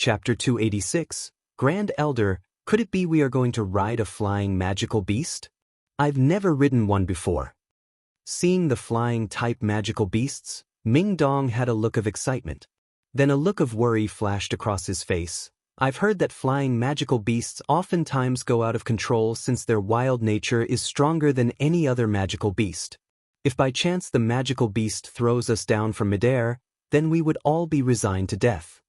Chapter 286, Grand Elder, could it be we are going to ride a flying magical beast? I've never ridden one before. Seeing the flying type magical beasts, Ming Dong had a look of excitement. Then a look of worry flashed across his face. I've heard that flying magical beasts oftentimes go out of control since their wild nature is stronger than any other magical beast. If by chance the magical beast throws us down from midair, then we would all be resigned to death.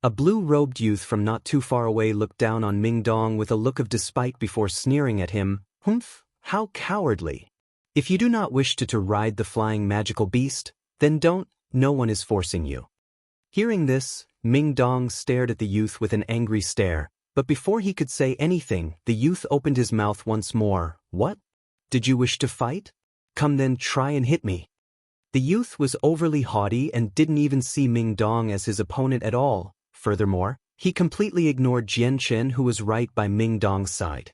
A blue-robed youth from not too far away looked down on Ming Dong with a look of despite before sneering at him. Humph, how cowardly. If you do not wish to ride the flying magical beast, then don't, no one is forcing you. Hearing this, Ming Dong stared at the youth with an angry stare, but before he could say anything, the youth opened his mouth once more. What? Did you wish to fight? Come then, try and hit me. The youth was overly haughty and didn't even see Ming Dong as his opponent at all. Furthermore, he completely ignored Jian Chen, who was right by Ming Dong's side.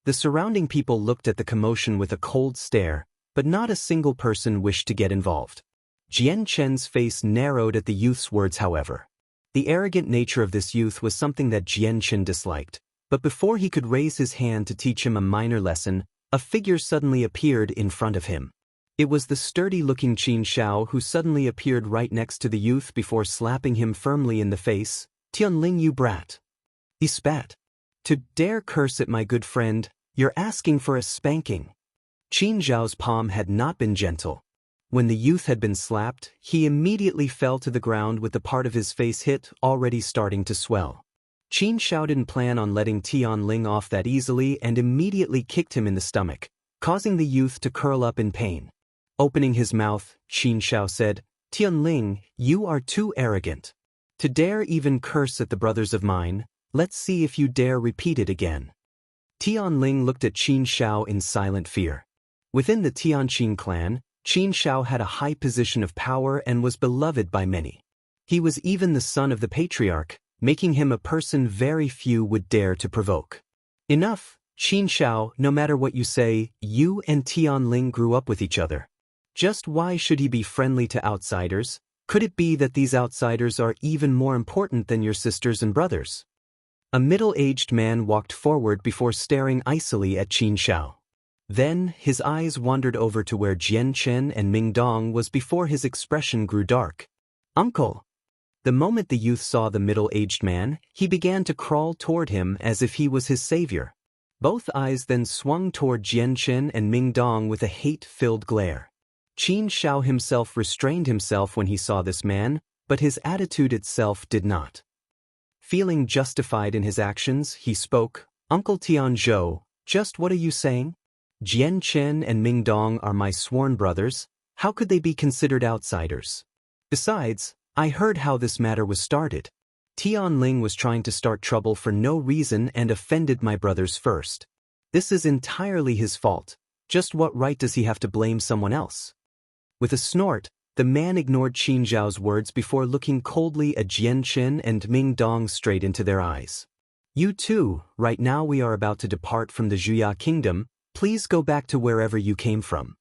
The surrounding people looked at the commotion with a cold stare, but not a single person wished to get involved. Jian Chen's face narrowed at the youth's words, however. The arrogant nature of this youth was something that Jian Chen disliked, but before he could raise his hand to teach him a minor lesson, a figure suddenly appeared in front of him. It was the sturdy-looking Qin Shao who suddenly appeared right next to the youth before slapping him firmly in the face. Tianling, you brat. He spat. To dare curse at my good friend, you're asking for a spanking. Qin Zhao's palm had not been gentle. When the youth had been slapped, he immediately fell to the ground with the part of his face hit already starting to swell. Qin Shao didn't plan on letting Tianling off that easily and immediately kicked him in the stomach, causing the youth to curl up in pain. Opening his mouth, Qin Shao said, Tianling, you are too arrogant. To dare even curse at the brothers of mine, let's see if you dare repeat it again. Tianling looked at Qin Shao in silent fear. Within the Tianqin clan, Qin Shao had a high position of power and was beloved by many. He was even the son of the patriarch, making him a person very few would dare to provoke. Enough, Qin Shao, no matter what you say, you and Tianling grew up with each other. Just why should he be friendly to outsiders? Could it be that these outsiders are even more important than your sisters and brothers? A middle-aged man walked forward before staring icily at Qin Shao. Then, his eyes wandered over to where Jian Chen and Ming Dong was before his expression grew dark. Uncle! The moment the youth saw the middle-aged man, he began to crawl toward him as if he was his savior. Both eyes then swung toward Jian Chen and Ming Dong with a hate-filled glare. Qin Shao himself restrained himself when he saw this man, but his attitude itself did not. Feeling justified in his actions, he spoke, Uncle Tianzhou, just what are you saying? Jian Chen and Ming Dong are my sworn brothers, how could they be considered outsiders? Besides, I heard how this matter was started. Tianling was trying to start trouble for no reason and offended my brothers first. This is entirely his fault. Just what right does he have to blame someone else? With a snort, the man ignored Qin Zhao's words before looking coldly at Jian Chen and Ming Dong straight into their eyes. You too, right now we are about to depart from the Zhuya kingdom, please go back to wherever you came from.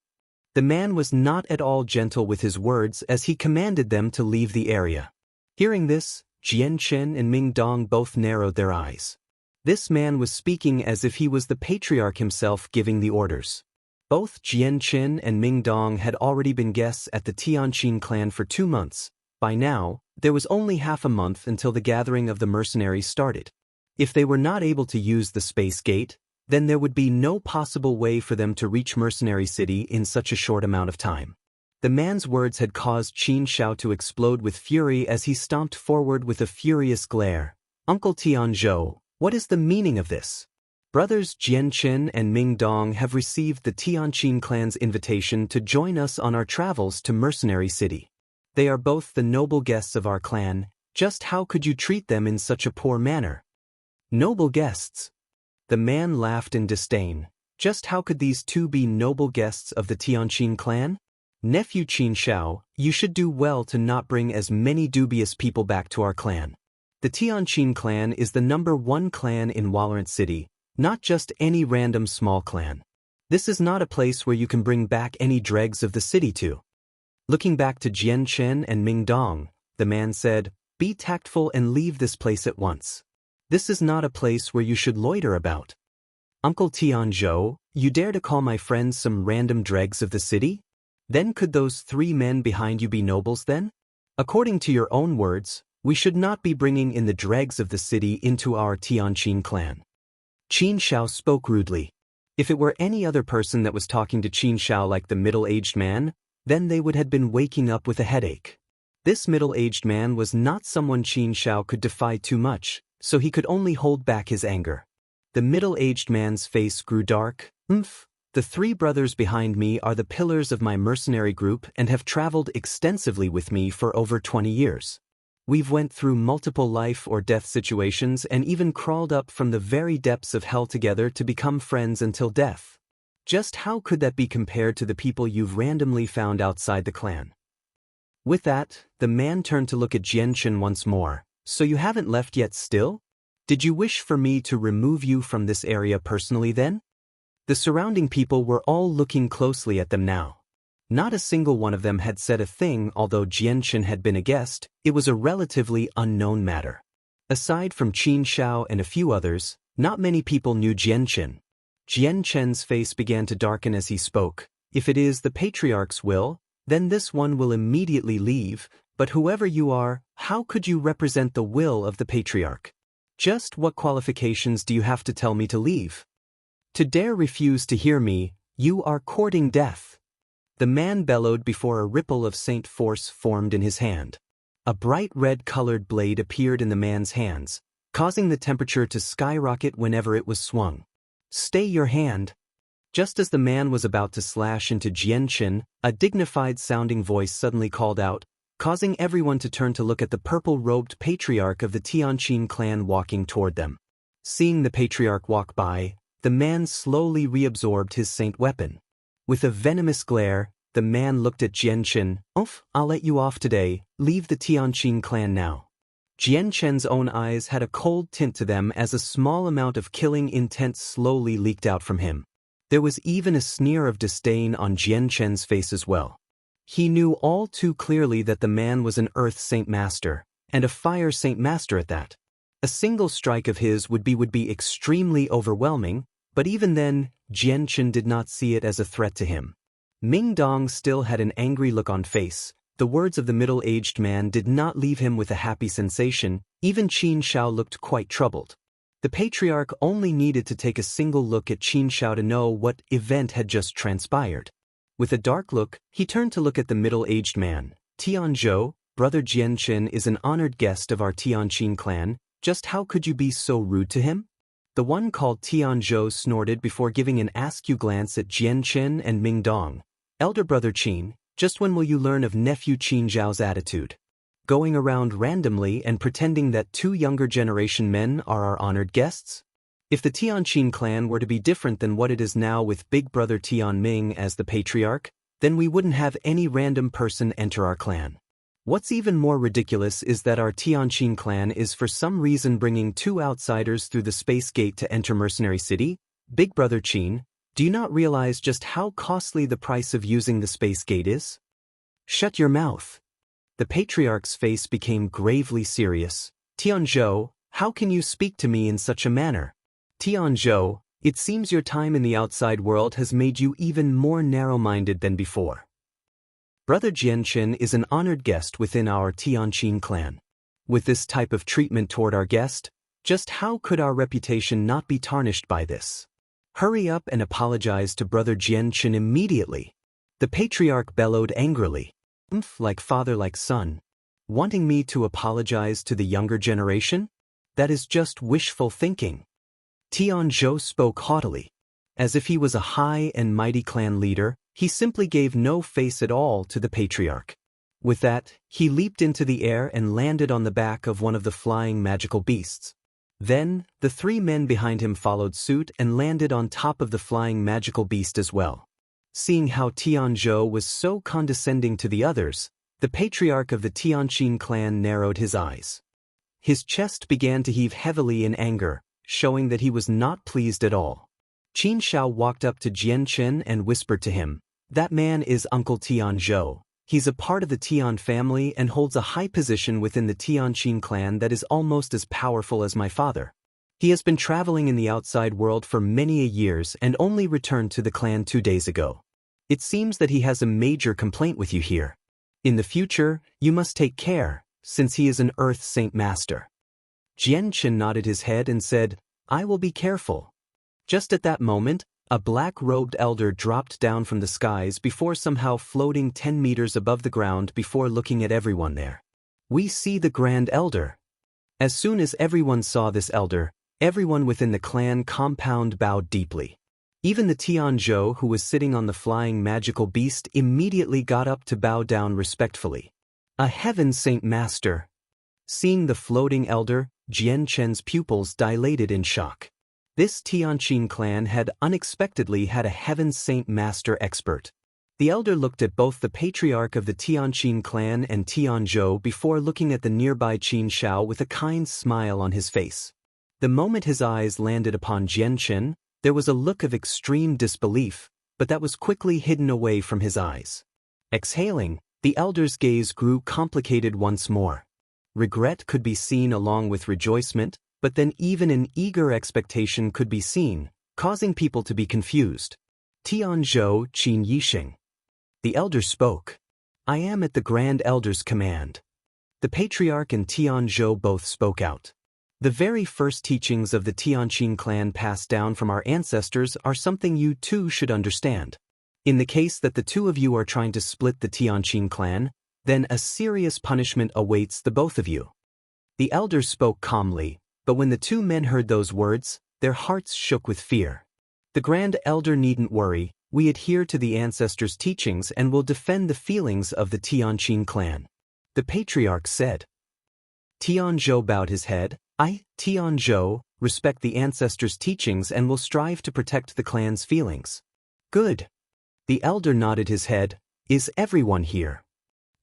The man was not at all gentle with his words as he commanded them to leave the area. Hearing this, Jian Chen and Ming Dong both narrowed their eyes. This man was speaking as if he was the patriarch himself giving the orders. Both Jian Chen and Ming Dong had already been guests at the Tianqin clan for 2 months. By now, there was only half a month until the gathering of the mercenaries started. If they were not able to use the space gate, then there would be no possible way for them to reach Mercenary City in such a short amount of time. The man's words had caused Qin Shao to explode with fury as he stomped forward with a furious glare. Uncle Tianzhou, what is the meaning of this? Brothers Jian Chen and Ming Dong have received the Tianqin clan's invitation to join us on our travels to Mercenary City. They are both the noble guests of our clan, just how could you treat them in such a poor manner? Noble guests? The man laughed in disdain. Just how could these two be noble guests of the Tianqin clan? Nephew Qin Shao, you should do well to not bring as many dubious people back to our clan. The Tianqin clan is the #1 clan in Valorant City, not just any random small clan. This is not a place where you can bring back any dregs of the city to. Looking back to Jian Chen and Ming Dong, the man said, Be tactful and leave this place at once. This is not a place where you should loiter about. Uncle Tianzhou, you dare to call my friends some random dregs of the city? Then could those 3 men behind you be nobles then? According to your own words, we should not be bringing in the dregs of the city into our Tianqin clan. Qin Shao spoke rudely. If it were any other person that was talking to Qin Shao like the middle-aged man, then they would have been waking up with a headache. This middle-aged man was not someone Qin Shao could defy too much, so he could only hold back his anger. The middle-aged man's face grew dark. The 3 brothers behind me are the pillars of my mercenary group and have traveled extensively with me for over 20 years. We've went through multiple life or death situations and even crawled up from the very depths of hell together to become friends until death. Just how could that be compared to the people you've randomly found outside the clan? With that, the man turned to look at Jianchen once more. So you haven't left yet still? Did you wish for me to remove you from this area personally then? The surrounding people were all looking closely at them now. Not a single one of them had said a thing. Although Jianchen had been a guest, it was a relatively unknown matter. Aside from Qin Shao and a few others, not many people knew Jianchen. Jianchen's face began to darken as he spoke. If it is the patriarch's will, then this one will immediately leave, but whoever you are, how could you represent the will of the patriarch? Just what qualifications do you have to tell me to leave? To dare refuse to hear me, you are courting death. The man bellowed before a ripple of Saint force formed in his hand. A bright red-colored blade appeared in the man's hands, causing the temperature to skyrocket whenever it was swung. Stay your hand. Just as the man was about to slash into Jianchen, a dignified-sounding voice suddenly called out, causing everyone to turn to look at the purple-robed patriarch of the Tianqin clan walking toward them. Seeing the patriarch walk by, the man slowly reabsorbed his saint weapon. With a venomous glare, the man looked at Jianchen. I'll let you off today. Leave the Tianqin clan now. Jianchen's own eyes had a cold tint to them as a small amount of killing intent slowly leaked out from him. There was even a sneer of disdain on Jianchen's face as well. He knew all too clearly that the man was an Earth Saint Master, and a Fire Saint Master at that. A single strike of his would be extremely overwhelming, but even then, Jianchen did not see it as a threat to him. Ming Dong still had an angry look on face. The words of the middle-aged man did not leave him with a happy sensation. Even Qin Shao looked quite troubled. The patriarch only needed to take a single look at Qin Shao to know what event had just transpired. With a dark look, he turned to look at the middle-aged man. Tianzhou, brother Jianchen is an honored guest of our Tianqin clan. Just how could you be so rude to him? The one called Tianzhou snorted before giving an askew glance at Jianchen and Ming Dong. Elder brother Qin, just when will you learn of nephew Qin Zhao's attitude? Going around randomly and pretending that 2 younger generation men are our honored guests? If the Tianqin clan were to be different than what it is now with big brother Tianming as the patriarch, then we wouldn't have any random person enter our clan. What's even more ridiculous is that our Tianqin clan is for some reason bringing 2 outsiders through the space gate to enter Mercenary City. Big brother Qin, do you not realize just how costly the price of using the space gate is? Shut your mouth. The patriarch's face became gravely serious. Tianzhou, how can you speak to me in such a manner? Tianzhou, it seems your time in the outside world has made you even more narrow-minded than before. Brother Jianchen is an honored guest within our Tianqin clan. With this type of treatment toward our guest, just how could our reputation not be tarnished by this? Hurry up and apologize to brother Jianchen immediately. The patriarch bellowed angrily. Like father like son. Wanting me to apologize to the younger generation? That is just wishful thinking. Tianzhou spoke haughtily. As if he was a high and mighty clan leader, he simply gave no face at all to the patriarch. With that, he leaped into the air and landed on the back of one of the flying magical beasts. Then, the 3 men behind him followed suit and landed on top of the flying magical beast as well. Seeing how Tianzhou was so condescending to the others, the patriarch of the Tianqin clan narrowed his eyes. His chest began to heave heavily in anger, showing that he was not pleased at all. Qin Shao walked up to Jianchen and whispered to him, "That man is Uncle Tianzhou. He's a part of the Tian family and holds a high position within the Tianqin clan that is almost as powerful as my father. He has been traveling in the outside world for many years and only returned to the clan 2 days ago. It seems that he has a major complaint with you here. In the future, you must take care, since he is an Earth Saint Master. Jianchen nodded his head and said, I will be careful. Just at that moment, a black-robed elder dropped down from the skies before somehow floating 10 meters above the ground before looking at everyone there. We see the Grand Elder. As soon as everyone saw this elder, everyone within the clan compound bowed deeply. Even the Tianzhou who was sitting on the flying magical beast immediately got up to bow down respectfully. A Heaven Saint Master. Seeing the floating elder, Jianchen's pupils dilated in shock. This Tianqin clan had unexpectedly had a Heaven Saint Master expert. The elder looked at both the patriarch of the Tianqin clan and Tianzhou before looking at the nearby Qin Shao with a kind smile on his face. The moment his eyes landed upon Jianchen, there was a look of extreme disbelief, but that was quickly hidden away from his eyes. Exhaling, the elder's gaze grew complicated once more. Regret could be seen along with rejoicement, but then even an eager expectation could be seen, causing people to be confused. Tianzhou Qin Yixing. The elder spoke. I am at the Grand Elder's command. The patriarch and Tianzhou both spoke out. The very first teachings of the Tianqin clan passed down from our ancestors are something you too should understand. In the case that the two of you are trying to split the Tianqin clan, then a serious punishment awaits the both of you. The elder spoke calmly, but when the two men heard those words, their hearts shook with fear. The Grand Elder needn't worry, we adhere to the ancestors' teachings and will defend the feelings of the Tianqin clan. The patriarch said. Tianzhou bowed his head. I, Tianzhou, respect the ancestors' teachings and will strive to protect the clan's feelings. Good. The elder nodded his head. Is everyone here?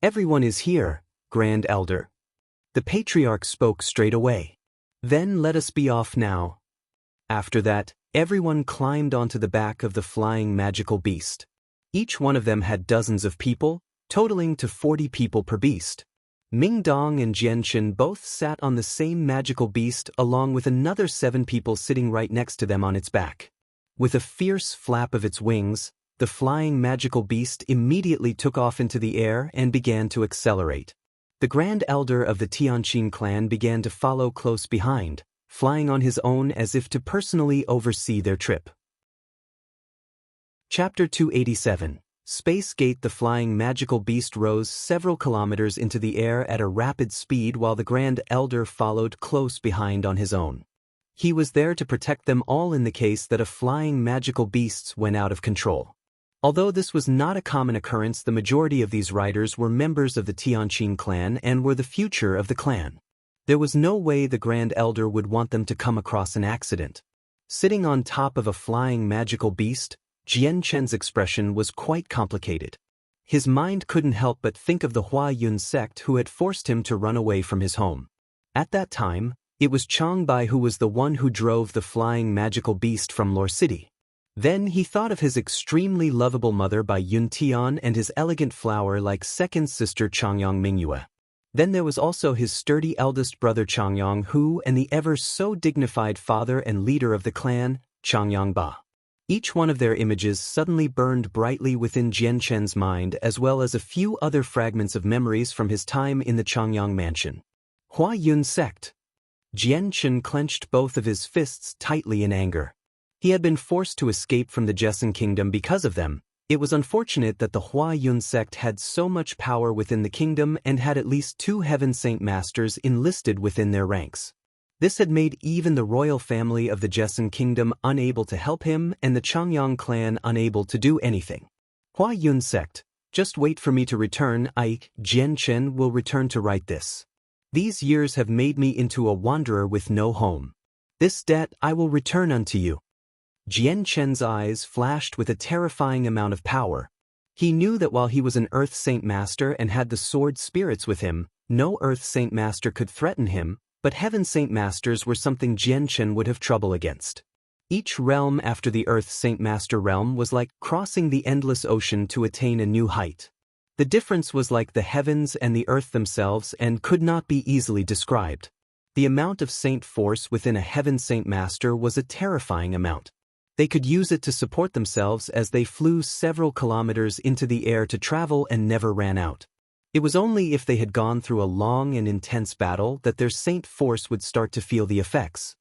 Everyone is here, Grand Elder. The patriarch spoke straight away. Then let us be off now. After that, everyone climbed onto the back of the flying magical beast. Each one of them had dozens of people, totaling to 40 people per beast. Ming Dong and Jianchen both sat on the same magical beast along with another 7 people sitting right next to them on its back. With a fierce flap of its wings, the flying magical beast immediately took off into the air and began to accelerate. The Grand Elder of the Tianqin clan began to follow close behind, flying on his own as if to personally oversee their trip. Chapter 287. Space Gate. The flying magical beast rose several kilometers into the air at a rapid speed while the Grand Elder followed close behind on his own. He was there to protect them all in the case that a flying magical beast went out of control. Although this was not a common occurrence, the majority of these riders were members of the Tianqin clan and were the future of the clan. There was no way the Grand Elder would want them to come across an accident. Sitting on top of a flying magical beast, Jianchen's expression was quite complicated. His mind couldn't help but think of the Hua Yun sect who had forced him to run away from his home. At that time, it was Changbai who was the one who drove the flying magical beast from Lore City. Then he thought of his extremely lovable mother Bai Yun Tian and his elegant flower-like second sister Changyang Mingyue. Then there was also his sturdy eldest brother Changyang Hu and the ever-so dignified father and leader of the clan, Changyang Ba. Each one of their images suddenly burned brightly within Jianchen's mind as well as a few other fragments of memories from his time in the Changyang mansion. Hua Yun sect. Jianchen clenched both of his fists tightly in anger. He had been forced to escape from the Jesson kingdom because of them. It was unfortunate that the Hua Yun sect had so much power within the kingdom and had at least 2 Heaven Saint Masters enlisted within their ranks. This had made even the royal family of the Jesson kingdom unable to help him and the Changyang clan unable to do anything. Hua Yun sect, just wait for me to return. I, Jianchen, will return to right this. These years have made me into a wanderer with no home. This debt I will return unto you. Jianchen's eyes flashed with a terrifying amount of power. He knew that while he was an Earth Saint Master and had the sword spirits with him, no Earth Saint Master could threaten him, but Heaven Saint Masters were something Jianchen would have trouble against. Each realm after the Earth Saint Master realm was like crossing the endless ocean to attain a new height. The difference was like the heavens and the earth themselves and could not be easily described. The amount of saint force within a heaven saint master was a terrifying amount. They could use it to support themselves as they flew several kilometers into the air to travel and never ran out. It was only if they had gone through a long and intense battle that their saint force would start to feel the effects.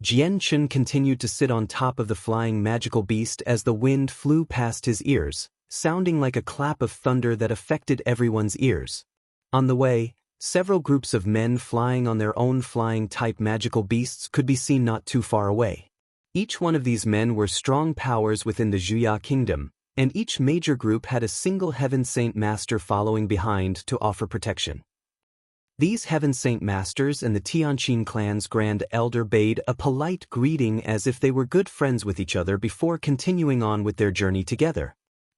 Jian Chun continued to sit on top of the flying magical beast as the wind flew past his ears, sounding like a clap of thunder that affected everyone's ears. On the way, several groups of men flying on their own flying-type magical beasts could be seen not too far away. Each one of these men were strong powers within the Zhuya kingdom, and each major group had a single Heaven Saint Master following behind to offer protection. These Heaven Saint Masters and the Tianqin clan's Grand Elder bade a polite greeting as if they were good friends with each other before continuing on with their journey together.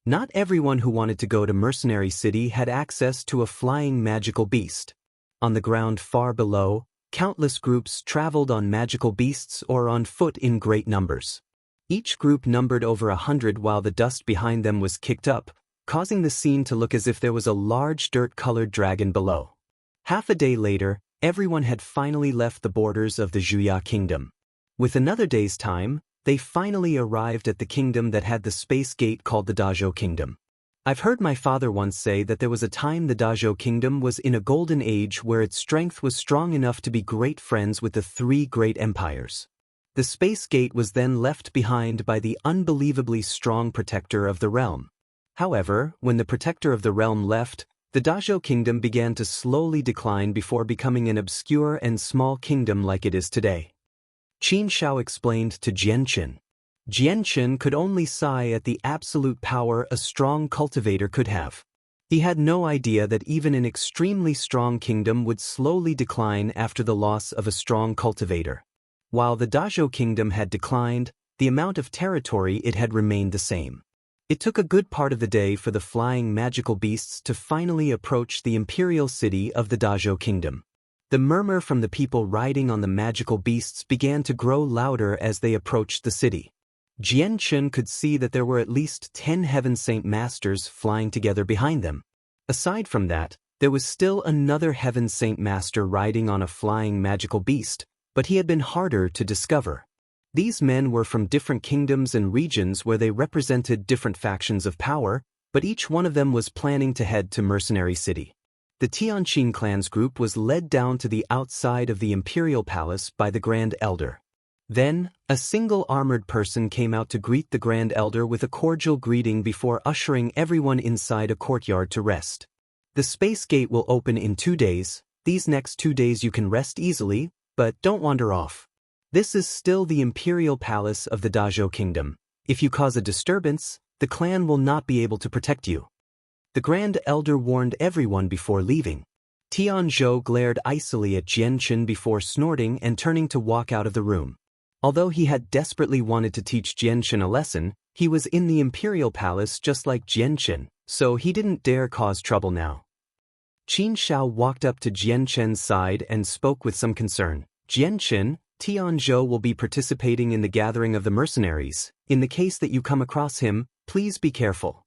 Not everyone who wanted to go to Mercenary City had access to a flying magical beast. On the ground far below, countless groups traveled on magical beasts or on foot in great numbers. Each group numbered over 100 while the dust behind them was kicked up, causing the scene to look as if there was a large dirt-colored dragon below. Half a day later, everyone had finally left the borders of the Zhuya kingdom. With another day's time, they finally arrived at the kingdom that had the space gate called the Dazhou Kingdom. I've heard my father once say that there was a time the Dazhou Kingdom was in a golden age where its strength was strong enough to be great friends with the three great empires. The space gate was then left behind by the unbelievably strong protector of the realm. However, when the protector of the realm left, the Dazhou Kingdom began to slowly decline before becoming an obscure and small kingdom like it is today. Qin Shao explained to Jian Chun. Jian Chun could only sigh at the absolute power a strong cultivator could have. He had no idea that even an extremely strong kingdom would slowly decline after the loss of a strong cultivator. While the Dazhou Kingdom had declined, the amount of territory it had remained the same. It took a good part of the day for the flying magical beasts to finally approach the imperial city of the Dazhou Kingdom. The murmur from the people riding on the magical beasts began to grow louder as they approached the city. Jian Chun could see that there were at least 10 Heaven Saint Masters flying together behind them. Aside from that, there was still another Heaven Saint Master riding on a flying magical beast, but he had been harder to discover. These men were from different kingdoms and regions where they represented different factions of power, but each one of them was planning to head to Mercenary City. The Tianqin clan's group was led down to the outside of the imperial palace by the Grand Elder. Then, a single armored person came out to greet the Grand Elder with a cordial greeting before ushering everyone inside a courtyard to rest. The space gate will open in 2 days. These next 2 days you can rest easily, but don't wander off. This is still the imperial palace of the Dazhou Kingdom. If you cause a disturbance, the clan will not be able to protect you. The Grand Elder warned everyone before leaving. Tianzhou glared icily at Jian Chun before snorting and turning to walk out of the room. Although he had desperately wanted to teach Jian Chun a lesson, he was in the imperial palace just like Jian Chun, so he didn't dare cause trouble now. Qin Shao walked up to Jian Chun's side and spoke with some concern. Jian Chun, Tianzhou will be participating in the gathering of the mercenaries. In the case that you come across him, please be careful.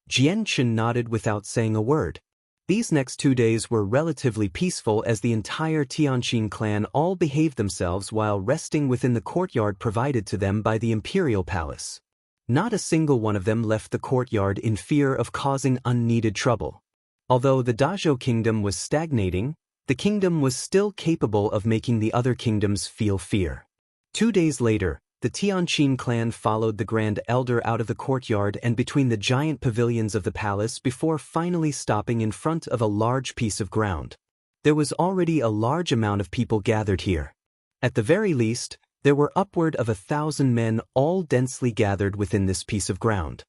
Jian Chun nodded without saying a word. These next 2 days were relatively peaceful as the entire Tianqin clan all behaved themselves while resting within the courtyard provided to them by the imperial palace. Not a single one of them left the courtyard in fear of causing unneeded trouble. Although the Dazhou Kingdom was stagnating, the kingdom was still capable of making the other kingdoms feel fear. 2 days later, the Tianqin clan followed the Grand Elder out of the courtyard and between the giant pavilions of the palace before finally stopping in front of a large piece of ground. There was already a large amount of people gathered here. At the very least, there were upward of 1,000 men all densely gathered within this piece of ground.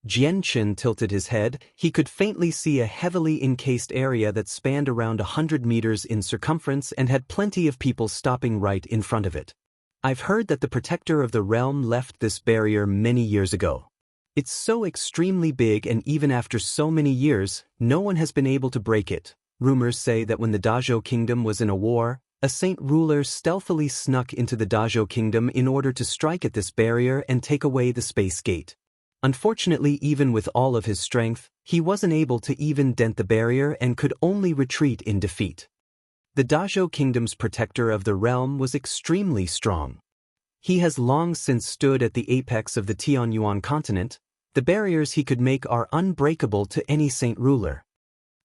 Jian Chun tilted his head. He could faintly see a heavily encased area that spanned around 100 meters in circumference and had plenty of people stopping right in front of it. I've heard that the protector of the realm left this barrier many years ago. It's so extremely big and even after so many years, no one has been able to break it. Rumors say that when the Dazhou Kingdom was in a war, a saint ruler stealthily snuck into the Dazhou Kingdom in order to strike at this barrier and take away the space gate. Unfortunately, even with all of his strength, he wasn't able to even dent the barrier and could only retreat in defeat. The Dazhou Kingdom's protector of the realm was extremely strong. He has long since stood at the apex of the Tianyuan continent. The barriers he could make are unbreakable to any saint ruler.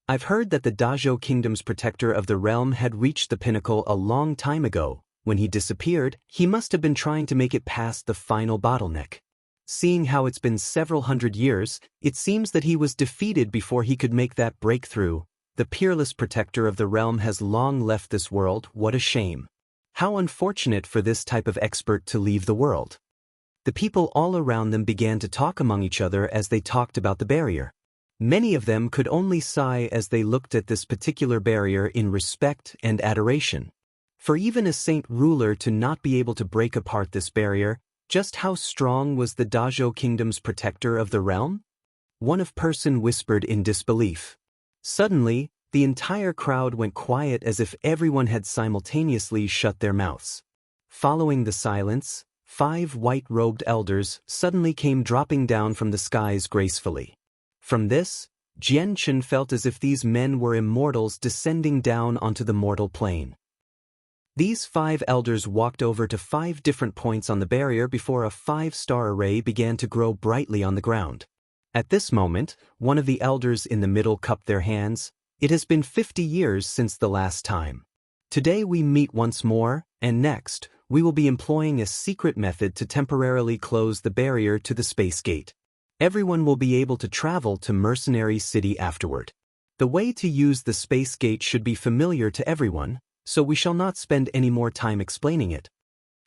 I've heard that the Dazhou Kingdom's protector of the realm had reached the pinnacle a long time ago. When he disappeared, he must have been trying to make it past the final bottleneck. Seeing how it's been several hundred years, it seems that he was defeated before he could make that breakthrough. The peerless protector of the realm has long left this world. What a shame. How unfortunate for this type of expert to leave the world. The people all around them began to talk among each other as they talked about the barrier. Many of them could only sigh as they looked at this particular barrier in respect and adoration. For even a saint ruler to not be able to break apart this barrier, just how strong was the Dazhou Kingdom's protector of the realm? One person whispered in disbelief. Suddenly, the entire crowd went quiet as if everyone had simultaneously shut their mouths. Following the silence, 5 white-robed elders suddenly came dropping down from the skies gracefully. From this, Jian Chen felt as if these men were immortals descending down onto the mortal plane. These 5 elders walked over to 5 different points on the barrier before a 5-star array began to grow brightly on the ground. At this moment, one of the elders in the middle cupped their hands. It has been 50 years since the last time. Today we meet once more, and next, we will be employing a secret method to temporarily close the barrier to the space gate. Everyone will be able to travel to Mercenary City afterward. The way to use the space gate should be familiar to everyone, so we shall not spend any more time explaining it.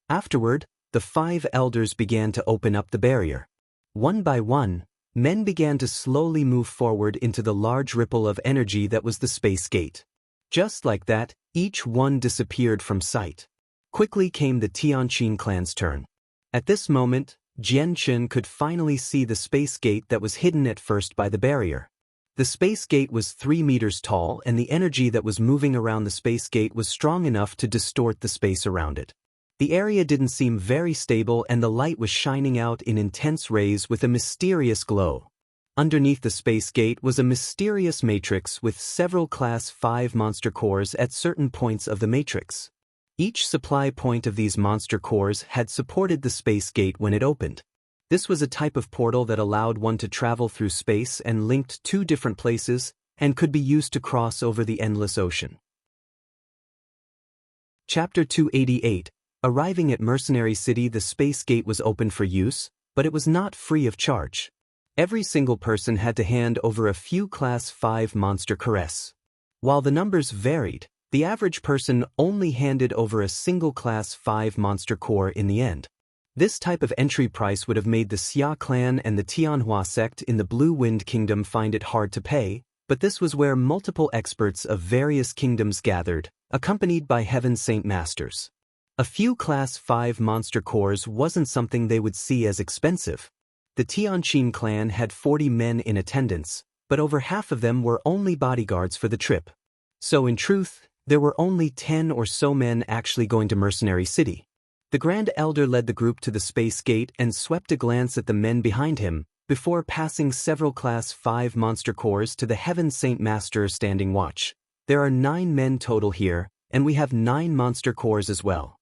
Afterward, the 5 elders began to open up the barrier. One by one, men began to slowly move forward into the large ripple of energy that was the space gate. Just like that, each one disappeared from sight. Quickly came the Tianqin clan's turn. At this moment, Jian Chen could finally see the space gate that was hidden at first by the barrier. The space gate was 3 meters tall, and the energy that was moving around the space gate was strong enough to distort the space around it. The area didn't seem very stable, and the light was shining out in intense rays with a mysterious glow. Underneath the space gate was a mysterious matrix with several Class 5 monster cores at certain points of the matrix. Each supply point of these monster cores had supported the space gate when it opened. This was a type of portal that allowed one to travel through space and linked 2 different places, and could be used to cross over the endless ocean. Chapter 288. Arriving at Mercenary City, the space gate was open for use, but it was not free of charge. Every single person had to hand over a few Class 5 monster cores. While the numbers varied, the average person only handed over a single Class 5 monster core in the end. This type of entry price would have made the Xia clan and the Tianhua sect in the Blue Wind Kingdom find it hard to pay, but this was where multiple experts of various kingdoms gathered, accompanied by Heaven Saint Masters. A few Class 5 monster cores wasn't something they would see as expensive. The Tianqin clan had 40 men in attendance, but over half of them were only bodyguards for the trip. So in truth, there were only 10 or so men actually going to Mercenary City. The Grand Elder led the group to the space gate and swept a glance at the men behind him, before passing several Class 5 monster cores to the Heaven Saint Master standing watch. There are 9 men total here, and we have 9 monster cores as well.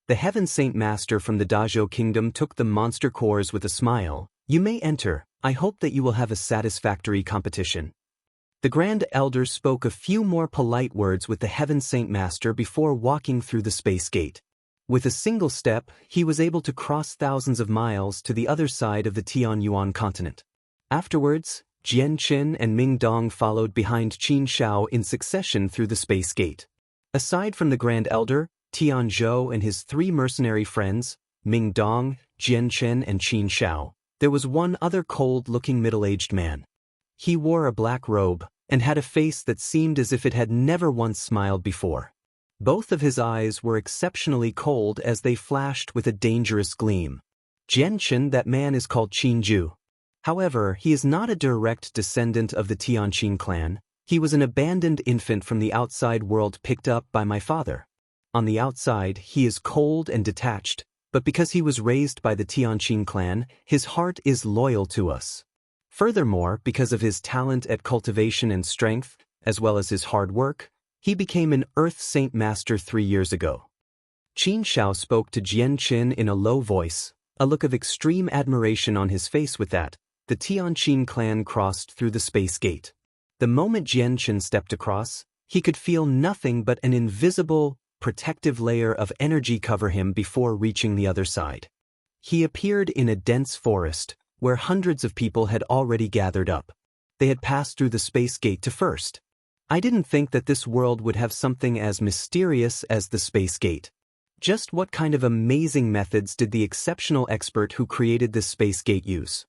The Heaven Saint Master from the Dazhou Kingdom took the monster cores with a smile. You may enter. I hope that you will have a satisfactory competition. The Grand Elder spoke a few more polite words with the Heaven Saint Master before walking through the space gate. With a single step, he was able to cross thousands of miles to the other side of the Tianyuan continent. Afterwards, Jian Chen and Ming Dong followed behind Qin Shao in succession through the space gate. Aside from the Grand Elder, Tian Zhou and his 3 mercenary friends, Ming Dong, Jian Chen and Qin Shao, there was one other cold-looking middle-aged man. He wore a black robe, and had a face that seemed as if it had never once smiled before. Both of his eyes were exceptionally cold as they flashed with a dangerous gleam. Jian Chen, that man is called Qin Ju. However, he is not a direct descendant of the Tianqin clan. He was an abandoned infant from the outside world picked up by my father. On the outside, he is cold and detached, but because he was raised by the Tianqing clan, his heart is loyal to us. Furthermore, because of his talent at cultivation and strength, as well as his hard work, he became an Earth Saint Master 3 years ago. Qin Shao spoke to Jian Qin in a low voice, a look of extreme admiration on his face. With that, the Tianqing clan crossed through the space gate. The moment Jian Qin stepped across, he could feel nothing but an invisible, protective layer of energy cover him before reaching the other side. He appeared in a dense forest, where hundreds of people had already gathered up. They had passed through the space gate to first. I didn't think that this world would have something as mysterious as the space gate. Just what kind of amazing methods did the exceptional expert who created this space gate use?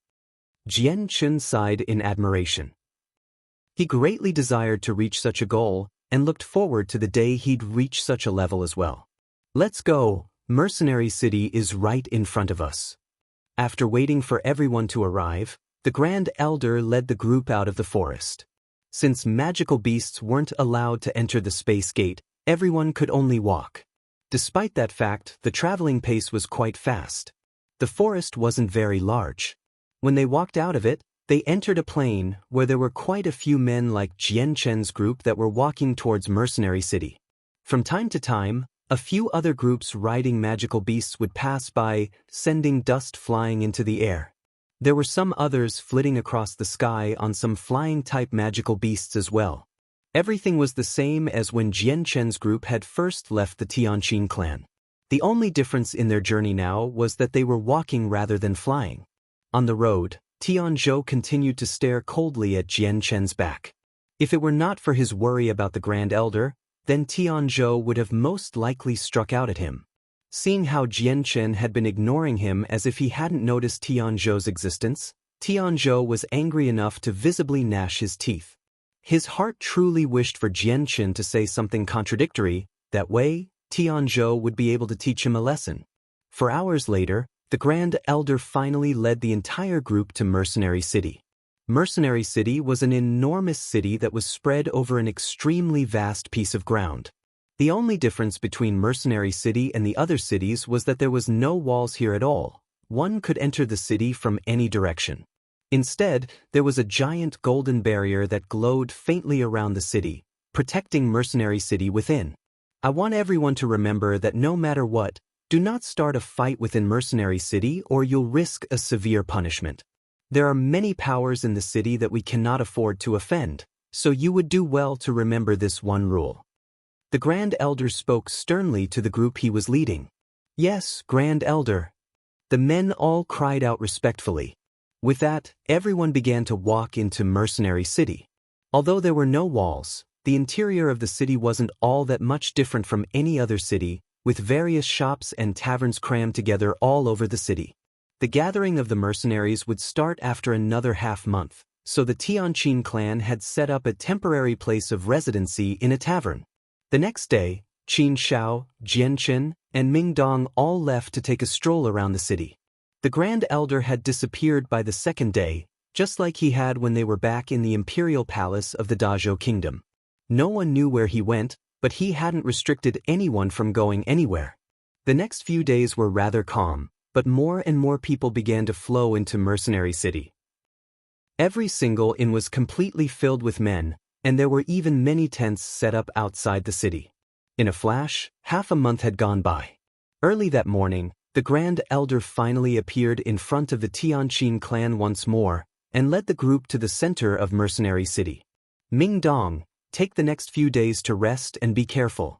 Jian Qin sighed in admiration. He greatly desired to reach such a goal, and looked forward to the day he'd reach such a level as well. Let's go, Mercenary City is right in front of us. After waiting for everyone to arrive, the Grand Elder led the group out of the forest. Since magical beasts weren't allowed to enter the space gate, everyone could only walk. Despite that fact, the traveling pace was quite fast. The forest wasn't very large. When they walked out of it, they entered a plain where there were quite a few men like Jian Chen's group that were walking towards Mercenary City. From time to time, a few other groups riding magical beasts would pass by, sending dust flying into the air. There were some others flitting across the sky on some flying-type magical beasts as well. Everything was the same as when Jian Chen's group had first left the Tianqing clan. The only difference in their journey now was that they were walking rather than flying. On the road, Tianzhou continued to stare coldly at Jian Chen's back. If it were not for his worry about the Grand Elder, then Tianzhou would have most likely struck out at him. Seeing how Jian Chen had been ignoring him as if he hadn't noticed Tianzhou's existence, Tianzhou was angry enough to visibly gnash his teeth. His heart truly wished for Jian Chen to say something contradictory. That way, Tianzhou would be able to teach him a lesson. For hours later, the Grand Elder finally led the entire group to Mercenary City. Mercenary City was an enormous city that was spread over an extremely vast piece of ground. The only difference between Mercenary City and the other cities was that there was no walls here at all. One could enter the city from any direction. Instead, there was a giant golden barrier that glowed faintly around the city, protecting Mercenary City within. I want everyone to remember that no matter what, do not start a fight within Mercenary City or you'll risk a severe punishment. There are many powers in the city that we cannot afford to offend, so you would do well to remember this one rule. The Grand Elder spoke sternly to the group he was leading. Yes, Grand Elder. The men all cried out respectfully. With that, everyone began to walk into Mercenary City. Although there were no walls, the interior of the city wasn't all that much different from any other city, with various shops and taverns crammed together all over the city. The gathering of the mercenaries would start after another half-month, so the Tianqing clan had set up a temporary place of residency in a tavern. The next day, Qin Shao, Jian Qin, and Ming Dong all left to take a stroll around the city. The Grand Elder had disappeared by the second day, just like he had when they were back in the imperial palace of the Dazhou Kingdom. No one knew where he went, but he hadn't restricted anyone from going anywhere. The next few days were rather calm, but more and more people began to flow into Mercenary City. Every single inn was completely filled with men, and there were even many tents set up outside the city. In a flash, half a month had gone by. Early that morning, the Grand Elder finally appeared in front of the Tianqing clan once more, and led the group to the center of Mercenary City. Ming Dong, take the next few days to rest and be careful.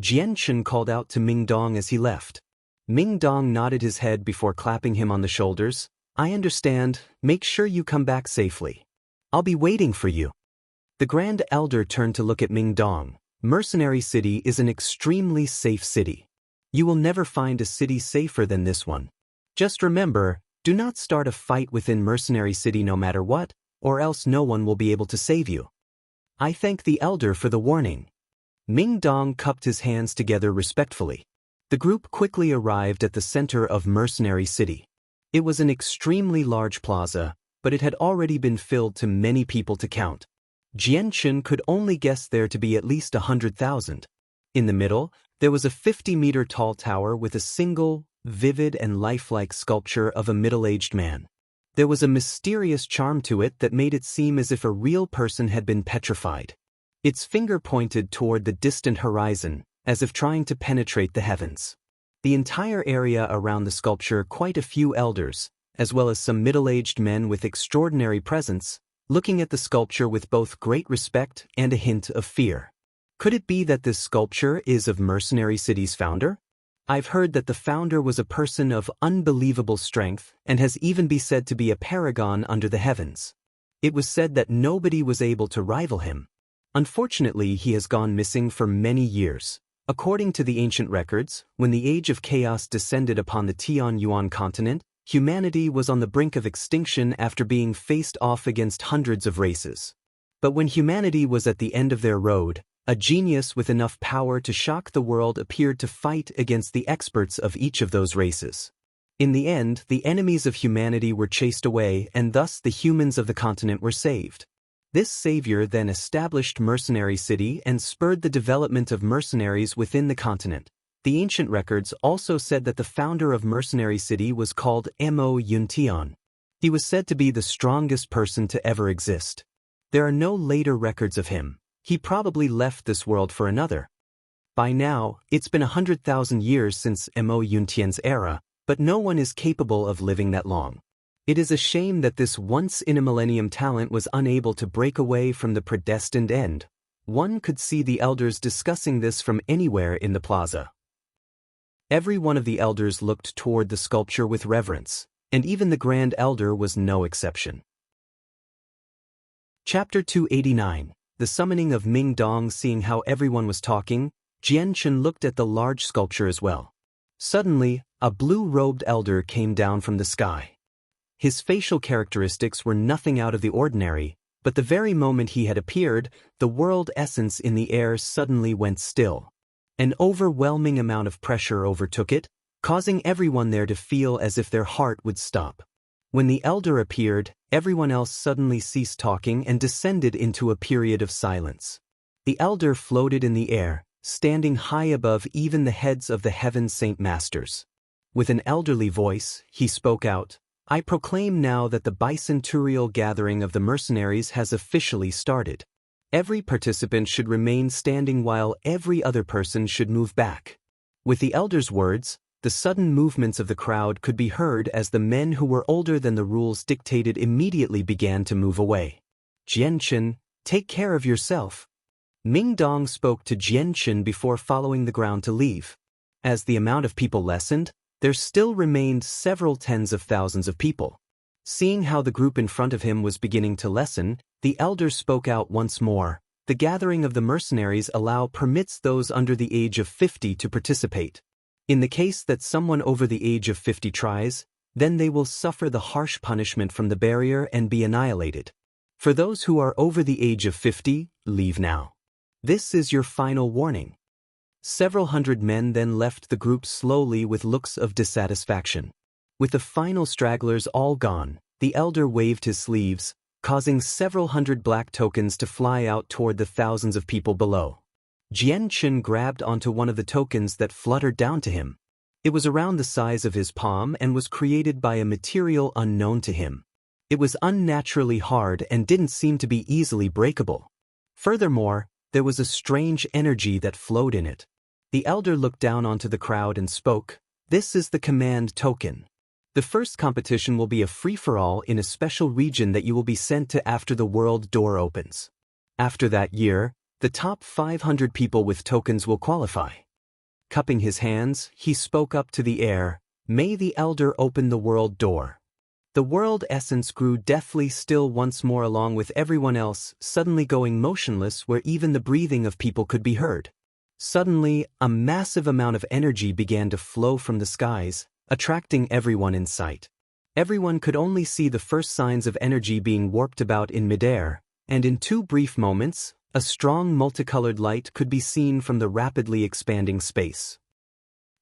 Jian Chen called out to Ming Dong as he left. Ming Dong nodded his head before clapping him on the shoulders. I understand, make sure you come back safely. I'll be waiting for you. The Grand Elder turned to look at Ming Dong. Mercenary City is an extremely safe city. You will never find a city safer than this one. Just remember, do not start a fight within Mercenary City no matter what, or else no one will be able to save you. I thank the Elder for the warning. Ming Dong cupped his hands together respectfully. The group quickly arrived at the center of Mercenary City. It was an extremely large plaza, but it had already been filled to many people to count. Jian Chen could only guess there to be at least 100,000. In the middle, there was a 50-meter tall tower with a single, vivid and lifelike sculpture of a middle-aged man. There was a mysterious charm to it that made it seem as if a real person had been petrified. Its finger pointed toward the distant horizon, as if trying to penetrate the heavens. The entire area around the sculpture, quite a few elders, as well as some middle-aged men with extraordinary presence, looking at the sculpture with both great respect and a hint of fear. Could it be that this sculpture is of Mercenary City's founder? I've heard that the founder was a person of unbelievable strength and has even been said to be a paragon under the heavens. It was said that nobody was able to rival him. Unfortunately, he has gone missing for many years. According to the ancient records, when the Age of Chaos descended upon the Tianyuan continent, humanity was on the brink of extinction after being faced off against hundreds of races. But when humanity was at the end of their road, a genius with enough power to shock the world appeared to fight against the experts of each of those races. In the end, the enemies of humanity were chased away, and thus the humans of the continent were saved. This savior then established Mercenary City and spurred the development of mercenaries within the continent. The ancient records also said that the founder of Mercenary City was called Mo Yuntian. He was said to be the strongest person to ever exist. There are no later records of him. He probably left this world for another. By now, it's been 100,000 years since Mo Yuntian's era, but no one is capable of living that long. It is a shame that this once-in-a-millennium talent was unable to break away from the predestined end. One could see the elders discussing this from anywhere in the plaza. Every one of the elders looked toward the sculpture with reverence, and even the Grand Elder was no exception. Chapter 289. The Summoning of Ming Dong. Seeing how everyone was talking, Jian Chen looked at the large sculpture as well. Suddenly, a blue-robed elder came down from the sky. His facial characteristics were nothing out of the ordinary, but the very moment he had appeared, the world essence in the air suddenly went still. An overwhelming amount of pressure overtook it, causing everyone there to feel as if their heart would stop. When the elder appeared, everyone else suddenly ceased talking and descended into a period of silence. The elder floated in the air, standing high above even the heads of the Heaven Saint Masters. With an elderly voice, he spoke out, "I proclaim now that the bicentennial gathering of the mercenaries has officially started. Every participant should remain standing while every other person should move back." With the elder's words, the sudden movements of the crowd could be heard as the men who were older than the rules dictated immediately began to move away. "Jian Chen, take care of yourself." Ming Dong spoke to Jian Chen before following the ground to leave. As the amount of people lessened, there still remained several tens of thousands of people. Seeing how the group in front of him was beginning to lessen, the elder spoke out once more. "The gathering of the mercenaries permits those under the age of 50 to participate. In the case that someone over the age of 50 tries, then they will suffer the harsh punishment from the barrier and be annihilated. For those who are over the age of 50, leave now. This is your final warning." Several hundred men then left the group slowly with looks of dissatisfaction. With the final stragglers all gone, the elder waved his sleeves, causing several hundred black tokens to fly out toward the thousands of people below. Jian Chen grabbed onto one of the tokens that fluttered down to him. It was around the size of his palm and was created by a material unknown to him. It was unnaturally hard and didn't seem to be easily breakable. Furthermore, there was a strange energy that flowed in it. The elder looked down onto the crowd and spoke, "This is the command token. The first competition will be a free-for-all in a special region that you will be sent to after the world door opens. After that year, the top 500 people with tokens will qualify." Cupping his hands, he spoke up to the air, "May the elder open the world door." The world essence grew deathly still once more along with everyone else, suddenly going motionless where even the breathing of people could be heard. Suddenly, a massive amount of energy began to flow from the skies, attracting everyone in sight. Everyone could only see the first signs of energy being warped about in midair, and in 2 brief moments, a strong multicolored light could be seen from the rapidly expanding space.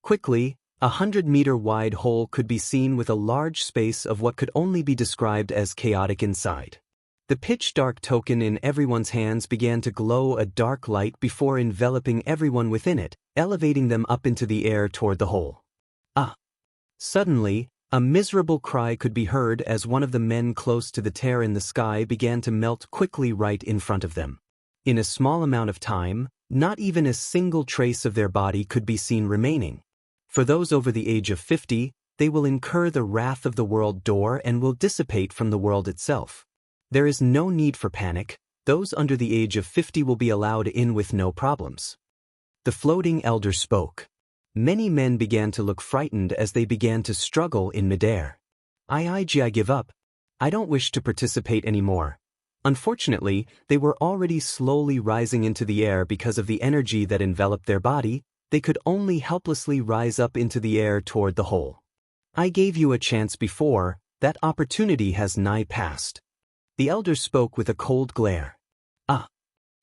Quickly, a 100-meter-wide hole could be seen with a large space of what could only be described as chaotic inside. The pitch-dark token in everyone's hands began to glow a dark light before enveloping everyone within it, elevating them up into the air toward the hole. Suddenly, a miserable cry could be heard as one of the men close to the tear in the sky began to melt quickly right in front of them. In a small amount of time, not even a single trace of their body could be seen remaining. For those over the age of 50, they will incur the wrath of the world door and will dissipate from the world itself. There is no need for panic. Those under the age of 50 will be allowed in with no problems. The floating elder spoke. Many men began to look frightened as they began to struggle in midair. I give up. I don't wish to participate anymore. Unfortunately, they were already slowly rising into the air because of the energy that enveloped their body. They could only helplessly rise up into the air toward the hole. I gave you a chance before, that opportunity has nigh passed. The elder spoke with a cold glare. Ah!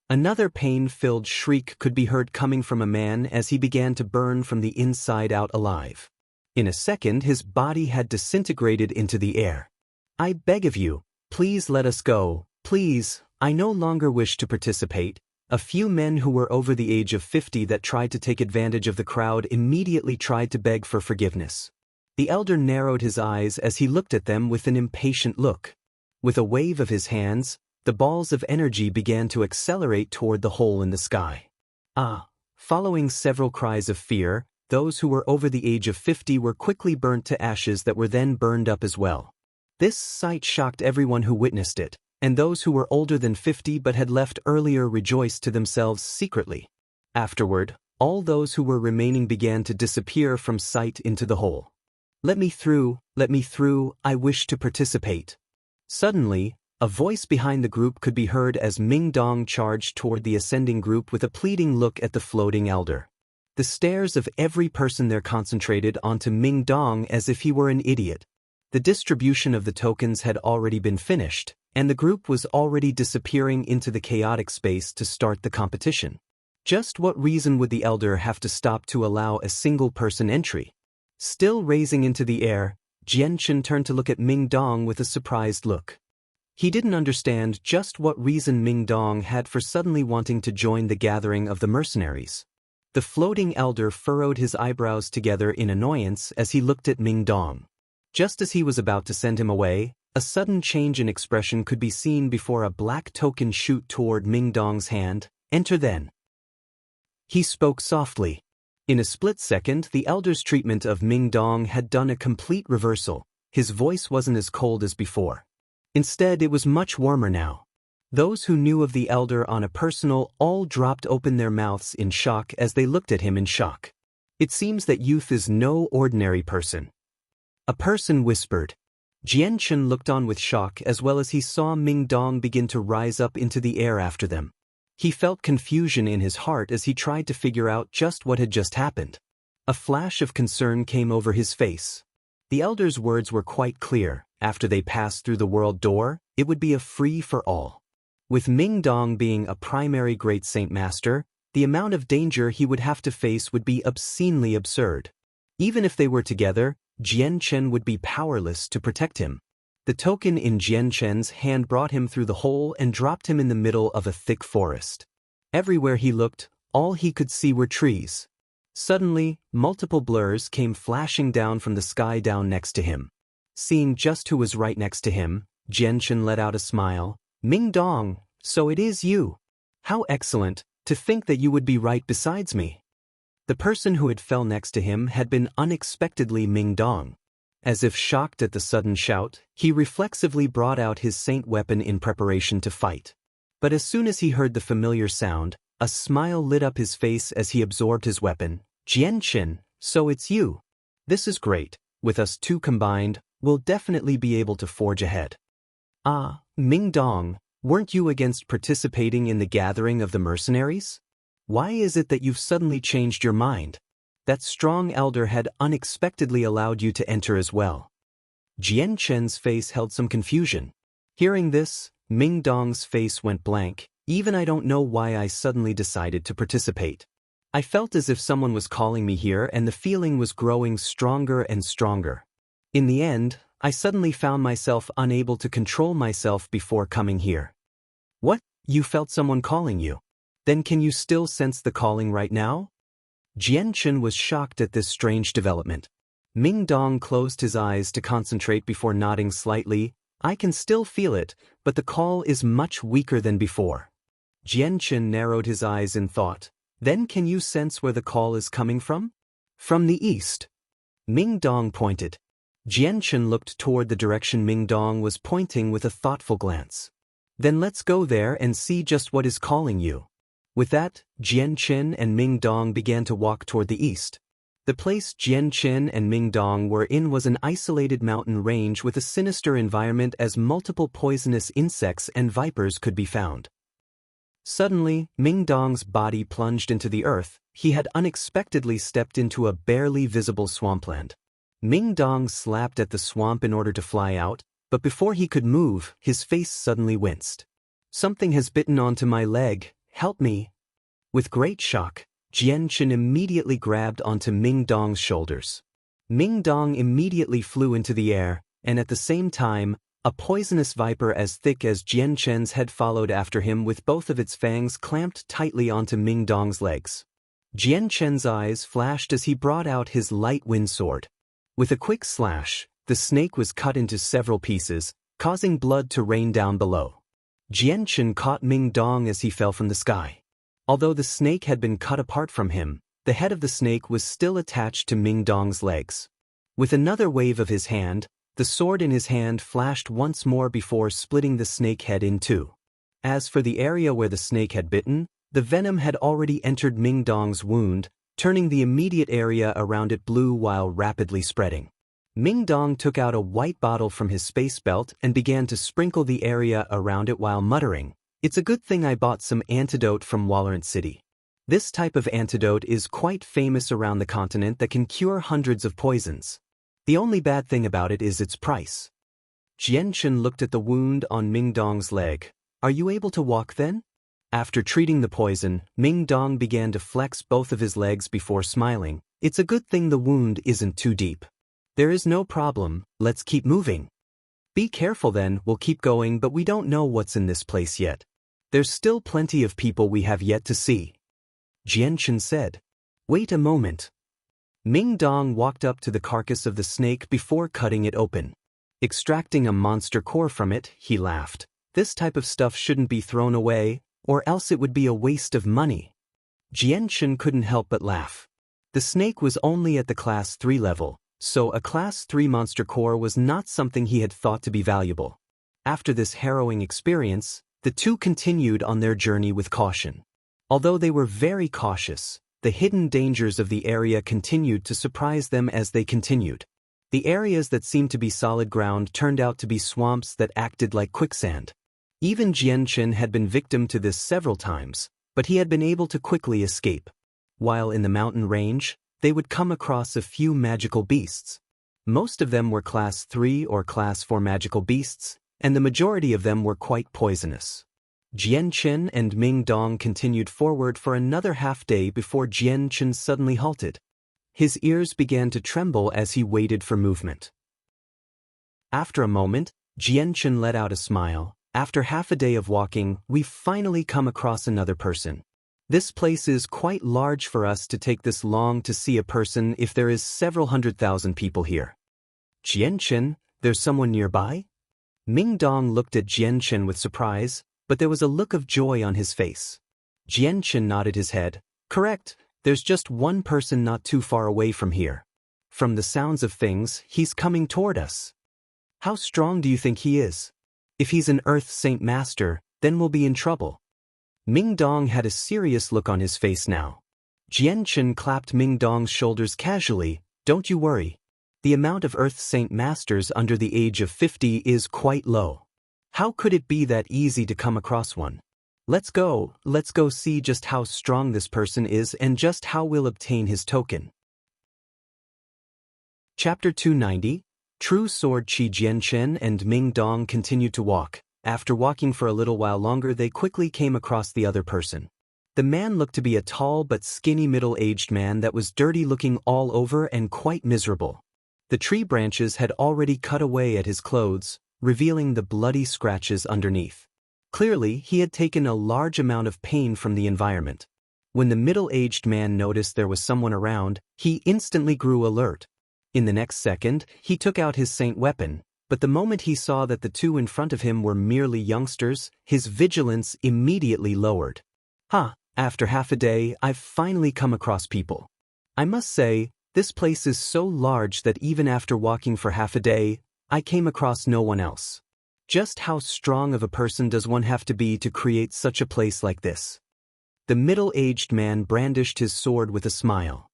Another pain-filled shriek could be heard coming from a man as he began to burn from the inside out alive. In a second his body had disintegrated into the air. I beg of you, please let us go, please, I no longer wish to participate. A few men who were over the age of 50 that tried to take advantage of the crowd immediately tried to beg for forgiveness. The elder narrowed his eyes as he looked at them with an impatient look. With a wave of his hands, the balls of energy began to accelerate toward the hole in the sky. Following several cries of fear, those who were over the age of 50 were quickly burnt to ashes that were then burned up as well. This sight shocked everyone who witnessed it, and those who were older than 50 but had left earlier rejoiced to themselves secretly. Afterward, all those who were remaining began to disappear from sight into the hole. Let me through, I wish to participate. Suddenly, a voice behind the group could be heard as Ming Dong charged toward the ascending group with a pleading look at the floating elder. The stares of every person there concentrated onto Ming Dong as if he were an idiot. The distribution of the tokens had already been finished, and the group was already disappearing into the chaotic space to start the competition. Just what reason would the elder have to stop to allow a single person entry? Still raising into the air, Jian Chen turned to look at Ming Dong with a surprised look. He didn't understand just what reason Ming Dong had for suddenly wanting to join the gathering of the mercenaries. The floating elder furrowed his eyebrows together in annoyance as he looked at Ming Dong. Just as he was about to send him away, a sudden change in expression could be seen before a black token shoot toward Ming Dong's hand. Enter then. He spoke softly. In a split second, the elder's treatment of Ming Dong had done a complete reversal. His voice wasn't as cold as before. Instead, it was much warmer now. Those who knew of the elder on a personal all dropped open their mouths in shock as they looked at him in shock. It seems that youth is no ordinary person. A person whispered. Jian Chen looked on with shock as well as he saw Ming Dong begin to rise up into the air after them. He felt confusion in his heart as he tried to figure out just what had just happened. A flash of concern came over his face. The elder's words were quite clear. After they passed through the world door, it would be a free for all. With Ming Dong being a primary Great Saint Master, the amount of danger he would have to face would be obscenely absurd. Even if they were together, Jian Chen would be powerless to protect him. The token in Jian Chen's hand brought him through the hole and dropped him in the middle of a thick forest. Everywhere he looked, all he could see were trees. Suddenly, multiple blurs came flashing down from the sky down next to him. Seeing just who was right next to him, Jian Chen let out a smile. Ming Dong, so it is you. How excellent, to think that you would be right besides me. The person who had fell next to him had been unexpectedly Ming Dong. As if shocked at the sudden shout, he reflexively brought out his saint weapon in preparation to fight. But as soon as he heard the familiar sound, a smile lit up his face as he absorbed his weapon. Jian Chen, so it's you. This is great. With us two combined, we'll definitely be able to forge ahead. Ming Dong, weren't you against participating in the gathering of the mercenaries? Why is it that you've suddenly changed your mind? That strong elder had unexpectedly allowed you to enter as well. Jian Chen's face held some confusion. Hearing this, Ming Dong's face went blank. Even I don't know why I suddenly decided to participate. I felt as if someone was calling me here and the feeling was growing stronger and stronger. In the end, I suddenly found myself unable to control myself before coming here. What? You felt someone calling you? Then can you still sense the calling right now? Jian Chen was shocked at this strange development. Ming Dong closed his eyes to concentrate before nodding slightly. I can still feel it, but the call is much weaker than before. Jian Chen narrowed his eyes in thought. Then can you sense where the call is coming from? From the east. Ming Dong pointed. Jian Chen looked toward the direction Ming Dong was pointing with a thoughtful glance. Then let's go there and see just what is calling you. With that, Jian Chen and Ming Dong began to walk toward the east. The place Jian Chen and Ming Dong were in was an isolated mountain range with a sinister environment as multiple poisonous insects and vipers could be found. Suddenly, Ming Dong's body plunged into the earth. He had unexpectedly stepped into a barely visible swampland. Ming Dong slapped at the swamp in order to fly out, but before he could move, his face suddenly winced. Something has bitten onto my leg, help me. With great shock, Jian Chen immediately grabbed onto Ming Dong's shoulders. Ming Dong immediately flew into the air, and at the same time, a poisonous viper as thick as Jian Chen's head followed after him with both of its fangs clamped tightly onto Ming Dong's legs. Jian Chen's eyes flashed as he brought out his light wind sword. With a quick slash, the snake was cut into several pieces, causing blood to rain down below. Jian Chen caught Ming Dong as he fell from the sky. Although the snake had been cut apart from him, the head of the snake was still attached to Ming Dong's legs. With another wave of his hand, the sword in his hand flashed once more before splitting the snake head in two. As for the area where the snake had bitten, the venom had already entered Ming Dong's wound, turning the immediate area around it blue while rapidly spreading. Ming Dong took out a white bottle from his space belt and began to sprinkle the area around it while muttering, "It's a good thing I bought some antidote from Walorant City. This type of antidote is quite famous around the continent that can cure hundreds of poisons. The only bad thing about it is its price." Jian Chen looked at the wound on Ming Dong's leg. "Are you able to walk then?" After treating the poison, Ming Dong began to flex both of his legs before smiling. "It's a good thing the wound isn't too deep. There is no problem, let's keep moving." "Be careful then, we'll keep going, but we don't know what's in this place yet. There's still plenty of people we have yet to see." Jian Chen said. "Wait a moment." Ming Dong walked up to the carcass of the snake before cutting it open. Extracting a monster core from it, he laughed. "This type of stuff shouldn't be thrown away, or else it would be a waste of money." Jian Chen couldn't help but laugh. The snake was only at the Class 3 level, so a Class 3 monster core was not something he had thought to be valuable. After this harrowing experience, the two continued on their journey with caution. Although they were very cautious, the hidden dangers of the area continued to surprise them as they continued. The areas that seemed to be solid ground turned out to be swamps that acted like quicksand. Even Jian Chen had been victim to this several times, but he had been able to quickly escape. While in the mountain range, they would come across a few magical beasts. Most of them were Class 3 or Class 4 magical beasts, and the majority of them were quite poisonous. Jian Chen and Ming Dong continued forward for another half-day before Jian Chen suddenly halted. His ears began to tremble as he waited for movement. After a moment, Jian Chen let out a smile. "After half a day of walking, we've finally come across another person. This place is quite large for us to take this long to see a person if there is several 100,000 people here." "Jian Chen, there's someone nearby?" Ming Dong looked at Jian Chen with surprise, but there was a look of joy on his face. Jian Chen nodded his head. "Correct, there's just one person not too far away from here. From the sounds of things, he's coming toward us." "How strong do you think he is? If he's an Earth Saint Master, then we'll be in trouble." Ming Dong had a serious look on his face now. Jian Chen clapped Ming Dong's shoulders casually. "Don't you worry. The amount of Earth Saint Masters under the age of 50 is quite low. How could it be that easy to come across one? Let's go see just how strong this person is and just how we'll obtain his token." Chapter 290, True Sword. Jian Chen and Ming Dong continued to walk. After walking for a little while longer, they quickly came across the other person. The man looked to be a tall but skinny middle-aged man that was dirty-looking all over and quite miserable. The tree branches had already cut away at his clothes, revealing the bloody scratches underneath. Clearly, he had taken a large amount of pain from the environment. When the middle-aged man noticed there was someone around, he instantly grew alert. In the next second, he took out his saint weapon, but the moment he saw that the two in front of him were merely youngsters, his vigilance immediately lowered. After half a day, I've finally come across people. I must say, this place is so large that even after walking for half a day, I came across no one else. Just how strong of a person does one have to be to create such a place like this? The middle-aged man brandished his sword with a smile.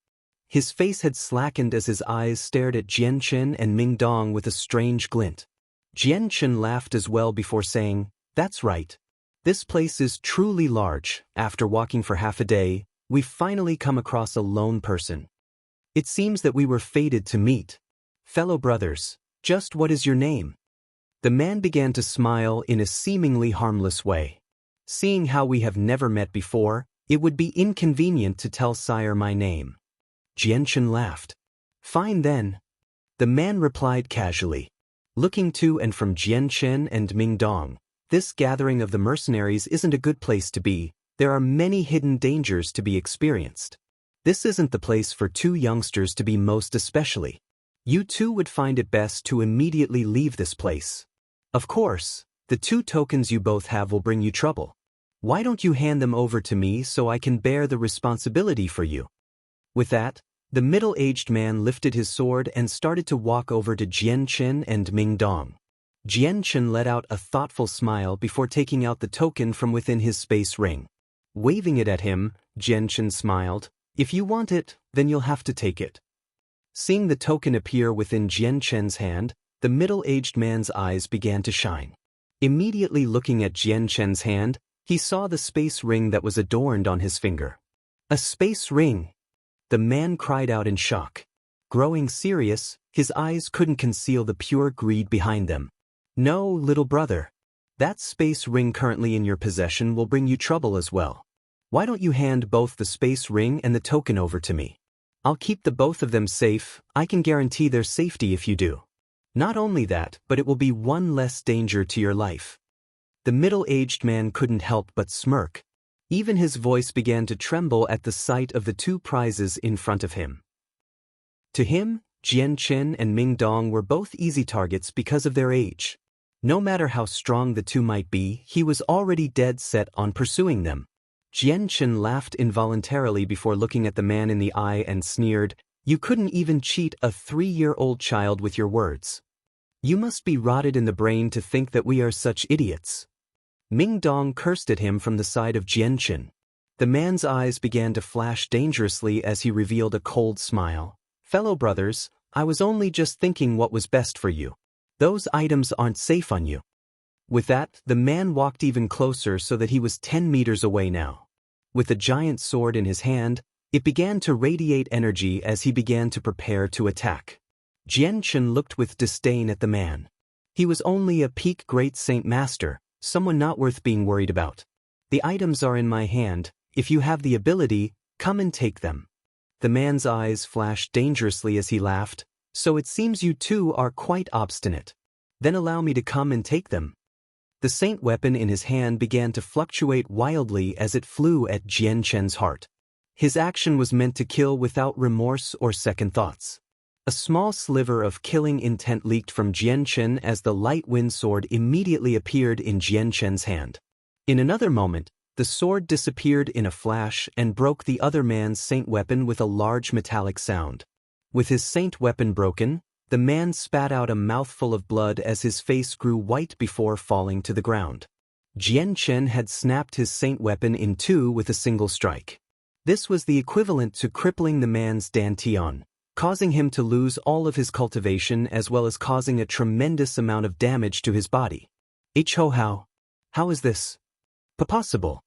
His face had slackened as his eyes stared at Jianchen and Mingdong with a strange glint. Jianchen laughed as well before saying, "That's right. This place is truly large. After walking for half a day, we've finally come across a lone person. It seems that we were fated to meet. Fellow brothers, just what is your name?" The man began to smile in a seemingly harmless way. "Seeing how we have never met before, it would be inconvenient to tell sire my name." Jianchen laughed. "Fine then." The man replied casually. Looking to and from Jianchen and Mingdong, this gathering of the mercenaries isn't a good place to be. There are many hidden dangers to be experienced. This isn't the place for two youngsters to be, most especially. You two would find it best to immediately leave this place. Of course, the 2 tokens you both have will bring you trouble. Why don't you hand them over to me so I can bear the responsibility for you?" With that, the middle-aged man lifted his sword and started to walk over to Jianchen and Mingdong. Jianchen let out a thoughtful smile before taking out the token from within his space ring. Waving it at him, Jianchen smiled, "If you want it, then you'll have to take it." Seeing the token appear within Jianchen's hand, the middle-aged man's eyes began to shine. Immediately looking at Jianchen's hand, he saw the space ring that was adorned on his finger. "A space ring!" The man cried out in shock. Growing serious, his eyes couldn't conceal the pure greed behind them. "No, little brother. That space ring currently in your possession will bring you trouble as well. Why don't you hand both the space ring and the token over to me? I'll keep the both of them safe. I can guarantee their safety if you do. Not only that, but it will be one less danger to your life." The middle-aged man couldn't help but smirk. Even his voice began to tremble at the sight of the 2 prizes in front of him. To him, Jianchen and Mingdong were both easy targets because of their age. No matter how strong the 2 might be, he was already dead set on pursuing them. Jianchen laughed involuntarily before looking at the man in the eye and sneered, "You couldn't even cheat a 3-year-old child with your words. You must be rotted in the brain to think that we are such idiots." Mingdong cursed at him from the side of Jianchen. The man's eyes began to flash dangerously as he revealed a cold smile. "Fellow brothers, I was only just thinking what was best for you. Those items aren't safe on you." With that, the man walked even closer so that he was 10 meters away now. With a giant sword in his hand, it began to radiate energy as he began to prepare to attack. Jianchen looked with disdain at the man. He was only a peak great saint master, someone not worth being worried about. "The items are in my hand. If you have the ability, come and take them." The man's eyes flashed dangerously as he laughed. "So it seems you two are quite obstinate. Then allow me to come and take them." The saint weapon in his hand began to fluctuate wildly as it flew at Jianchen's heart. His action was meant to kill without remorse or second thoughts. A small sliver of killing intent leaked from Jianchen as the light wind sword immediately appeared in Jianchen's hand. In another moment, the sword disappeared in a flash and broke the other man's saint weapon with a large metallic sound. With his saint weapon broken, the man spat out a mouthful of blood as his face grew white before falling to the ground. Jianchen had snapped his saint weapon in 2 with a single strike. This was the equivalent to crippling the man's dantian, causing him to lose all of his cultivation as well as causing a tremendous amount of damage to his body. How is this possible?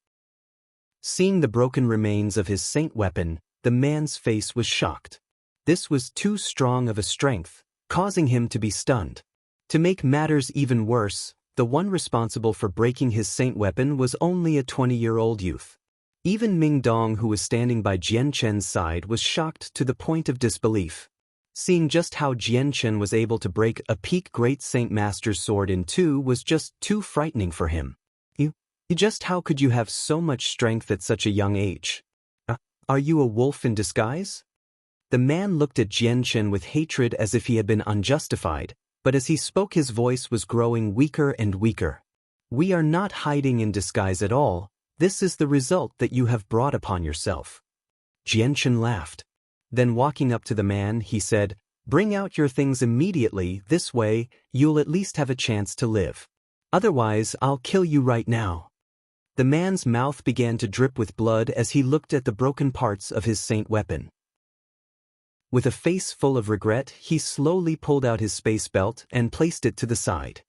Seeing the broken remains of his saint weapon, the man's face was shocked. This was too strong of a strength, causing him to be stunned. To make matters even worse, the one responsible for breaking his saint weapon was only a 20-year-old youth. Even Mingdong, who was standing by Jianchen's side, was shocked to the point of disbelief. Seeing just how Jianchen was able to break a peak great saint master's sword in 2 was just too frightening for him. Just how could you have so much strength at such a young age? Are you a wolf in disguise?" The man looked at Jian Chen with hatred as if he had been unjustified, but as he spoke his voice was growing weaker and weaker. We are not hiding in disguise at all, this is the result that you have brought upon yourself. Jian Chen laughed. Then walking up to the man, he said, "Bring out your things immediately, this way, you'll at least have a chance to live. Otherwise, I'll kill you right now." The man's mouth began to drip with blood as he looked at the broken parts of his saint weapon. With a face full of regret, he slowly pulled out his space belt and placed it to the side.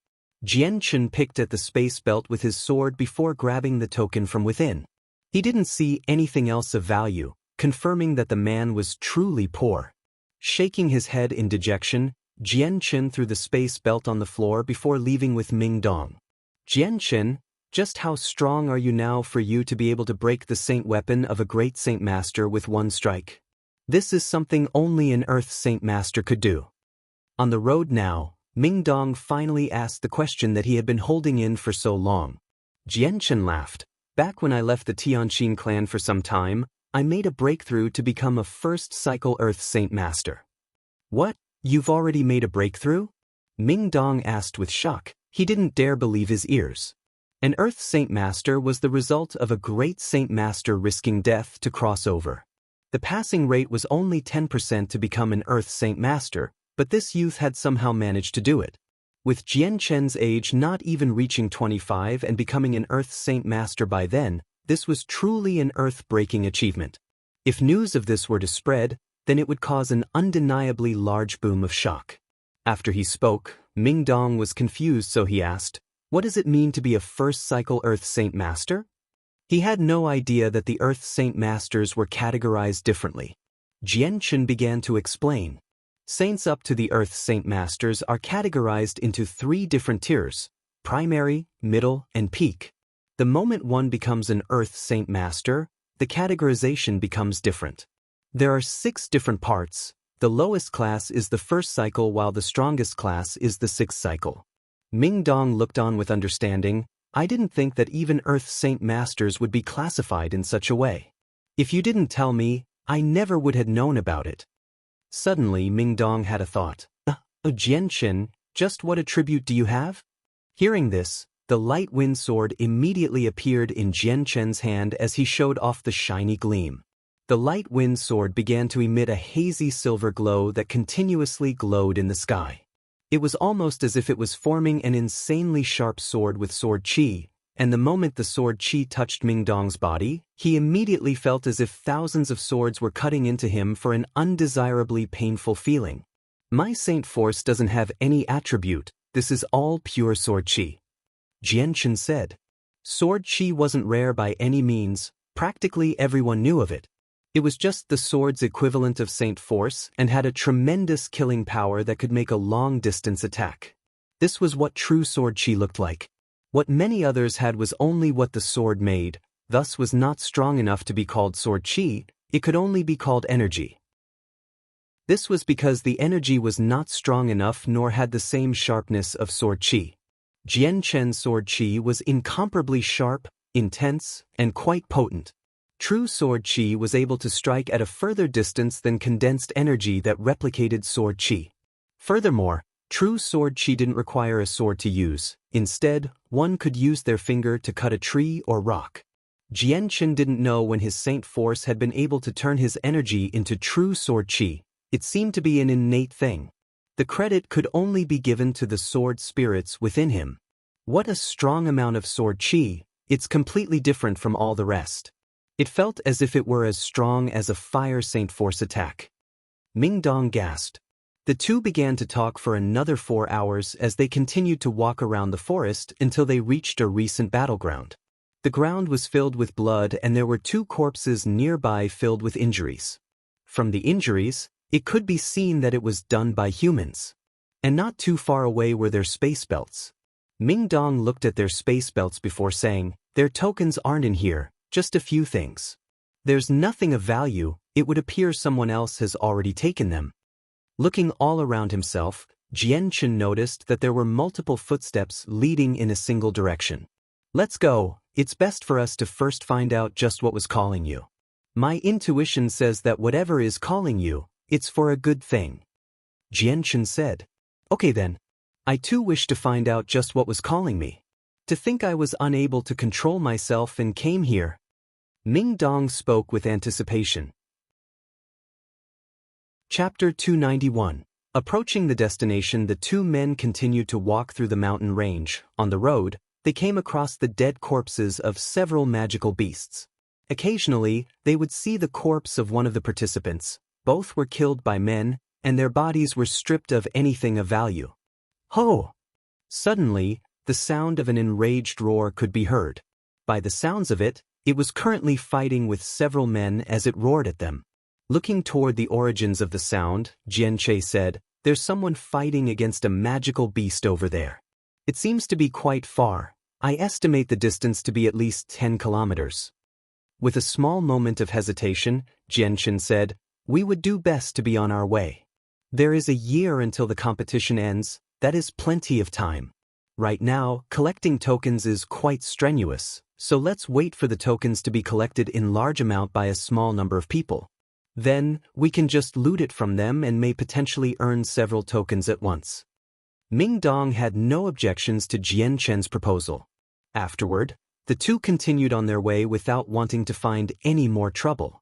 Jian Chen picked at the space belt with his sword before grabbing the token from within. He didn't see anything else of value, confirming that the man was truly poor. Shaking his head in dejection, Jian Chen threw the space belt on the floor before leaving with Ming Dong. "Jian Chen, just how strong are you now for you to be able to break the saint weapon of a great saint master with one strike? This is something only an earth saint master could do." On the road now, Ming Dong finally asked the question that he had been holding in for so long. Jian Chen laughed. "Back when I left the Tianqin clan for some time, I made a breakthrough to become a first cycle earth saint master." "What? You've already made a breakthrough?" Ming Dong asked with shock. He didn't dare believe his ears. An earth saint master was the result of a great saint master risking death to cross over. The passing rate was only 10% to become an earth saint master, but this youth had somehow managed to do it. With Jian Chen's age not even reaching 25 and becoming an earth saint master by then, this was truly an earth-breaking achievement. If news of this were to spread, then it would cause an undeniably large boom of shock. After he spoke, Ming Dong was confused, so he asked, "What does it mean to be a first-cycle Earth Saint Master?" He had no idea that the Earth Saint Masters were categorized differently. Jian Chen began to explain. Saints up to the Earth Saint Masters are categorized into 3 different tiers: primary, middle, and peak. The moment one becomes an Earth Saint Master, the categorization becomes different. There are 6 different parts. The lowest class is the first cycle while the strongest class is the 6th cycle. Ming Dong looked on with understanding. "I didn't think that even Earth Saint Masters would be classified in such a way. If you didn't tell me, I never would have known about it." Suddenly Ming Dong had a thought. Jian Chen, just what attribute do you have?" Hearing this, the light wind sword immediately appeared in Jian Chen's hand as he showed off the shiny gleam. The light wind sword began to emit a hazy silver glow that continuously glowed in the sky. It was almost as if it was forming an insanely sharp sword with sword chi, and the moment the sword chi touched Ming Dong's body, he immediately felt as if thousands of swords were cutting into him for an undesirably painful feeling. "My saint force doesn't have any attribute, this is all pure sword chi," Jian Chen said. Sword chi wasn't rare by any means, practically everyone knew of it. It was just the sword's equivalent of saint force and had a tremendous killing power that could make a long-distance attack. This was what true sword chi looked like. What many others had was only what the sword made, thus was not strong enough to be called sword chi, it could only be called energy. This was because the energy was not strong enough nor had the same sharpness of sword chi. Jian Chen's sword chi was incomparably sharp, intense, and quite potent. True sword chi was able to strike at a further distance than condensed energy that replicated sword chi. Furthermore, true sword chi didn't require a sword to use. Instead, one could use their finger to cut a tree or rock. Jian Chen didn't know when his saint force had been able to turn his energy into true sword chi. It seemed to be an innate thing. The credit could only be given to the sword spirits within him. What a strong amount of sword chi, it's completely different from all the rest. It felt as if it were as strong as a fire saint force attack. Ming Dong gasped. The two began to talk for another 4 hours as they continued to walk around the forest until they reached a recent battleground. The ground was filled with blood and there were 2 corpses nearby filled with injuries. From the injuries, it could be seen that it was done by humans. And not too far away were their space belts. Ming Dong looked at their space belts before saying, "Their tokens aren't in here, just a few things. There's nothing of value, it would appear someone else has already taken them." Looking all around himself, Jian Chen noticed that there were multiple footsteps leading in a single direction. "Let's go, it's best for us to first find out just what was calling you. My intuition says that whatever is calling you, It's for a good thing. Jianchen said. Okay then. I too wish to find out just what was calling me. To think I was unable to control myself and came here. Ming Dong spoke with anticipation. Chapter 291. Approaching the destination, the two men continued to walk through the mountain range. On the road, they came across the dead corpses of several magical beasts. Occasionally, they would see the corpse of one of the participants. Both were killed by men, and their bodies were stripped of anything of value. Ho! Suddenly, the sound of an enraged roar could be heard. By the sounds of it, it was currently fighting with several men as it roared at them. Looking toward the origins of the sound, Jianche said, "There's someone fighting against a magical beast over there. It seems to be quite far. I estimate the distance to be at least 10 kilometers. With a small moment of hesitation, Jianchen said, "We would do best to be on our way. There is a year until the competition ends. That is plenty of time. Right now, collecting tokens is quite strenuous, so let's wait for the tokens to be collected in large amount by a small number of people. Then, we can just loot it from them and may potentially earn several tokens at once." Ming Dong had no objections to Jian Chen's proposal. Afterward, the two continued on their way without wanting to find any more trouble.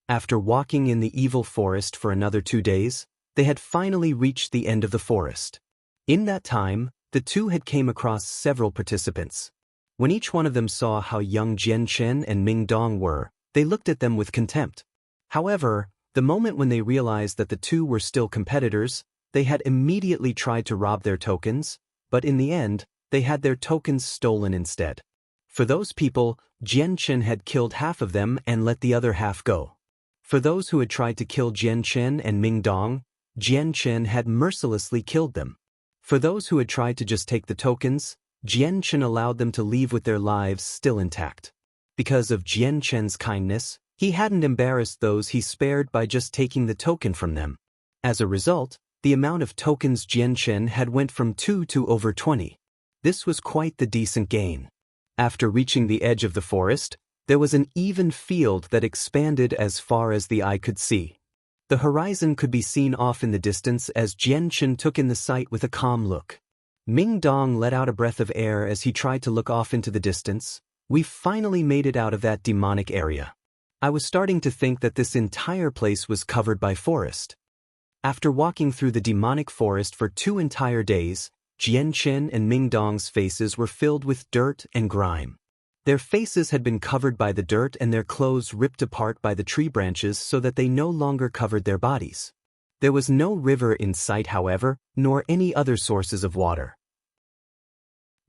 After walking in the evil forest for another 2 days, they had finally reached the end of the forest. In that time, the two had came across several participants. When each one of them saw how young Jian Chen and Ming Dong were, they looked at them with contempt. However, the moment when they realized that the two were still competitors, they had immediately tried to rob their tokens, but in the end, they had their tokens stolen instead. For those people, Jian Chen had killed half of them and let the other half go. For those who had tried to kill Jian Chen and Ming Dong, Jian Chen had mercilessly killed them. For those who had tried to just take the tokens, Jian Chen allowed them to leave with their lives still intact. Because of Jian Chen's kindness, he hadn't embarrassed those he spared by just taking the token from them. As a result, the amount of tokens Jian Chen had went from 2 to over 20. This was quite the decent gain. After reaching the edge of the forest, there was an even field that expanded as far as the eye could see. The horizon could be seen off in the distance as Jian Chen took in the sight with a calm look. Ming Dong let out a breath of air as he tried to look off into the distance. "We've finally made it out of that demonic area. I was starting to think that this entire place was covered by forest." After walking through the demonic forest for 2 entire days, Jian Chen and Ming Dong's faces were filled with dirt and grime. Their faces had been covered by the dirt and their clothes ripped apart by the tree branches so that they no longer covered their bodies. There was no river in sight, however, nor any other sources of water.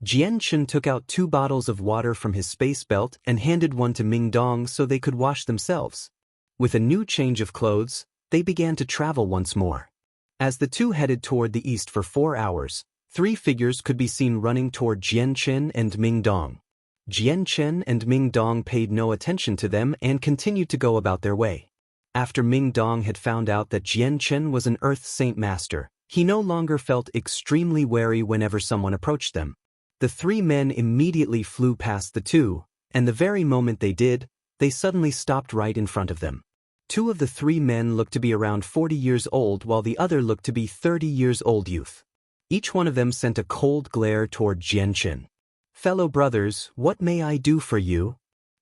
Jian Chen took out 2 bottles of water from his space belt and handed one to Ming Dong so they could wash themselves. With a new change of clothes, they began to travel once more. As the two headed toward the east for 4 hours, 3 figures could be seen running toward Jian Chen and Ming Dong. Jian Chen and Ming Dong paid no attention to them and continued to go about their way. After Ming Dong had found out that Jian Chen was an Earth Saint Master, he no longer felt extremely wary whenever someone approached them. The 3 men immediately flew past the two, and the very moment they did, they suddenly stopped right in front of them. 2 of the 3 men looked to be around 40 years old while the other looked to be 30 years old youth. Each one of them sent a cold glare toward Jian Chen. "Fellow brothers, what may I do for you?"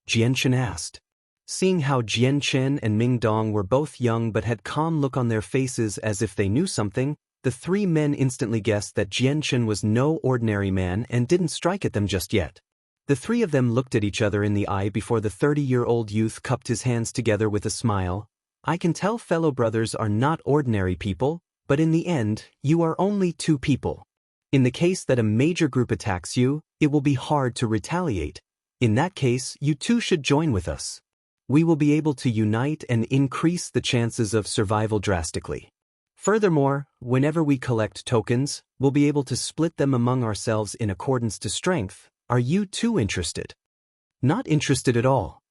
Jian Chen asked. Seeing how Jian Chen and Ming Dong were both young but had calm look on their faces as if they knew something, the 3 men instantly guessed that Jian Chen was no ordinary man and didn't strike at them just yet. The 3 of them looked at each other in the eye before the 30-year-old youth cupped his hands together with a smile. "I can tell fellow brothers are not ordinary people, but in the end, you are only 2 people. In the case that a major group attacks you, it will be hard to retaliate. In that case, you too should join with us. We will be able to unite and increase the chances of survival drastically. Furthermore, whenever we collect tokens, we'll be able to split them among ourselves in accordance to strength. Are you too interested?" "Not interested at all,"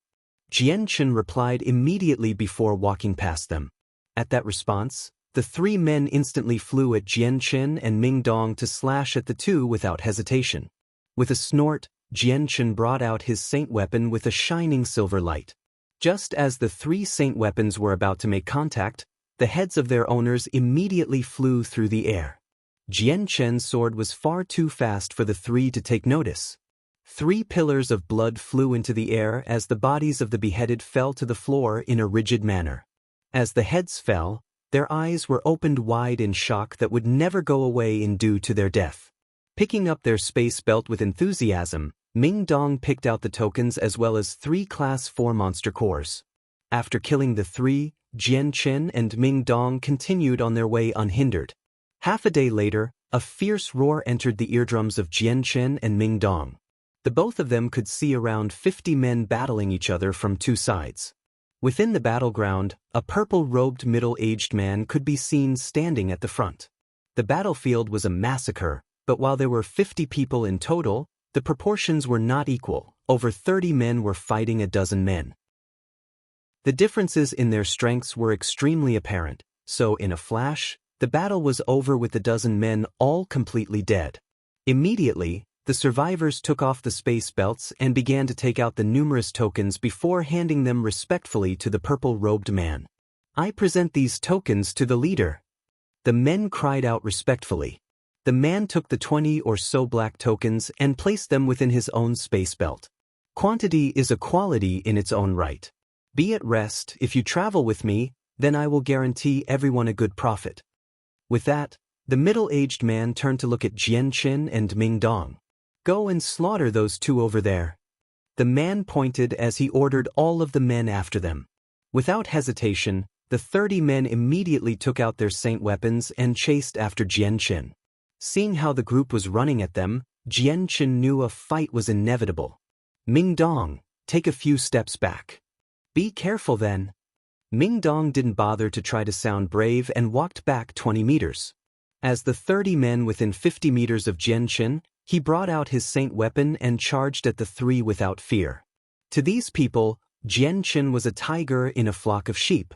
Jian Chen replied immediately before walking past them. At that response, the 3 men instantly flew at Jian Chen and Ming Dong to slash at the two without hesitation. With a snort, Jian Chen brought out his saint weapon with a shining silver light. Just as the 3 saint weapons were about to make contact, the heads of their owners immediately flew through the air. Jian Chen's sword was far too fast for the three to take notice. 3 pillars of blood flew into the air as the bodies of the beheaded fell to the floor in a rigid manner. As the heads fell, their eyes were opened wide in shock that would never go away in due to their death. Picking up their space belt with enthusiasm, Ming Dong picked out the tokens as well as 3 Class 4 monster cores. After killing the 3, Jian Chen and Ming Dong continued on their way unhindered. Half a day later, a fierce roar entered the eardrums of Jian Chen and Ming Dong. The both of them could see around 50 men battling each other from 2 sides. Within the battleground, a purple-robed middle-aged man could be seen standing at the front. The battlefield was a massacre, but while there were 50 people in total, the proportions were not equal. Over 30 men were fighting a dozen men. The differences in their strengths were extremely apparent, so in a flash, the battle was over with the dozen men all completely dead. Immediately, the survivors took off the space belts and began to take out the numerous tokens before handing them respectfully to the purple-robed man. "I present these tokens to the leader." The men cried out respectfully. The man took the 20 or so black tokens and placed them within his own space belt. "Quantity is a quality in its own right. Be at rest. If you travel with me, then I will guarantee everyone a good profit." With that, the middle-aged man turned to look at Jian Chen and Ming Dong. "Go and slaughter those 2 over there." The man pointed as he ordered all of the men after them. Without hesitation, the 30 men immediately took out their saint weapons and chased after Jian Chen. Seeing how the group was running at them, Jian Chen knew a fight was inevitable. "Ming Dong, take a few steps back." "Be careful then." Ming Dong didn't bother to try to sound brave and walked back 20 meters. As the 30 men within 50 meters of Jian Chen, he brought out his saint weapon and charged at the 3 without fear. To these people, Jian Chen was a tiger in a flock of sheep.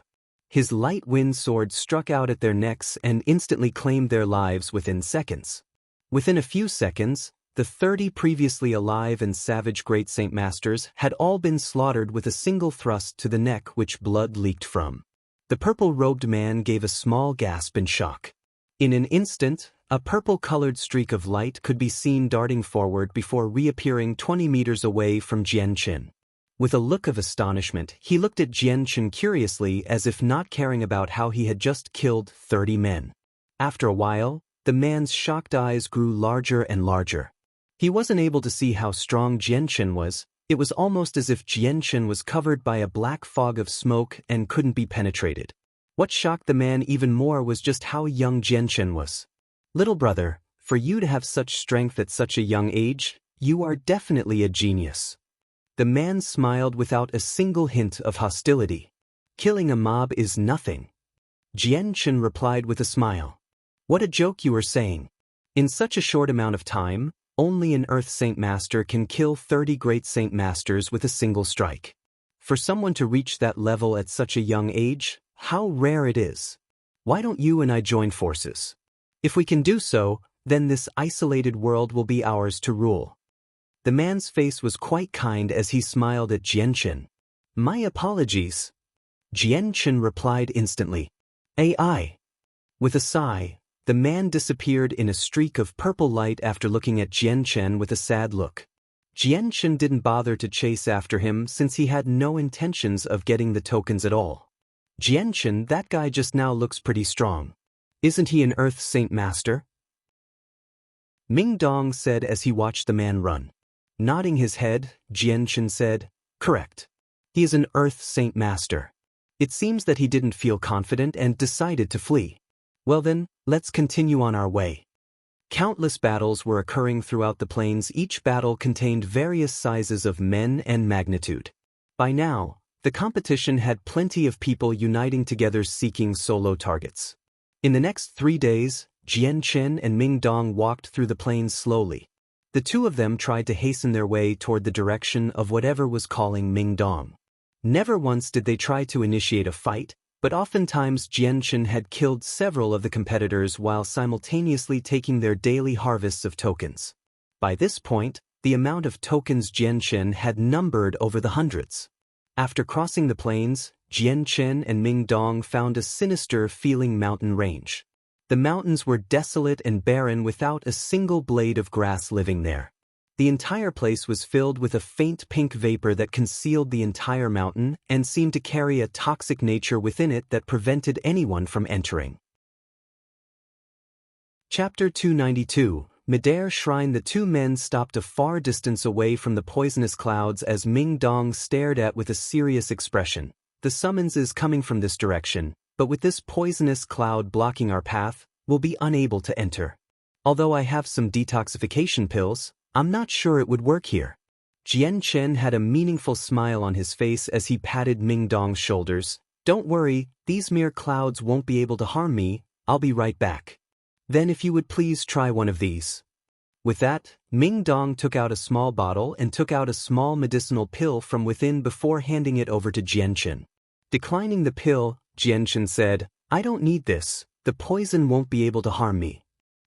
His light wind sword struck out at their necks and instantly claimed their lives within seconds. Within a few seconds, the 30 previously alive and savage great Saint Masters had all been slaughtered with a single thrust to the neck which blood leaked from. The purple-robed man gave a small gasp in shock. In an instant, a purple-colored streak of light could be seen darting forward before reappearing 20 meters away from Jian Chen. With a look of astonishment, he looked at Jian Chen curiously as if not caring about how he had just killed 30 men. After a while, the man's shocked eyes grew larger and larger. He wasn't able to see how strong Jian Chen was. It was almost as if Jian Chen was covered by a black fog of smoke and couldn't be penetrated. What shocked the man even more was just how young Jian Chen was. "Little brother, for you to have such strength at such a young age, you are definitely a genius." The man smiled without a single hint of hostility. "Killing a mob is nothing." Jian Chen replied with a smile. "What a joke you are saying. In such a short amount of time, only an Earth Saint Master can kill 30 great Saint Masters with a single strike. For someone to reach that level at such a young age, how rare it is. Why don't you and I join forces? If we can do so, then this isolated world will be ours to rule." The man's face was quite kind as he smiled at Jian Chen. "My apologies." Jian Chen replied instantly. "AI." With a sigh, the man disappeared in a streak of purple light after looking at Jian Chen with a sad look. Jian Chen didn't bother to chase after him since he had no intentions of getting the tokens at all. "Jian Chen, that guy just now looks pretty strong. Isn't he an Earth Saint Master?" Ming Dong said as he watched the man run. Nodding his head, Jian Chen said, "Correct. He is an Earth Saint Master." It seems that he didn't feel confident and decided to flee. "Well then, let's continue on our way." Countless battles were occurring throughout the plains. Each battle contained various sizes of men and magnitude. By now, the competition had plenty of people uniting together seeking solo targets. In the next 3 days, Jian Chen and Ming Dong walked through the plains slowly. The 2 of them tried to hasten their way toward the direction of whatever was calling Ming Dong. Never once did they try to initiate a fight, but oftentimes Jian Chen had killed several of the competitors while simultaneously taking their daily harvests of tokens. By this point, the amount of tokens Jian Chen had numbered over the hundreds. After crossing the plains, Jian Chen and Ming Dong found a sinister-feeling mountain range. The mountains were desolate and barren without a single blade of grass living there. The entire place was filled with a faint pink vapor that concealed the entire mountain and seemed to carry a toxic nature within it that prevented anyone from entering. Chapter 292, Midair Shrine. The two men stopped a far distance away from the poisonous clouds as Ming Dong stared at with a serious expression. The summons is coming from this direction, but with this poisonous cloud blocking our path, we'll be unable to enter. Although I have some detoxification pills, I'm not sure it would work here. Jian Chen had a meaningful smile on his face as he patted Ming Dong's shoulders. Don't worry, these mere clouds won't be able to harm me, I'll be right back. Then if you would please try one of these. With that, Ming Dong took out a small bottle and took out a small medicinal pill from within before handing it over to Jian Chen. Declining the pill, Jian Chen said, I don't need this, the poison won't be able to harm me.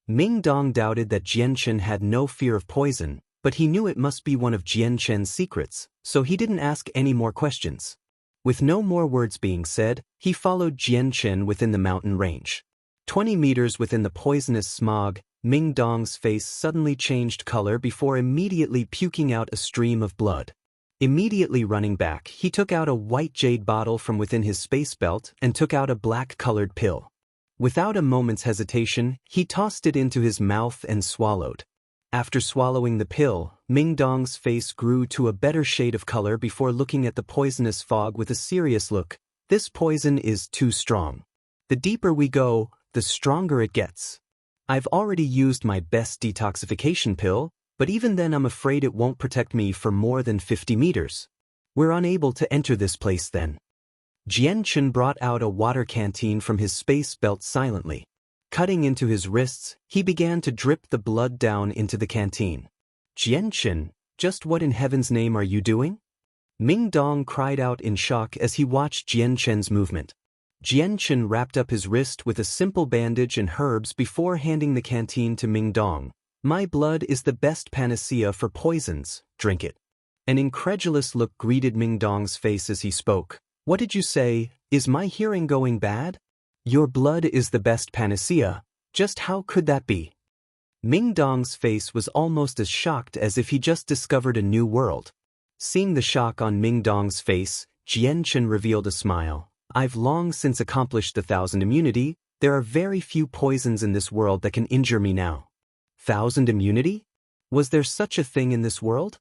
Ming Dong doubted that Jian Chen had no fear of poison, but he knew it must be one of Jian Chen's secrets, so he didn't ask any more questions. With no more words being said, he followed Jian Chen within the mountain range. 20 meters within the poisonous smog, Ming Dong's face suddenly changed color before immediately puking out a stream of blood. Immediately running back, he took out a white jade bottle from within his space belt and took out a black-colored pill. Without a moment's hesitation, he tossed it into his mouth and swallowed. After swallowing the pill, Ming Dong's face grew to a better shade of color before looking at the poisonous fog with a serious look. This poison is too strong. The deeper we go, the stronger it gets. I've already used my best detoxification pill, but even then I'm afraid it won't protect me for more than 50 meters. We're unable to enter this place then. Jian Chen brought out a water canteen from his space belt silently. Cutting into his wrists, he began to drip the blood down into the canteen. Jian Chen, just what in heaven's name are you doing? Ming Dong cried out in shock as he watched Jian Chen's movement. Jian Chen wrapped up his wrist with a simple bandage and herbs before handing the canteen to Ming Dong. My blood is the best panacea for poisons, drink it. An incredulous look greeted Ming Dong's face as he spoke. What did you say, is my hearing going bad? Your blood is the best panacea, just how could that be? Ming Dong's face was almost as shocked as if he just discovered a new world. Seeing the shock on Ming Dong's face, Jian Chen revealed a smile. I've long since accomplished the 1000 immunity, there are very few poisons in this world that can injure me now. 1000 immunity? Was there such a thing in this world?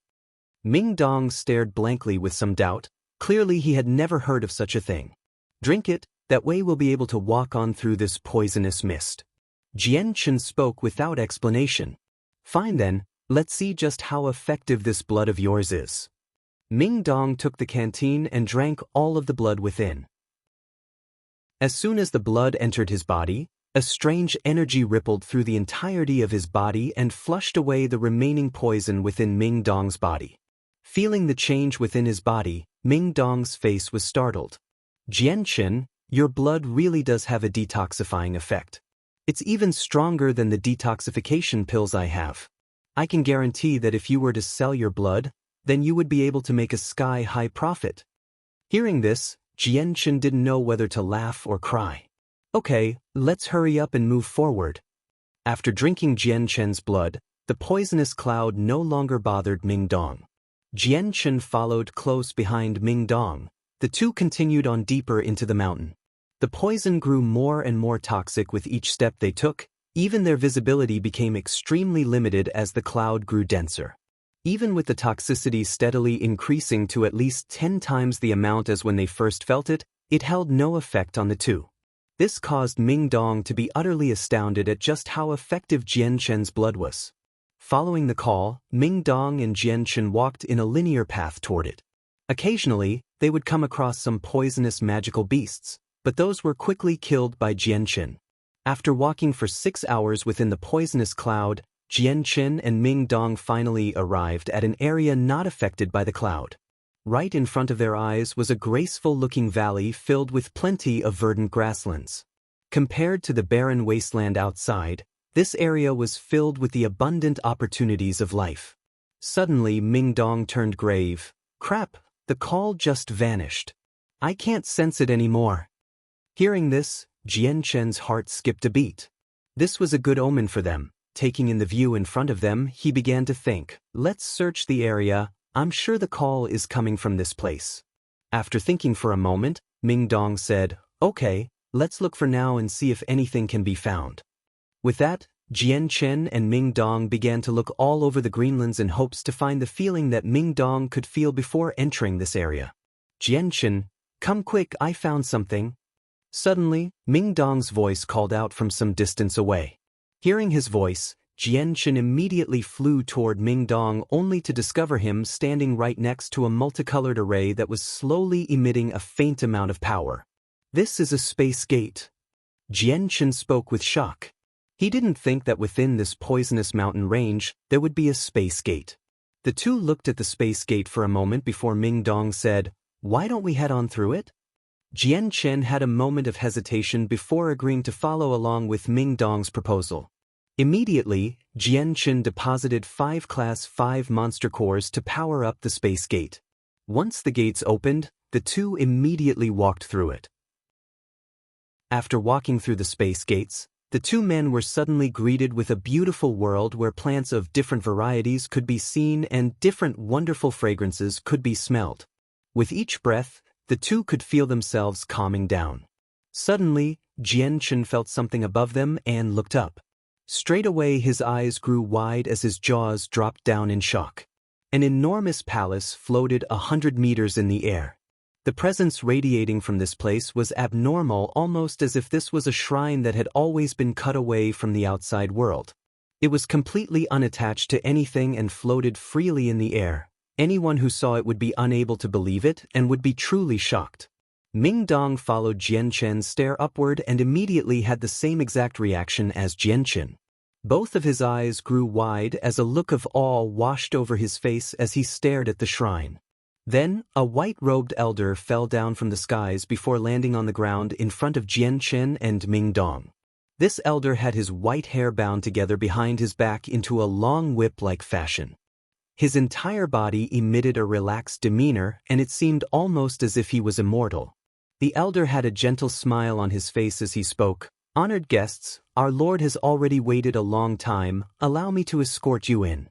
Ming Dong stared blankly with some doubt. Clearly he had never heard of such a thing. Drink it, that way we'll be able to walk on through this poisonous mist. Jian Chen spoke without explanation. Fine then, let's see just how effective this blood of yours is. Ming Dong took the canteen and drank all of the blood within. As soon as the blood entered his body, a strange energy rippled through the entirety of his body and flushed away the remaining poison within Ming Dong's body. Feeling the change within his body, Ming Dong's face was startled. Jian Chen, your blood really does have a detoxifying effect. It's even stronger than the detoxification pills I have. I can guarantee that if you were to sell your blood, then you would be able to make a sky-high profit. Hearing this, Jian Chen didn't know whether to laugh or cry. Okay, let's hurry up and move forward. After drinking Jian Chen's blood, the poisonous cloud no longer bothered Ming Dong. Jian Chen followed close behind Ming Dong. The two continued on deeper into the mountain. The poison grew more and more toxic with each step they took. Even their visibility became extremely limited as the cloud grew denser. Even with the toxicity steadily increasing to at least 10 times the amount as when they first felt it, it held no effect on the two. This caused Ming Dong to be utterly astounded at just how effective Jian Chen's blood was. Following the call, Ming Dong and Jian Chen walked in a linear path toward it. Occasionally, they would come across some poisonous magical beasts, but those were quickly killed by Jian Chen. After walking for 6 hours within the poisonous cloud, Jian Chen and Ming Dong finally arrived at an area not affected by the cloud. Right in front of their eyes was a graceful-looking valley filled with plenty of verdant grasslands. Compared to the barren wasteland outside, this area was filled with the abundant opportunities of life. Suddenly Ming Dong turned grave. Crap, the call just vanished. I can't sense it anymore. Hearing this, Jian Chen's heart skipped a beat. This was a good omen for them. Taking in the view in front of them, he began to think, let's search the area, I'm sure the call is coming from this place. After thinking for a moment, Ming Dong said, okay, let's look for now and see if anything can be found. With that, Jian Chen and Ming Dong began to look all over the Greenlands in hopes to find the feeling that Ming Dong could feel before entering this area. Jian Chen, come quick, I found something. Suddenly, Ming Dong's voice called out from some distance away. Hearing his voice, Jian Chen immediately flew toward Ming Dong only to discover him standing right next to a multicolored array that was slowly emitting a faint amount of power. This is a space gate. Jian Chen spoke with shock. He didn't think that within this poisonous mountain range, there would be a space gate. The two looked at the space gate for a moment before Ming Dong said, why don't we head on through it? Jian Chen had a moment of hesitation before agreeing to follow along with Ming Dong's proposal. Immediately, Jian Chen deposited 5 Class 5 monster cores to power up the space gate. Once the gates opened, the two immediately walked through it. After walking through the space gates, the two men were suddenly greeted with a beautiful world where plants of different varieties could be seen and different wonderful fragrances could be smelled. With each breath, the two could feel themselves calming down. Suddenly, Jian Chen felt something above them and looked up. Straight away his eyes grew wide as his jaws dropped down in shock. An enormous palace floated 100 meters in the air. The presence radiating from this place was abnormal, almost as if this was a shrine that had always been cut away from the outside world. It was completely unattached to anything and floated freely in the air. Anyone who saw it would be unable to believe it and would be truly shocked. Ming Dong followed Jian Chen's stare upward and immediately had the same exact reaction as Jian Chen. Both of his eyes grew wide as a look of awe washed over his face as he stared at the shrine. Then, a white-robed elder fell down from the skies before landing on the ground in front of Jian Chen and Ming Dong. This elder had his white hair bound together behind his back into a long whip-like fashion. His entire body emitted a relaxed demeanor, and it seemed almost as if he was immortal. The elder had a gentle smile on his face as he spoke. Honored guests, our Lord has already waited a long time, allow me to escort you in.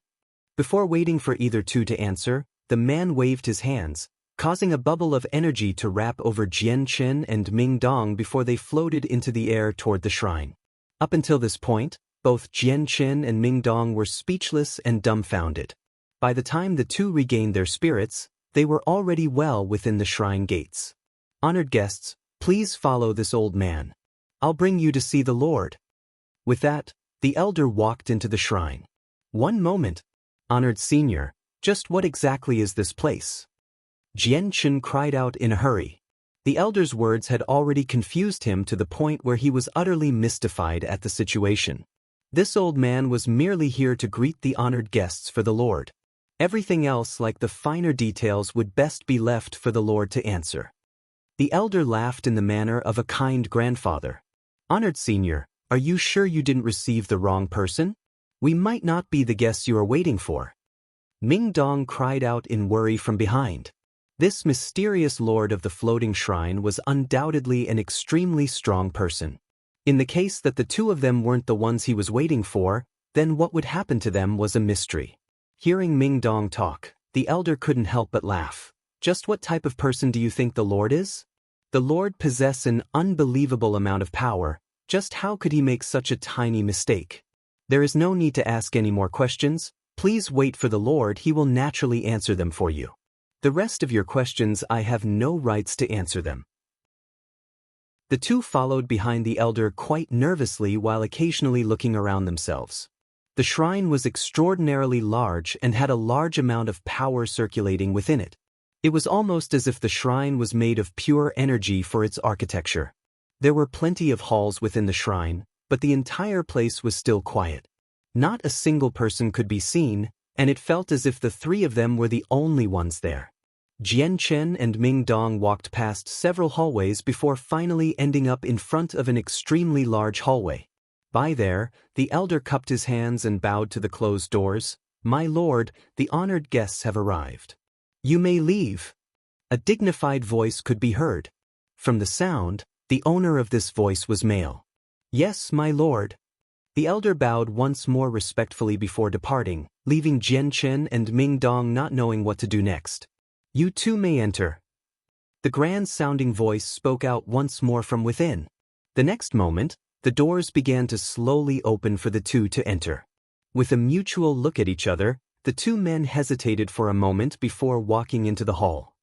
Before waiting for either two to answer, the man waved his hands, causing a bubble of energy to wrap over Jian Chen and Ming Dong before they floated into the air toward the shrine. Up until this point, both Jian Chen and Ming Dong were speechless and dumbfounded. By the time the two regained their spirits, they were already well within the shrine gates. Honored guests, please follow this old man. I'll bring you to see the Lord. With that, the elder walked into the shrine. One moment. Honored senior, just what exactly is this place? Jian Chen cried out in a hurry. The elder's words had already confused him to the point where he was utterly mystified at the situation. This old man was merely here to greet the honored guests for the Lord. Everything else, like the finer details, would best be left for the Lord to answer. The elder laughed in the manner of a kind grandfather. Honored senior, are you sure you didn't receive the wrong person? We might not be the guests you are waiting for. Ming Dong cried out in worry from behind. This mysterious lord of the floating shrine was undoubtedly an extremely strong person. In the case that the two of them weren't the ones he was waiting for, then what would happen to them was a mystery. Hearing Ming Dong talk, the elder couldn't help but laugh. Just what type of person do you think the Lord is? The Lord possesses an unbelievable amount of power. Just how could he make such a tiny mistake? There is no need to ask any more questions. Please wait for the Lord, he will naturally answer them for you. The rest of your questions, I have no rights to answer them. The two followed behind the elder quite nervously while occasionally looking around themselves. The shrine was extraordinarily large and had a large amount of power circulating within it. It was almost as if the shrine was made of pure energy for its architecture. There were plenty of halls within the shrine, but the entire place was still quiet. Not a single person could be seen, and it felt as if the three of them were the only ones there. Jian Chen and Ming Dong walked past several hallways before finally ending up in front of an extremely large hallway. By there, the elder cupped his hands and bowed to the closed doors. My lord, the honored guests have arrived. You may leave. A dignified voice could be heard. From the sound, the owner of this voice was male. "Yes, my lord." The elder bowed once more respectfully before departing, leaving Jian Chen and Ming Dong not knowing what to do next. "You too may enter." The grand-sounding voice spoke out once more from within. The next moment, the doors began to slowly open for the two to enter. With a mutual look at each other, the two men hesitated for a moment before walking into the hall.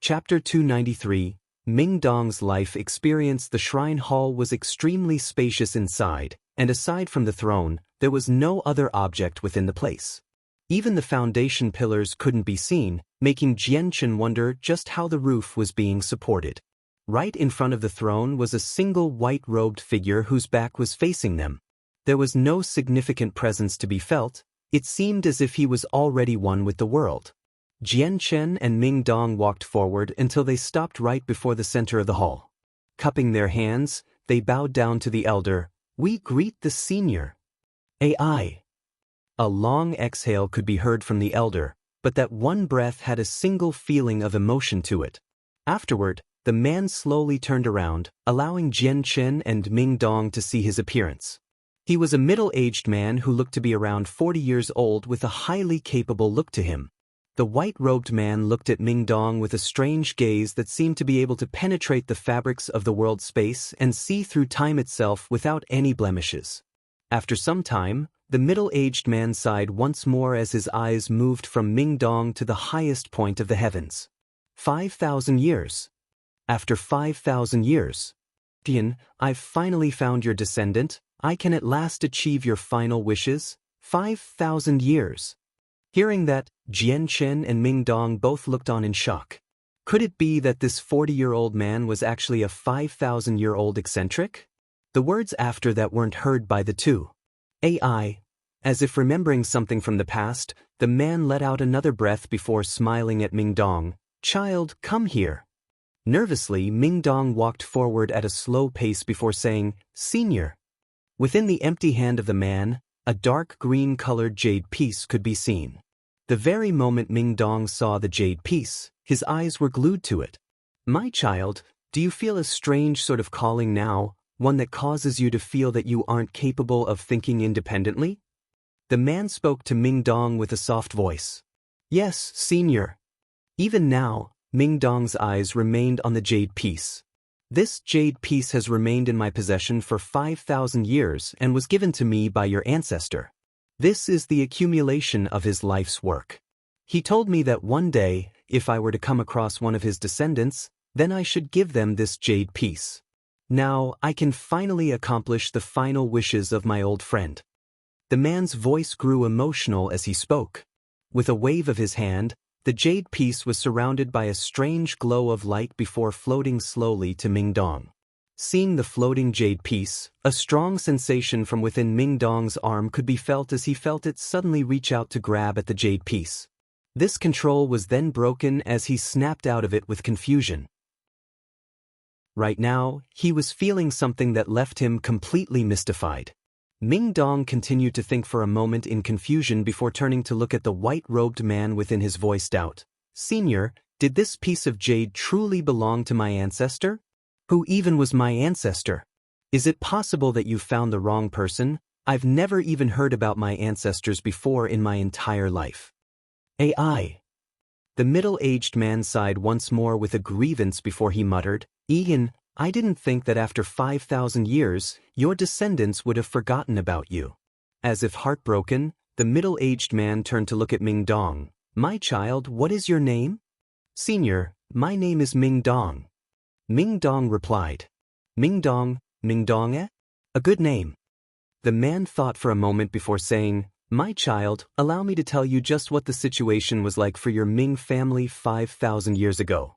Chapter 293, Ming Dong's life experience. The shrine hall was extremely spacious inside, and aside from the throne, there was no other object within the place. Even the foundation pillars couldn't be seen, making Jian Chen wonder just how the roof was being supported. Right in front of the throne was a single white-robed figure whose back was facing them. There was no significant presence to be felt. It seemed as if he was already one with the world. Jian Chen and Ming Dong walked forward until they stopped right before the center of the hall. Cupping their hands, they bowed down to the elder. "We greet the senior." "AI." A long exhale could be heard from the elder, but that one breath had a single feeling of emotion to it. Afterward, the man slowly turned around, allowing Jian Chen and Ming Dong to see his appearance. He was a middle-aged man who looked to be around 40 years old with a highly capable look to him. The white-robed man looked at Ming Dong with a strange gaze that seemed to be able to penetrate the fabrics of the world space and see through time itself without any blemishes. After some time, the middle-aged man sighed once more as his eyes moved from Ming Dong to the highest point of the heavens. 5,000 years. After 5,000 years. "Tian, I've finally found your descendant. I can at last achieve your final wishes. 5,000 years." Hearing that, Jian Chen and Ming Dong both looked on in shock. Could it be that this 40-year-old man was actually a 5,000-year-old eccentric? The words after that weren't heard by the two. "AI." As if remembering something from the past, the man let out another breath before smiling at Ming Dong. "Child, come here." Nervously, Ming Dong walked forward at a slow pace before saying, "Senior." Within the empty hand of the man, a dark green-colored jade piece could be seen. The very moment Ming Dong saw the jade piece, his eyes were glued to it. "My child, do you feel a strange sort of calling now, one that causes you to feel that you aren't capable of thinking independently?" The man spoke to Ming Dong with a soft voice. "Yes, senior." Even now, Ming Dong's eyes remained on the jade piece. "This jade piece has remained in my possession for 5,000 years and was given to me by your ancestor. This is the accumulation of his life's work. He told me that one day, if I were to come across one of his descendants, then I should give them this jade piece. Now, I can finally accomplish the final wishes of my old friend." The man's voice grew emotional as he spoke. With a wave of his hand, the jade piece was surrounded by a strange glow of light before floating slowly to Ming Dong. Seeing the floating jade piece, a strong sensation from within Ming Dong's arm could be felt as he felt it suddenly reach out to grab at the jade piece. This control was then broken as he snapped out of it with confusion. Right now, he was feeling something that left him completely mystified. Ming Dong continued to think for a moment in confusion before turning to look at the white-robed man within his voice doubt. "Senior, did this piece of jade truly belong to my ancestor? Who even was my ancestor? Is it possible that you found the wrong person? I've never even heard about my ancestors before in my entire life." "AI." The middle-aged man sighed once more with a grievance before he muttered, "Ian, I didn't think that after 5,000 years, your descendants would have forgotten about you." As if heartbroken, the middle-aged man turned to look at Ming Dong. "My child, what is your name?" "Senior, my name is Ming Dong." Ming Dong replied. Ming Dong, eh? A good name." The man thought for a moment before saying, "My child, allow me to tell you just what the situation was like for your Ming family 5,000 years ago."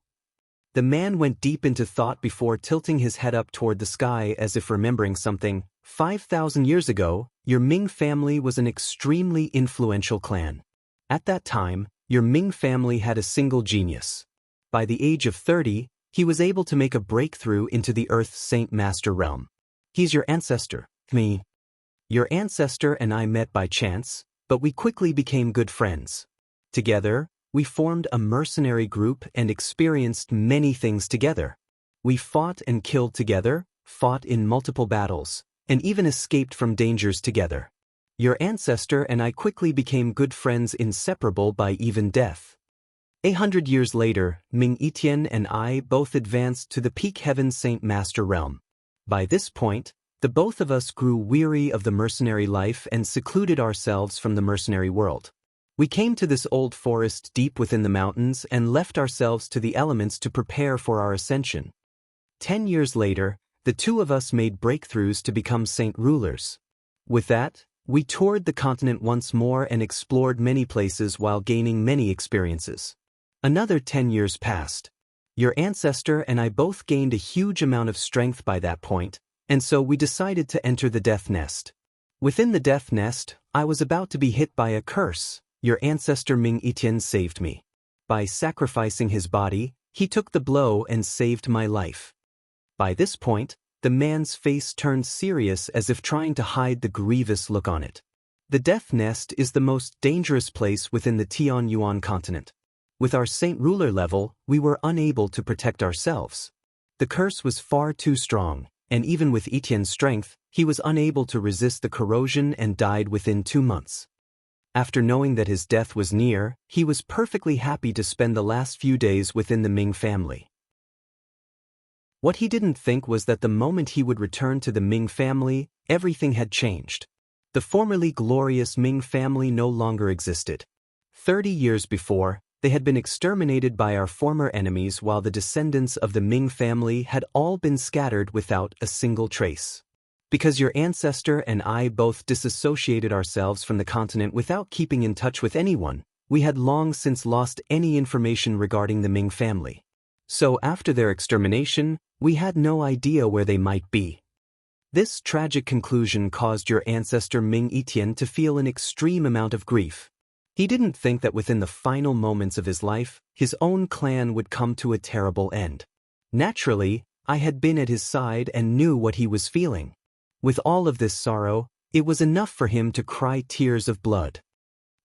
The man went deep into thought before tilting his head up toward the sky as if remembering something. 5,000 years ago, your Ming family was an extremely influential clan. At that time, your Ming family had a single genius. By the age of 30, he was able to make a breakthrough into the Earth's Saint Master realm. He's your ancestor, me. Your ancestor and I met by chance, but we quickly became good friends. Together, we formed a mercenary group and experienced many things together. We fought and killed together, fought in multiple battles, and even escaped from dangers together. Your ancestor and I quickly became good friends, inseparable by even death. 100 years later, Ming Etienne and I both advanced to the peak Heaven Saint Master realm. By this point, the both of us grew weary of the mercenary life and secluded ourselves from the mercenary world. We came to this old forest deep within the mountains and left ourselves to the elements to prepare for our ascension. 10 years later, the two of us made breakthroughs to become saint rulers. With that, we toured the continent once more and explored many places while gaining many experiences. Another 10 years passed. Your ancestor and I both gained a huge amount of strength by that point, and so we decided to enter the death nest. Within the death nest, I was about to be hit by a curse. Your ancestor Ming Etienne saved me. By sacrificing his body, he took the blow and saved my life. By this point, the man's face turned serious as if trying to hide the grievous look on it. The death nest is the most dangerous place within the Tianyuan continent. With our saint ruler level, we were unable to protect ourselves. The curse was far too strong, and even with Etienne's strength, he was unable to resist the corrosion and died within 2 months. After knowing that his death was near, he was perfectly happy to spend the last few days within the Ming family. What he didn't think was that the moment he would return to the Ming family, everything had changed. The formerly glorious Ming family no longer existed. 30 years before, they had been exterminated by our former enemies, while the descendants of the Ming family had all been scattered without a single trace. Because your ancestor and I both disassociated ourselves from the continent without keeping in touch with anyone, we had long since lost any information regarding the Ming family. So after their extermination, we had no idea where they might be. This tragic conclusion caused your ancestor Ming Etienne to feel an extreme amount of grief. He didn't think that within the final moments of his life, his own clan would come to a terrible end. Naturally, I had been at his side and knew what he was feeling. With all of this sorrow, it was enough for him to cry tears of blood.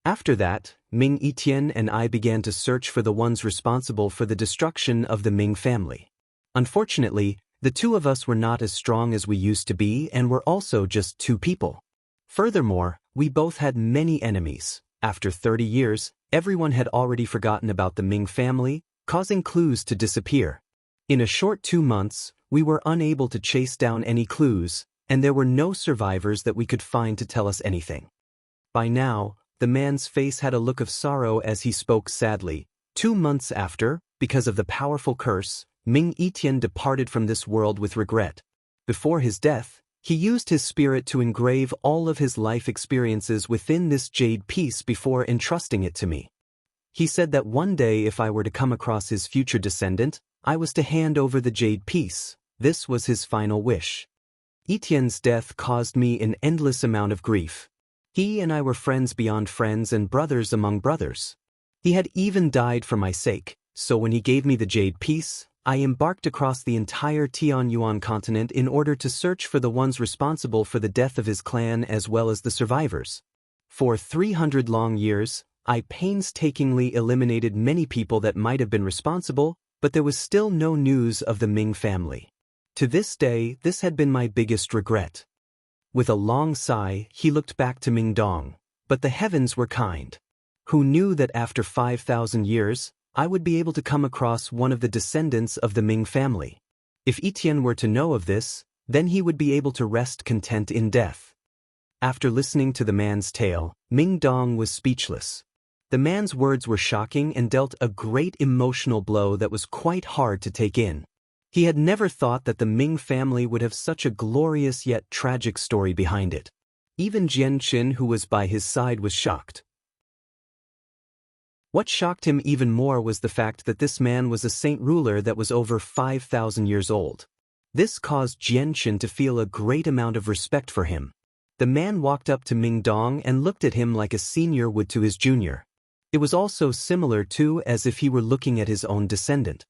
After that, Ming Etienne and I began to search for the ones responsible for the destruction of the Ming family. Unfortunately, the two of us were not as strong as we used to be and were also just 2 people. Furthermore, we both had many enemies. After 30 years, everyone had already forgotten about the Ming family, causing clues to disappear. In a short 2 months, we were unable to chase down any clues, and there were no survivors that we could find to tell us anything. By now, the man's face had a look of sorrow as he spoke sadly. 2 months after, because of the powerful curse, Ming Etienne departed from this world with regret. Before his death, he used his spirit to engrave all of his life experiences within this jade piece before entrusting it to me. He said that one day if I were to come across his future descendant, I was to hand over the jade piece. This was his final wish. Etienne's death caused me an endless amount of grief. He and I were friends beyond friends and brothers among brothers. He had even died for my sake, so when he gave me the jade piece, I embarked across the entire Tianyuan continent in order to search for the ones responsible for the death of his clan as well as the survivors. For 300 long years, I painstakingly eliminated many people that might have been responsible, but there was still no news of the Ming family. To this day, this had been my biggest regret. With a long sigh, he looked back to Ming Dong. But the heavens were kind. Who knew that after 5,000 years, I would be able to come across one of the descendants of the Ming family. If Etienne were to know of this, then he would be able to rest content in death. After listening to the man's tale, Ming Dong was speechless. The man's words were shocking and dealt a great emotional blow that was quite hard to take in. He had never thought that the Ming family would have such a glorious yet tragic story behind it. Even Jian Qin, who was by his side, was shocked. What shocked him even more was the fact that this man was a saint ruler that was over 5,000 years old. This caused Jian Qin to feel a great amount of respect for him. The man walked up to Ming Dong and looked at him like a senior would to his junior. It was also similar to as if he were looking at his own descendant.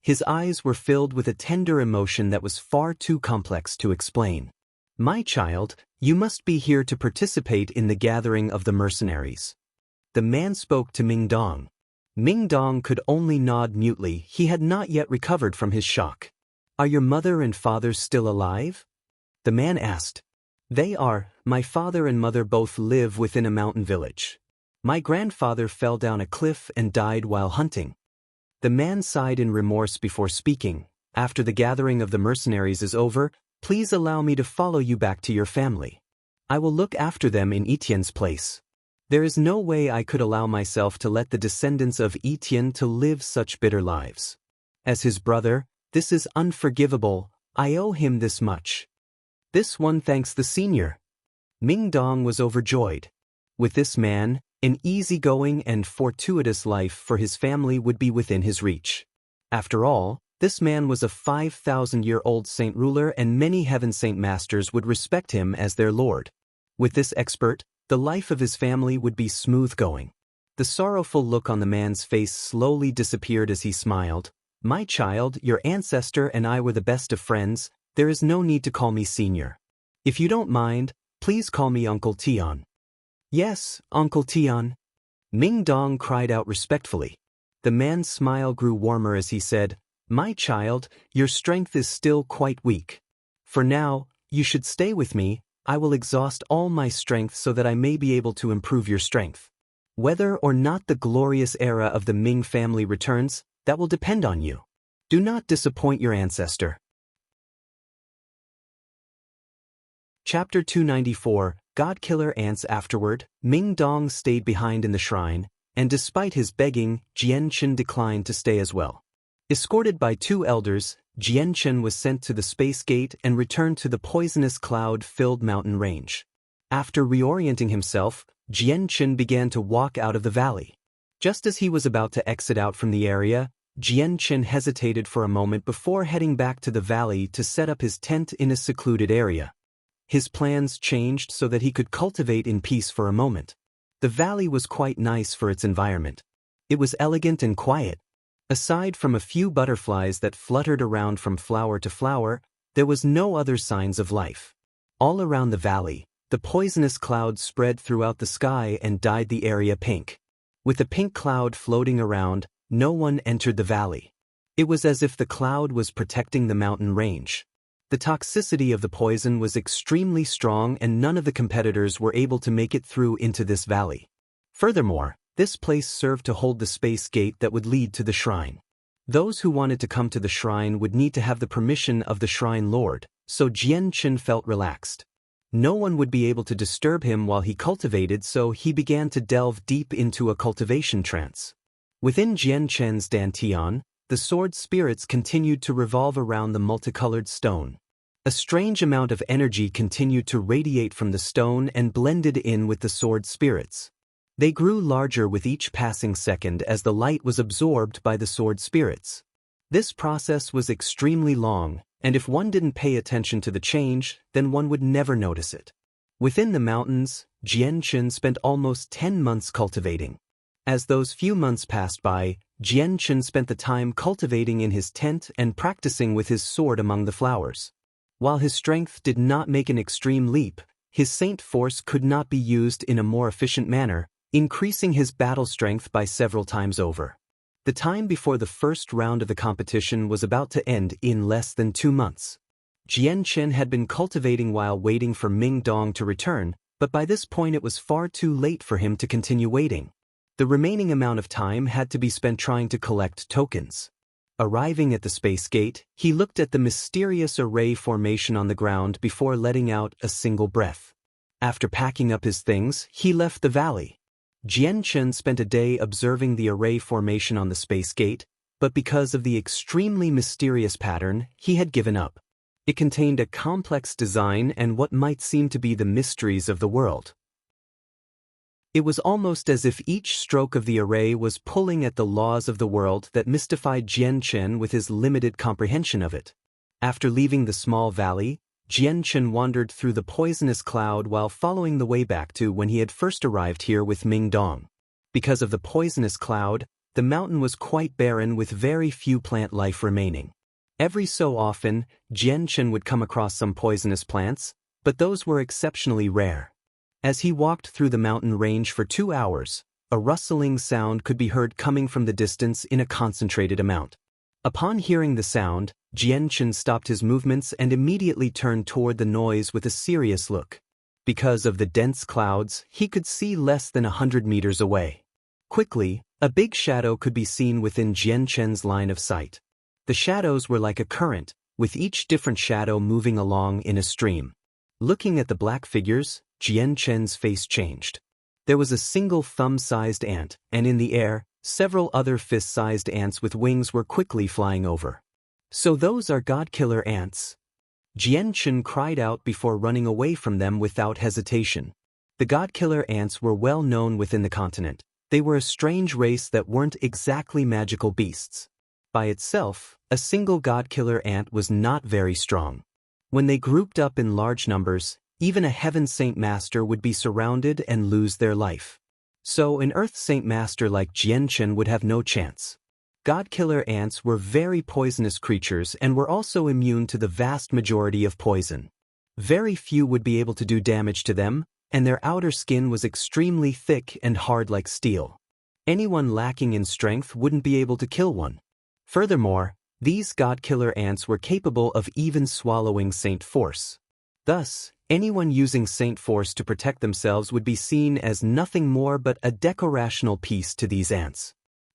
His eyes were filled with a tender emotion that was far too complex to explain. "My child, you must be here to participate in the gathering of the mercenaries." The man spoke to Ming Dong. Ming Dong could only nod mutely. He had not yet recovered from his shock. Are your mother and father still alive? The man asked. They are. My father and mother both live within a mountain village. My grandfather fell down a cliff and died while hunting. The man sighed in remorse before speaking. After the gathering of the mercenaries is over, please allow me to follow you back to your family. I will look after them in Etienne's place. There is no way I could allow myself to let the descendants of Etienne to live such bitter lives. As his brother, this is unforgivable. I owe him this much. This one thanks the senior. Ming Dong was overjoyed. With this man, an easygoing and fortuitous life for his family would be within his reach. After all, this man was a 5,000-year-old saint ruler, and many heaven saint masters would respect him as their lord. With this expert, the life of his family would be smooth going. The sorrowful look on the man's face slowly disappeared as he smiled. My child, your ancestor and I were the best of friends. There is no need to call me senior. If you don't mind, please call me Uncle Tian. Yes, Uncle Tian. Ming Dong cried out respectfully. The man's smile grew warmer as he said, My child, your strength is still quite weak. For now, you should stay with me. I will exhaust all my strength so that I may be able to improve your strength. Whether or not the glorious era of the Ming family returns, that will depend on you. Do not disappoint your ancestor. Chapter 294, God-Killer Ants. Afterward, Ming Dong stayed behind in the shrine, and despite his begging, Jian Chen declined to stay as well. Escorted by two elders, Jian Chen was sent to the space gate and returned to the poisonous cloud-filled mountain range. After reorienting himself, Jian Chen began to walk out of the valley. Just as he was about to exit out from the area, Jian Chen hesitated for a moment before heading back to the valley to set up his tent in a secluded area. His plans changed so that he could cultivate in peace for a moment. The valley was quite nice for its environment. It was elegant and quiet. Aside from a few butterflies that fluttered around from flower to flower, there was no other signs of life. All around the valley, the poisonous cloud spread throughout the sky and dyed the area pink. With the pink cloud floating around, no one entered the valley. It was as if the cloud was protecting the mountain range. The toxicity of the poison was extremely strong, and none of the competitors were able to make it through into this valley. Furthermore, this place served to hold the space gate that would lead to the shrine. Those who wanted to come to the shrine would need to have the permission of the shrine lord, so Jian Chen felt relaxed. No one would be able to disturb him while he cultivated, so he began to delve deep into a cultivation trance. Within Jian Chen's dantian, the sword spirits continued to revolve around the multicolored stone. A strange amount of energy continued to radiate from the stone and blended in with the sword spirits. They grew larger with each passing second as the light was absorbed by the sword spirits. This process was extremely long, and if one didn't pay attention to the change, then one would never notice it. Within the mountains, Jian Chen spent almost 10 months cultivating. As those few months passed by, Jian Chen spent the time cultivating in his tent and practicing with his sword among the flowers. While his strength did not make an extreme leap, his saint force could not be used in a more efficient manner, increasing his battle strength by several times over. The time before the first round of the competition was about to end in less than 2 months. Jian Chen had been cultivating while waiting for Ming Dong to return, but by this point it was far too late for him to continue waiting. The remaining amount of time had to be spent trying to collect tokens. Arriving at the space gate, he looked at the mysterious array formation on the ground before letting out a single breath. After packing up his things, he left the valley. Jian Chen spent a day observing the array formation on the space gate, but because of the extremely mysterious pattern, he had given up. It contained a complex design and what might seem to be the mysteries of the world. It was almost as if each stroke of the array was pulling at the laws of the world that mystified Jian Chen with his limited comprehension of it. After leaving the small valley, Jian Chen wandered through the poisonous cloud while following the way back to when he had first arrived here with Ming Dong. Because of the poisonous cloud, the mountain was quite barren with very few plant life remaining. Every so often, Jian Chen would come across some poisonous plants, but those were exceptionally rare. As he walked through the mountain range for 2 hours, A rustling sound could be heard coming from the distance in a concentrated amount. Upon hearing the sound, Jianchen stopped his movements and immediately turned toward the noise with a serious look. Because of the dense clouds, he could see less than 100 meters away. Quickly, a big shadow could be seen within Jianchen's line of sight. The shadows were like a current, with each different shadow moving along in a stream. Looking at the black figures, Jianchen's face changed. There was a single thumb-sized ant, and in the air, several other fist-sized ants with wings were quickly flying over. So those are God-killer ants? Jianchen cried out before running away from them without hesitation. The God-killer ants were well known within the continent. They were a strange race that weren't exactly magical beasts. By itself, a single God-killer ant was not very strong. When they grouped up in large numbers, even a Heaven Saint Master would be surrounded and lose their life. So an Earth Saint Master like Jianchen would have no chance. God-killer ants were very poisonous creatures and were also immune to the vast majority of poison. Very few would be able to do damage to them, and their outer skin was extremely thick and hard like steel. Anyone lacking in strength wouldn't be able to kill one. Furthermore, these God-killer ants were capable of even swallowing Saint Force. Thus, anyone using Saint Force to protect themselves would be seen as nothing more but a decorational piece to these ants.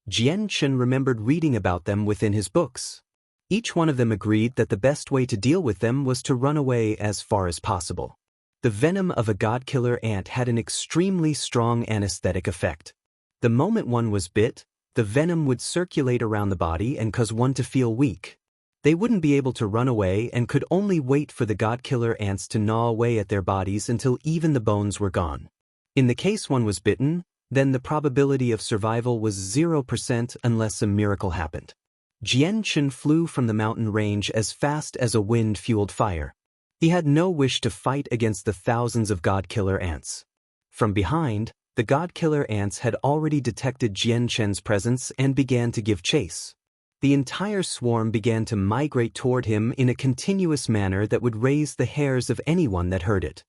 Jianchen remembered reading about them within his books. Each one of them agreed that the best way to deal with them was to run away as far as possible. The venom of a God-killer ant had an extremely strong anesthetic effect. The moment one was bit, the venom would circulate around the body and cause one to feel weak. They wouldn't be able to run away and could only wait for the God-killer ants to gnaw away at their bodies until even the bones were gone. In the case one was bitten, then the probability of survival was 0% unless a miracle happened. Jianchen flew from the mountain range as fast as a wind-fueled fire. He had no wish to fight against the thousands of God-killer ants. From behind, the God-killer ants had already detected Jianchen's presence and began to give chase. The entire swarm began to migrate toward him in a continuous manner that would raise the hairs of anyone that heard it.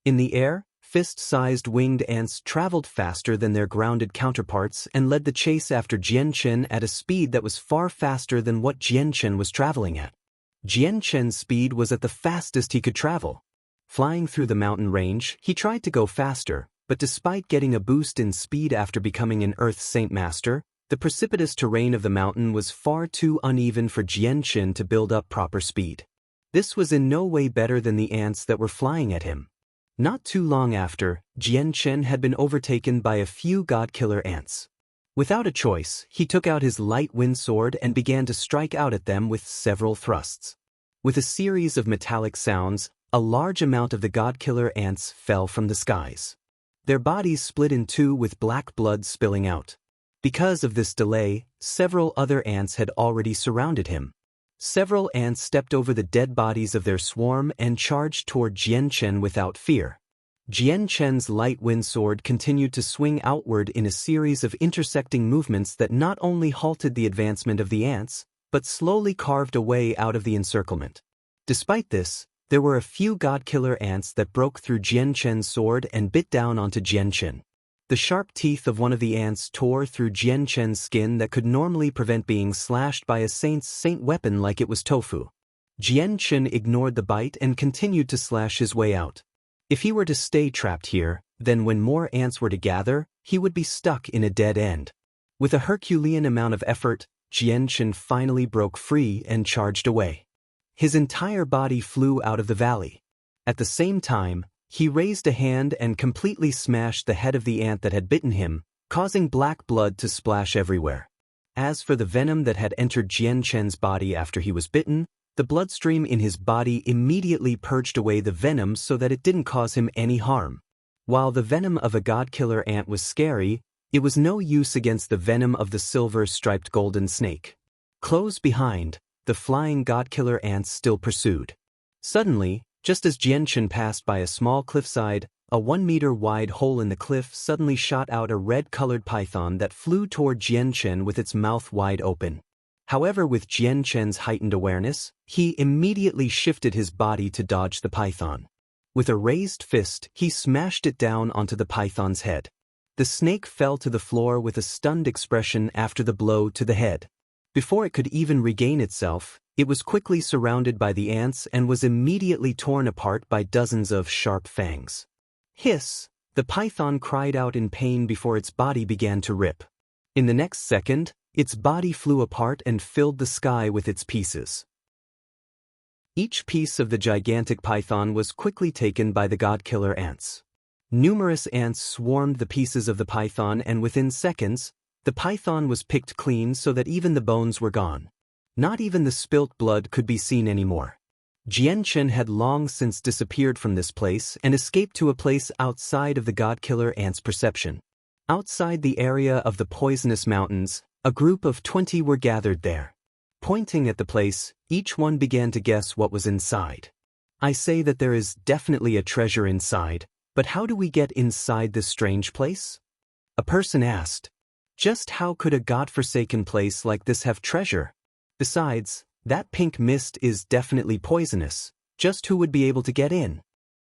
In the air, fist-sized winged ants traveled faster than their grounded counterparts and led the chase after Jianchen at a speed that was far faster than what Jianchen was traveling at. Jianchen's speed was at the fastest he could travel. Flying through the mountain range, he tried to go faster, but despite getting a boost in speed after becoming an Earth Saint Master, the precipitous terrain of the mountain was far too uneven for Jianchen to build up proper speed. This was in no way better than the ants that were flying at him. Not too long after, Jianchen had been overtaken by a few God-killer ants. Without a choice, he took out his light wind sword and began to strike out at them with several thrusts. With a series of metallic sounds, a large amount of the God-killer ants fell from the skies. Their bodies split in two with black blood spilling out. Because of this delay, several other ants had already surrounded him. Several ants stepped over the dead bodies of their swarm and charged toward Jianchen without fear. Jianchen's light wind sword continued to swing outward in a series of intersecting movements that not only halted the advancement of the ants, but slowly carved a way out of the encirclement. Despite this, there were a few God-killer ants that broke through Jianchen's sword and bit down onto Jianchen. The sharp teeth of one of the ants tore through Jianchen's skin that could normally prevent being slashed by a saint weapon like it was tofu. Jianchen ignored the bite and continued to slash his way out. If he were to stay trapped here, then when more ants were to gather, he would be stuck in a dead end. With a Herculean amount of effort, Jianchen finally broke free and charged away. His entire body flew out of the valley. At the same time, he raised a hand and completely smashed the head of the ant that had bitten him, causing black blood to splash everywhere. As for the venom that had entered Jianchen's body after he was bitten, the bloodstream in his body immediately purged away the venom so that it didn't cause him any harm. While the venom of a God-killer ant was scary, it was no use against the venom of the silver-striped golden snake. Close behind, the flying God-killer ants still pursued. Suddenly, just as Jianchen passed by a small cliffside, a 1-meter-wide hole in the cliff suddenly shot out a red-colored python that flew toward Jianchen with its mouth wide open. However, with Jianchen's heightened awareness, he immediately shifted his body to dodge the python. With a raised fist, he smashed it down onto the python's head. The snake fell to the floor with a stunned expression after the blow to the head. Before it could even regain itself, it was quickly surrounded by the ants and was immediately torn apart by dozens of sharp fangs. Hiss! The python cried out in pain before its body began to rip. In the next second, its body flew apart and filled the sky with its pieces. Each piece of the gigantic python was quickly taken by the god-killer ants. Numerous ants swarmed the pieces of the python, and within seconds, the python was picked clean so that even the bones were gone. Not even the spilt blood could be seen anymore. Jianchen had long since disappeared from this place and escaped to a place outside of the god-killer ant's perception. Outside the area of the poisonous mountains, a group of 20 were gathered there. Pointing at the place, each one began to guess what was inside. I say that there is definitely a treasure inside, but how do we get inside this strange place? A person asked. Just how could a godforsaken place like this have treasure? Besides, that pink mist is definitely poisonous. Just who would be able to get in?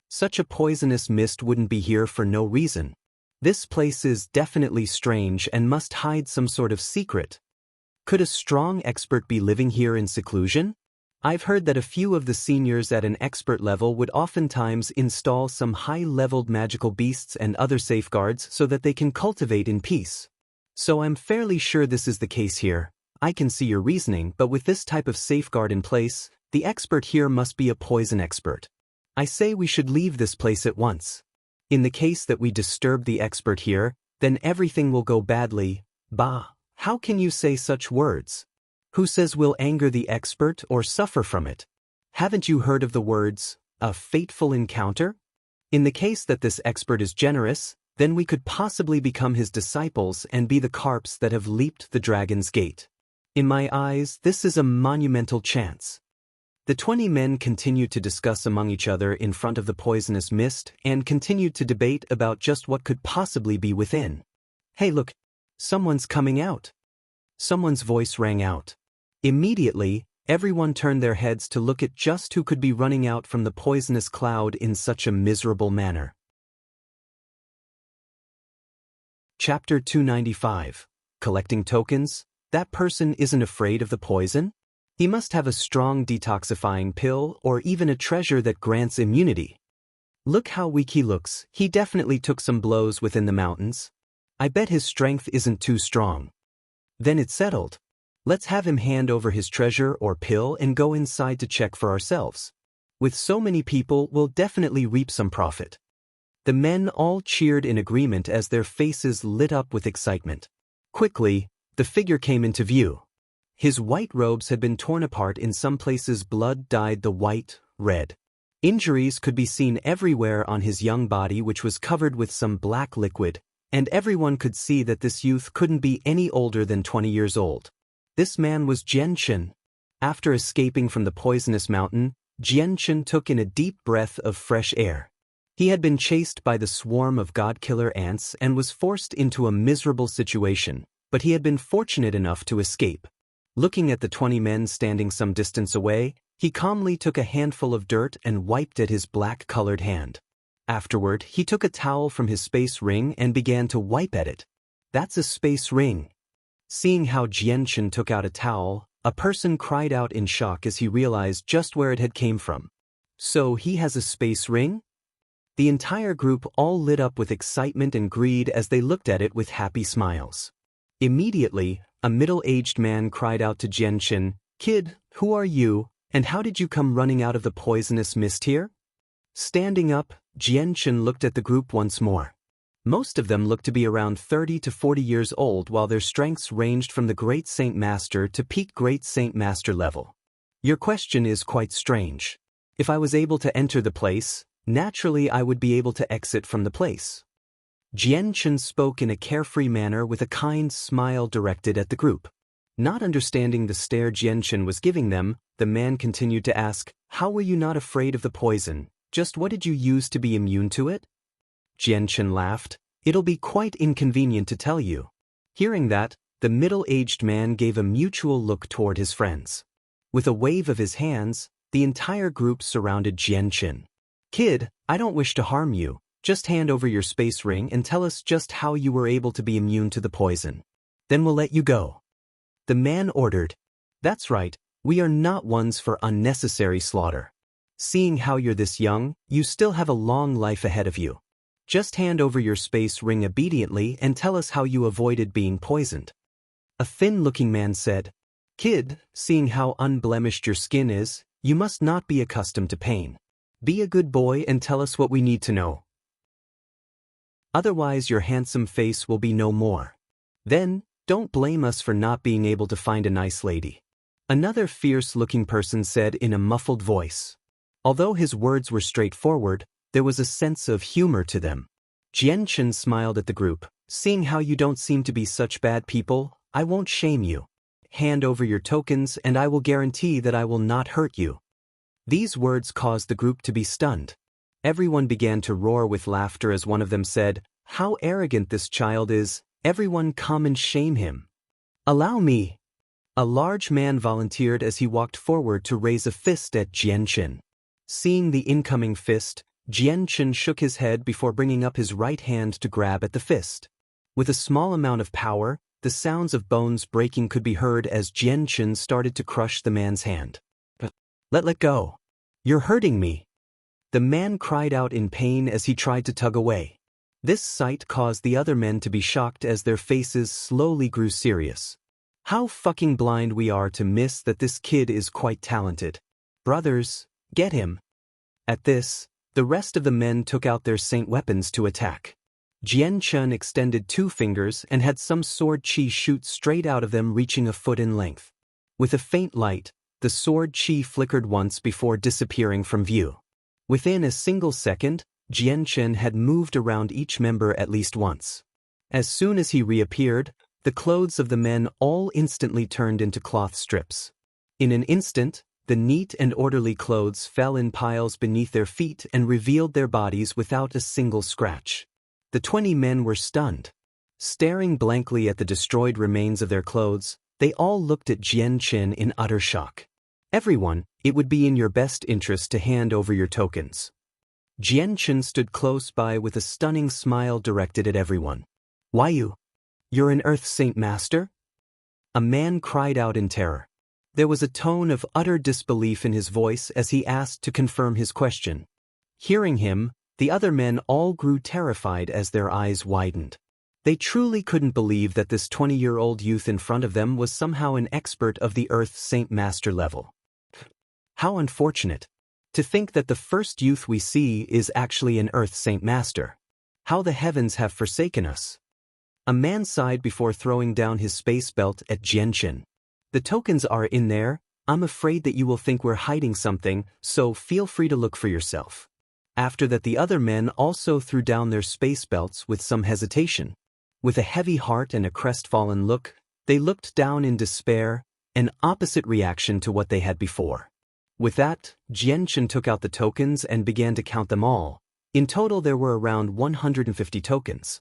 Such a poisonous mist wouldn't be here for no reason. This place is definitely strange and must hide some sort of secret. Could a strong expert be living here in seclusion? I've heard that a few of the seniors at an expert level would oftentimes install some high-leveled magical beasts and other safeguards so that they can cultivate in peace. So I'm fairly sure this is the case here. I can see your reasoning, but with this type of safeguard in place, the expert here must be a poison expert. I say we should leave this place at once. In the case that we disturb the expert here, then everything will go badly. Bah, how can you say such words? Who says we'll anger the expert or suffer from it? Haven't you heard of the words, a fateful encounter? In the case that this expert is generous, then we could possibly become his disciples and be the carps that have leaped the dragon's gate. In my eyes, this is a monumental chance. The 20 men continued to discuss among each other in front of the poisonous mist and continued to debate about just what could possibly be within. Hey look, someone's coming out. Someone's voice rang out. Immediately, everyone turned their heads to look at just who could be running out from the poisonous cloud in such a miserable manner. Chapter 295. Collecting tokens. That person isn't afraid of the poison? He must have a strong detoxifying pill or even a treasure that grants immunity. Look how weak he looks. He definitely took some blows within the mountains. I bet his strength isn't too strong. Then it's settled. Let's have him hand over his treasure or pill and go inside to check for ourselves. With so many people, we'll definitely reap some profit. The men all cheered in agreement as their faces lit up with excitement. Quickly, the figure came into view. His white robes had been torn apart, in some places blood dyed the white red. Injuries could be seen everywhere on his young body, which was covered with some black liquid, and everyone could see that this youth couldn't be any older than 20 years old. This man was Jianchen. After escaping from the poisonous mountain, Jianchen took in a deep breath of fresh air. He had been chased by the swarm of god-killer ants and was forced into a miserable situation, but he had been fortunate enough to escape. Looking at the 20 men standing some distance away, he calmly took a handful of dirt and wiped at his black-colored hand. Afterward, he took a towel from his space ring and began to wipe at it. That's a space ring. Seeing how Jianchen took out a towel, a person cried out in shock as he realized just where it had came from. So he has a space ring? The entire group all lit up with excitement and greed as they looked at it with happy smiles. Immediately, a middle-aged man cried out to Jianchen, "Kid, who are you, and how did you come running out of the poisonous mist here?" Standing up, Jianchen looked at the group once more. Most of them looked to be around 30 to 40 years old, while their strengths ranged from the Great Saint Master to peak Great Saint Master level. Your question is quite strange. If I was able to enter the place, naturally I would be able to exit from the place. Jianchen spoke in a carefree manner with a kind smile directed at the group. Not understanding the stare Jianchen was giving them, the man continued to ask, "How were you not afraid of the poison? Just what did you use to be immune to it?" Jianchen laughed. "It'll be quite inconvenient to tell you." Hearing that, the middle-aged man gave a mutual look toward his friends. With a wave of his hands, the entire group surrounded Jianchen. "Kid, I don't wish to harm you. Just hand over your space ring and tell us just how you were able to be immune to the poison. Then we'll let you go. The man ordered. That's right, we are not ones for unnecessary slaughter. Seeing how you're this young, you still have a long life ahead of you. Just hand over your space ring obediently and tell us how you avoided being poisoned. A thin-looking man said, Kid, seeing how unblemished your skin is, you must not be accustomed to pain. Be a good boy and tell us what we need to know. Otherwise your handsome face will be no more. Then, don't blame us for not being able to find a nice lady. Another fierce-looking person said in a muffled voice. Although his words were straightforward, there was a sense of humor to them. Jianchen smiled at the group. Seeing how you don't seem to be such bad people, I won't shame you. Hand over your tokens and I will guarantee that I will not hurt you. These words caused the group to be stunned. Everyone began to roar with laughter as one of them said, How arrogant this child is, everyone come and shame him. Allow me. A large man volunteered as he walked forward to raise a fist at Jianchen. Seeing the incoming fist, Jianchen shook his head before bringing up his right hand to grab at the fist. With a small amount of power, the sounds of bones breaking could be heard as Jianchen started to crush the man's hand. Let go. You're hurting me. The man cried out in pain as he tried to tug away. This sight caused the other men to be shocked as their faces slowly grew serious. How fucking blind we are to miss that this kid is quite talented. Brothers, get him. At this, the rest of the men took out their saint weapons to attack. Jianchen extended 2 fingers and had some sword chi shoot straight out of them, reaching a foot in length. With a faint light, the sword chi flickered once before disappearing from view. Within a single second, Jianchen had moved around each member at least once. As soon as he reappeared, the clothes of the men all instantly turned into cloth strips. In an instant, the neat and orderly clothes fell in piles beneath their feet and revealed their bodies without a single scratch. The 20 men were stunned. Staring blankly at the destroyed remains of their clothes, they all looked at Jianchen in utter shock. Everyone, it would be in your best interest to hand over your tokens. Jianchen stood close by with a stunning smile directed at everyone. Why you? You're an Earth Saint Master? A man cried out in terror. There was a tone of utter disbelief in his voice as he asked to confirm his question. Hearing him, the other men all grew terrified as their eyes widened. They truly couldn't believe that this 20-year-old youth in front of them was somehow an expert of the Earth Saint Master level. How unfortunate. To think that the first youth we see is actually an Earth Saint Master. How the heavens have forsaken us. A man sighed before throwing down his space belt at Jianchen. The tokens are in there. I'm afraid that you will think we're hiding something, so feel free to look for yourself. After that, the other men also threw down their space belts with some hesitation. With a heavy heart and a crestfallen look, they looked down in despair, an opposite reaction to what they had before. With that, Jianchen took out the tokens and began to count them all. In total there were around 150 tokens.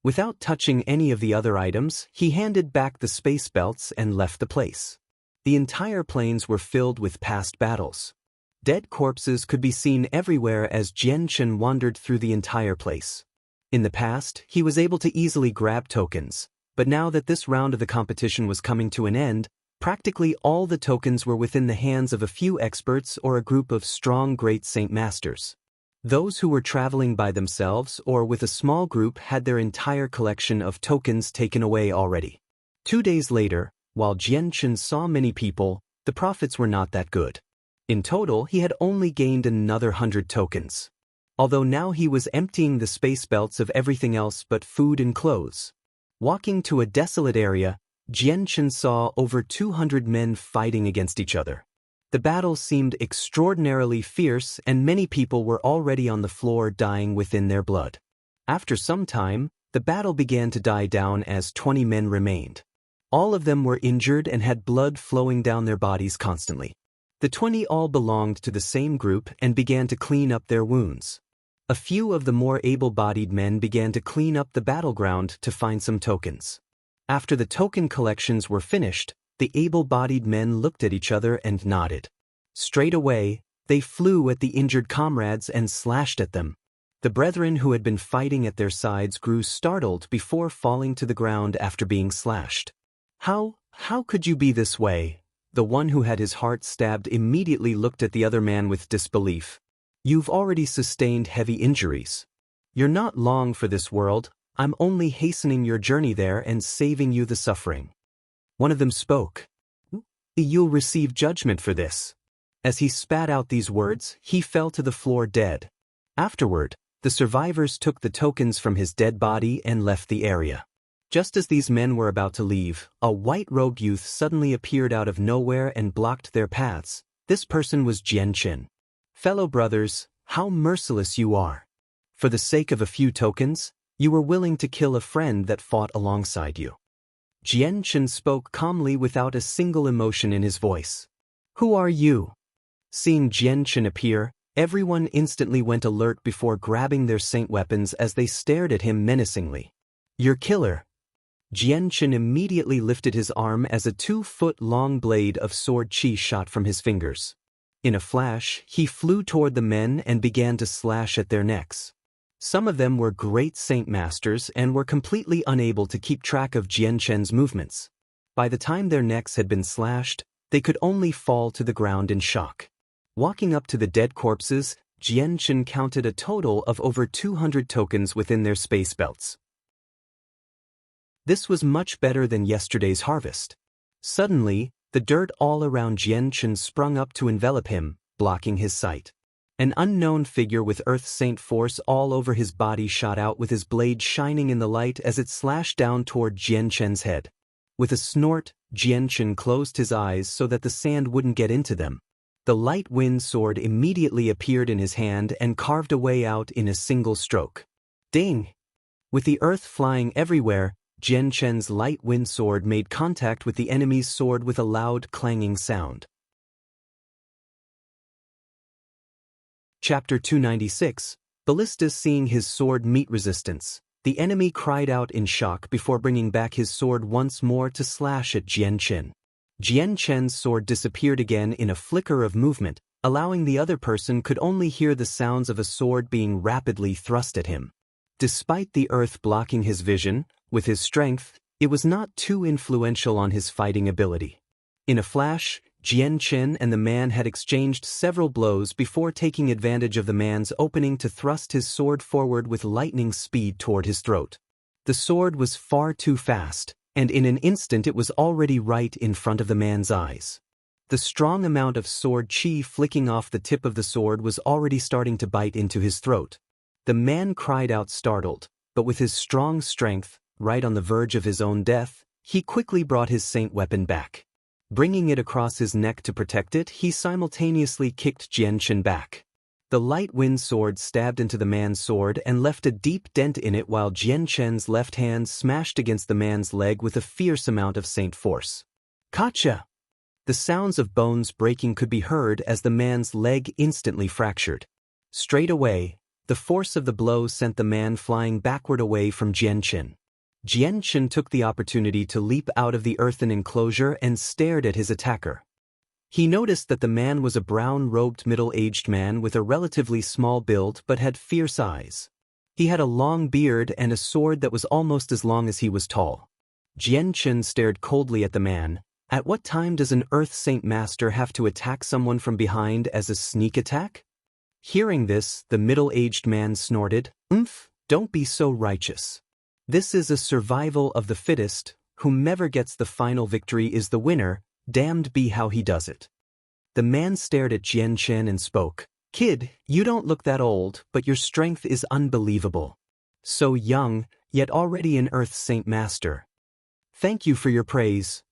Without touching any of the other items, he handed back the space belts and left the place. The entire plains were filled with past battles. Dead corpses could be seen everywhere as Jianchen wandered through the entire place. In the past, he was able to easily grab tokens, but now that this round of the competition was coming to an end, practically all the tokens were within the hands of a few experts or a group of strong great saint masters. Those who were traveling by themselves or with a small group had their entire collection of tokens taken away already. 2 days later, while Jianchen saw many people, the profits were not that good. In total, he had only gained another 100 tokens. Although now he was emptying the space belts of everything else but food and clothes. Walking to a desolate area, Jianchen saw over 200 men fighting against each other. The battle seemed extraordinarily fierce and many people were already on the floor dying within their blood. After some time, the battle began to die down as 20 men remained. All of them were injured and had blood flowing down their bodies constantly. The 20 all belonged to the same group and began to clean up their wounds. A few of the more able-bodied men began to clean up the battleground to find some tokens. After the token collections were finished, the able-bodied men looked at each other and nodded. Straight away, They flew at the injured comrades and slashed at them. The brethren who had been fighting at their sides grew startled before falling to the ground after being slashed. How could you be this way? The one who had his heart stabbed immediately looked at the other man with disbelief. You've already sustained heavy injuries. You're not long for this world. I'm only hastening your journey there and saving you the suffering. One of them spoke. You'll receive judgment for this. As he spat out these words, he fell to the floor dead. Afterward, the survivors took the tokens from his dead body and left the area. Just as these men were about to leave, a white-robed youth suddenly appeared out of nowhere and blocked their paths. This person was Jianchen. Fellow brothers, how merciless you are. For the sake of a few tokens, you were willing to kill a friend that fought alongside you. Jianchen spoke calmly without a single emotion in his voice. Who are you? Seeing Jianchen appear, everyone instantly went alert before grabbing their saint weapons as they stared at him menacingly. Your killer. Jianchen immediately lifted his arm as a 2-foot-long blade of sword qi shot from his fingers. In a flash, he flew toward the men and began to slash at their necks. Some of them were great saint masters and were completely unable to keep track of Jianchen's movements. By the time their necks had been slashed, they could only fall to the ground in shock. Walking up to the dead corpses, Jianchen counted a total of over 200 tokens within their space belts. This was much better than yesterday's harvest. Suddenly, the dirt all around Jianchen sprung up to envelop him, blocking his sight. An unknown figure with Earth Saint force all over his body shot out with his blade shining in the light as it slashed down toward Jianchen's head. With a snort, Jianchen closed his eyes so that the sand wouldn't get into them. The light wind sword immediately appeared in his hand and carved a way out in a single stroke. Ding! With the earth flying everywhere, Jianchen's light wind sword made contact with the enemy's sword with a loud clanging sound. Chapter 296, Ballistus seeing his sword meet resistance. The enemy cried out in shock before bringing back his sword once more to slash at Jianchen. Jianchen's sword disappeared again in a flicker of movement, allowing the other person could only hear the sounds of a sword being rapidly thrust at him. Despite the earth blocking his vision, with his strength, it was not too influential on his fighting ability. In a flash, Jianchen and the man had exchanged several blows before taking advantage of the man's opening to thrust his sword forward with lightning speed toward his throat. The sword was far too fast, and in an instant it was already right in front of the man's eyes. The strong amount of sword qi flicking off the tip of the sword was already starting to bite into his throat. The man cried out startled, but with his strong strength, right on the verge of his own death, he quickly brought his saint weapon back. Bringing it across his neck to protect it, he simultaneously kicked Jianchen back. The light wind sword stabbed into the man's sword and left a deep dent in it while Jianchen's left hand smashed against the man's leg with a fierce amount of saint force. Gotcha! The sounds of bones breaking could be heard as the man's leg instantly fractured. Straight away, the force of the blow sent the man flying backward away from Jianchen. Jianchen took the opportunity to leap out of the earthen enclosure and stared at his attacker. He noticed that the man was a brown-robed middle-aged man with a relatively small build but had fierce eyes. He had a long beard and a sword that was almost as long as he was tall. Jianchen stared coldly at the man. At what time does an Earth Saint Master have to attack someone from behind as a sneak attack? Hearing this, the middle-aged man snorted, Don't be so righteous. This is a survival of the fittest. Whomever gets the final victory is the winner, damned be how he does it. The man stared at Jianchen and spoke, Kid, you don't look that old, but your strength is unbelievable. So young, yet already an Earth Saint Master. Thank you for your praise.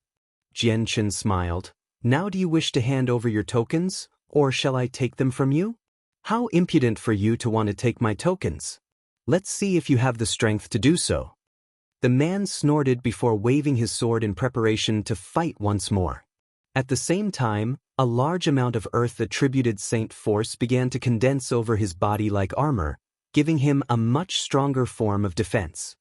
Jianchen smiled. Now do you wish to hand over your tokens, or shall I take them from you? How impudent for you to want to take my tokens. Let's see if you have the strength to do so. The man snorted before waving his sword in preparation to fight once more. At the same time, a large amount of earth-attributed saint force began to condense over his body like armor, giving him a much stronger form of defense.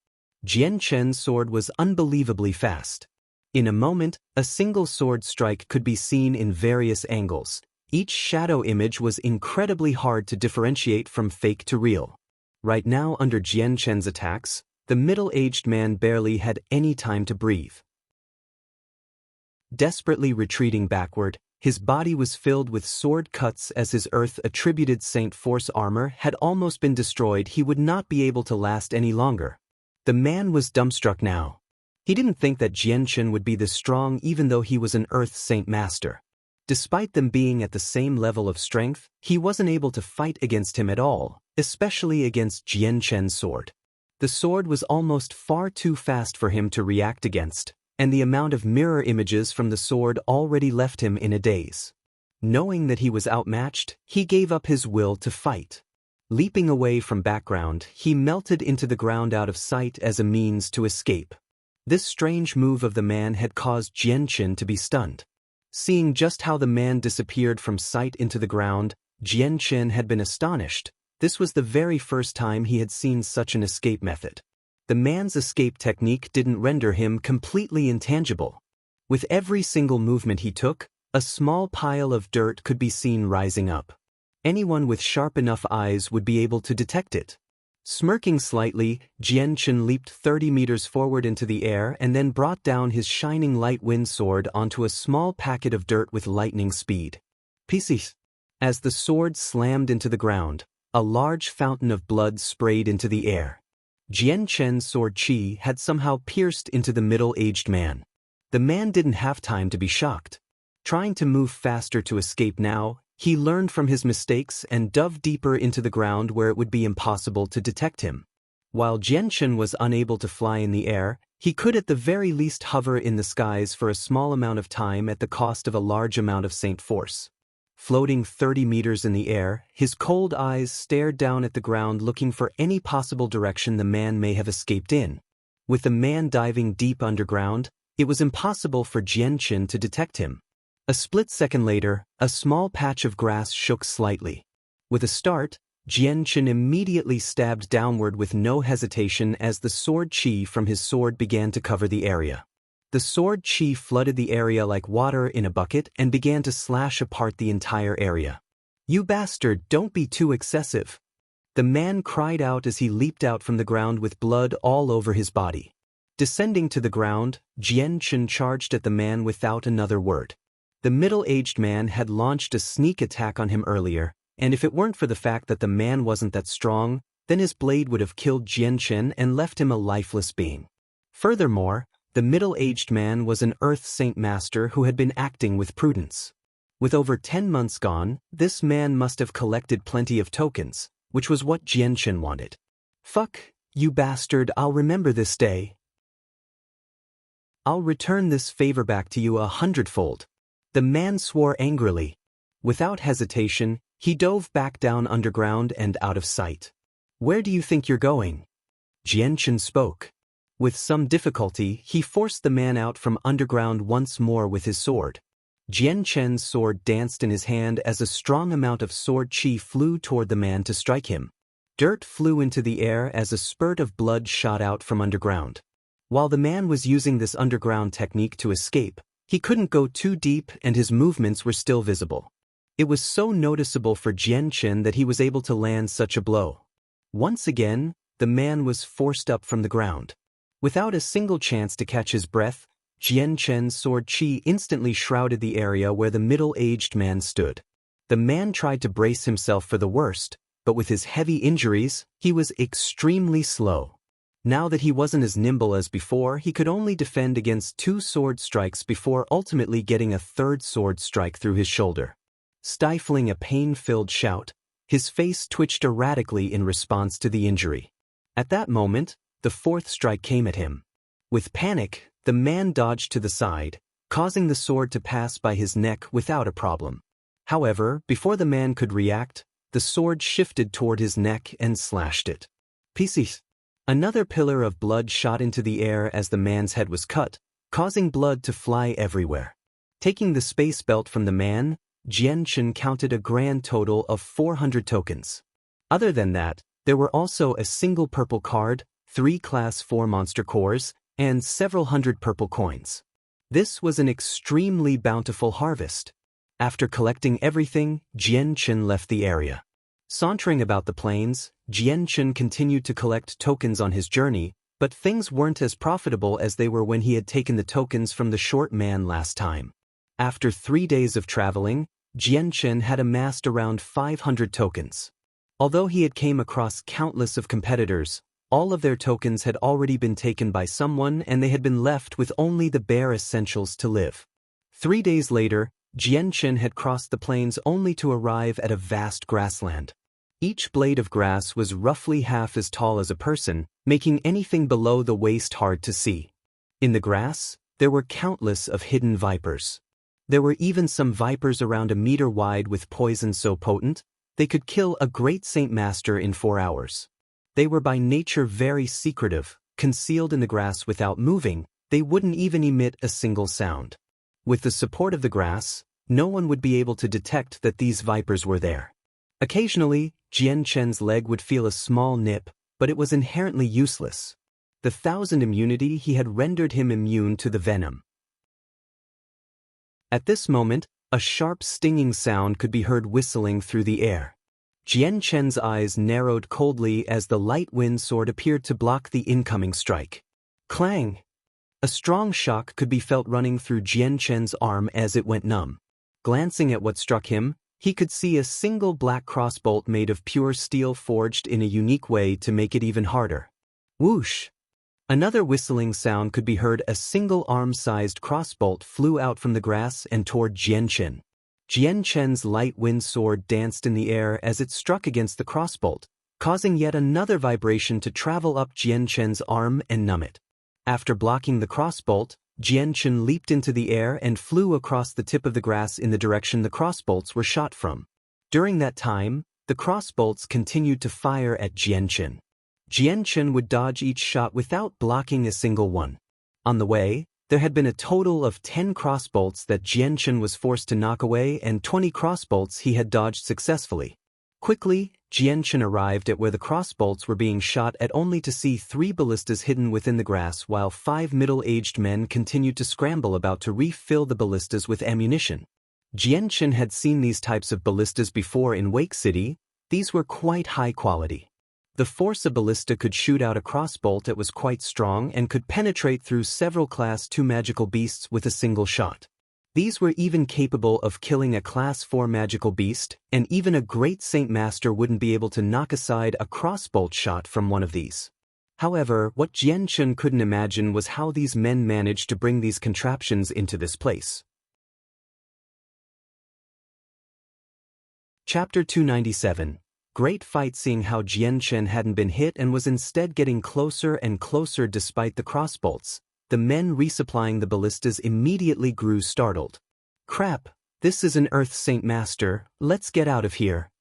Jianchen's sword was unbelievably fast. In a moment, a single sword strike could be seen in various angles, Each shadow image was incredibly hard to differentiate from fake to real. Right now, under Jian Chen's attacks, the middle-aged man barely had any time to breathe. Desperately retreating backward, his body was filled with sword cuts as his Earth-attributed Saint Force armor had almost been destroyed. He would not be able to last any longer. The man was dumbstruck now. He didn't think that Jian Chen would be this strong even though he was an Earth Saint Master. Despite them being at the same level of strength, he wasn't able to fight against him at all, especially against Jian Chen's sword. The sword was almost far too fast for him to react against, and the amount of mirror images from the sword already left him in a daze. Knowing that he was outmatched, he gave up his will to fight. Leaping away from background, he melted into the ground out of sight as a means to escape. This strange move of the man had caused Jian Chen to be stunned. Seeing just how the man disappeared from sight into the ground, Jian Chen had been astonished. This was the very first time he had seen such an escape method. The man's escape technique didn't render him completely intangible. With every single movement he took, a small pile of dirt could be seen rising up. Anyone with sharp enough eyes would be able to detect it. Smirking slightly, Jian Chen leaped 30 meters forward into the air and then brought down his shining light wind sword onto a small packet of dirt with lightning speed. Pieces. As the sword slammed into the ground, a large fountain of blood sprayed into the air. Jian Chen's sword chi had somehow pierced into the middle-aged man. The man didn't have time to be shocked. Trying to move faster to escape now, he learned from his mistakes and dove deeper into the ground where it would be impossible to detect him. While Jian Chen was unable to fly in the air, he could at the very least hover in the skies for a small amount of time at the cost of a large amount of Saint Force. Floating 30 meters in the air, his cold eyes stared down at the ground looking for any possible direction the man may have escaped in. With the man diving deep underground, it was impossible for Jian Chen to detect him. A split second later, a small patch of grass shook slightly. With a start, Jian Chen immediately stabbed downward with no hesitation as the sword chi from his sword began to cover the area. The sword chi flooded the area like water in a bucket and began to slash apart the entire area. "You bastard, don't be too excessive." The man cried out as he leaped out from the ground with blood all over his body. Descending to the ground, Jian Chen charged at the man without another word. The middle-aged man had launched a sneak attack on him earlier, and if it weren't for the fact that the man wasn't that strong, then his blade would have killed Jian Chen and left him a lifeless being. Furthermore, the middle-aged man was an Earth Saint Master who had been acting with prudence. With over 10 months gone, this man must have collected plenty of tokens, which was what Jian Chen wanted. "Fuck, you bastard, I'll remember this day. I'll return this favor back to you 100-fold. The man swore angrily. Without hesitation, he dove back down underground and out of sight. "Where do you think you're going?" Jian Chen spoke. With some difficulty, he forced the man out from underground once more with his sword. Jian Chen's sword danced in his hand as a strong amount of sword chi flew toward the man to strike him. Dirt flew into the air as a spurt of blood shot out from underground. While the man was using this underground technique to escape, he couldn't go too deep and his movements were still visible. It was so noticeable for Jian Chen that he was able to land such a blow. Once again, the man was forced up from the ground. Without a single chance to catch his breath, Jian Chen's sword chi instantly shrouded the area where the middle-aged man stood. The man tried to brace himself for the worst, but with his heavy injuries, he was extremely slow. Now that he wasn't as nimble as before, he could only defend against 2 sword strikes before ultimately getting a 3rd sword strike through his shoulder. Stifling a pain-filled shout, his face twitched erratically in response to the injury. At that moment, the 4th strike came at him. With panic, the man dodged to the side, causing the sword to pass by his neck without a problem. However, before the man could react, the sword shifted toward his neck and slashed it. Pieces. Another pillar of blood shot into the air as the man's head was cut, causing blood to fly everywhere. Taking the space belt from the man, Jian Chen counted a grand total of 400 tokens. Other than that, there were also a single purple card, 3 Class 4 monster cores, and several hundred purple coins. This was an extremely bountiful harvest. After collecting everything, Jian Chen left the area. Sauntering about the plains, Jian Chen continued to collect tokens on his journey, but things weren't as profitable as they were when he had taken the tokens from the short man last time. After 3 days of traveling, Jian Chen had amassed around 500 tokens. Although he had came across countless of competitors, all of their tokens had already been taken by someone and they had been left with only the bare essentials to live. 3 days later, Jian Chen had crossed the plains only to arrive at a vast grassland. Each blade of grass was roughly half as tall as a person, making anything below the waist hard to see. In the grass, there were countless of hidden vipers. There were even some vipers around a meter wide with poison so potent, they could kill a great Saint Master in 4 hours. They were by nature very secretive, concealed in the grass without moving, they wouldn't even emit a single sound. With the support of the grass, no one would be able to detect that these vipers were there. Occasionally, Jian Chen's leg would feel a small nip, but it was inherently useless. The 1,000 immunity he had rendered him immune to the venom. At this moment, a sharp stinging sound could be heard whistling through the air. Jian Chen's eyes narrowed coldly as the light wind sword appeared to block the incoming strike. Clang! A strong shock could be felt running through Jian Chen's arm as it went numb. Glancing at what struck him, he could see a single black crossbolt made of pure steel forged in a unique way to make it even harder. Whoosh! Another whistling sound could be heard. A single arm-sized crossbolt flew out from the grass and toward Jian Chen. Jian Chen's light wind sword danced in the air as it struck against the crossbolt, causing yet another vibration to travel up Jian Chen's arm and numb it. After blocking the crossbolt, Jian Chen leaped into the air and flew across the tip of the grass in the direction the crossbolts were shot from. During that time, the crossbolts continued to fire at Jian Chen. Jian Chen would dodge each shot without blocking a single one. On the way, there had been a total of 10 crossbolts that Jian Chen was forced to knock away and 20 crossbolts he had dodged successfully. Quickly, Jian Chen arrived at where the crossbolts were being shot at only to see 3 ballistas hidden within the grass while 5 middle-aged men continued to scramble about to refill the ballistas with ammunition. Jian Chen had seen these types of ballistas before in Wake City. These were quite high quality. The force a ballista could shoot out a crossbolt it was quite strong and could penetrate through several Class 2 magical beasts with a single shot. These were even capable of killing a Class 4 magical beast, and even a great Saint Master wouldn't be able to knock aside a crossbolt shot from one of these. However, what Jian Chen couldn't imagine was how these men managed to bring these contraptions into this place. Chapter 297. Great fight. Seeing how Jian Chen hadn't been hit and was instead getting closer and closer despite the crossbolts, the men resupplying the ballistas immediately grew startled. Crap, this is an Earth Saint Master, let's get out of here.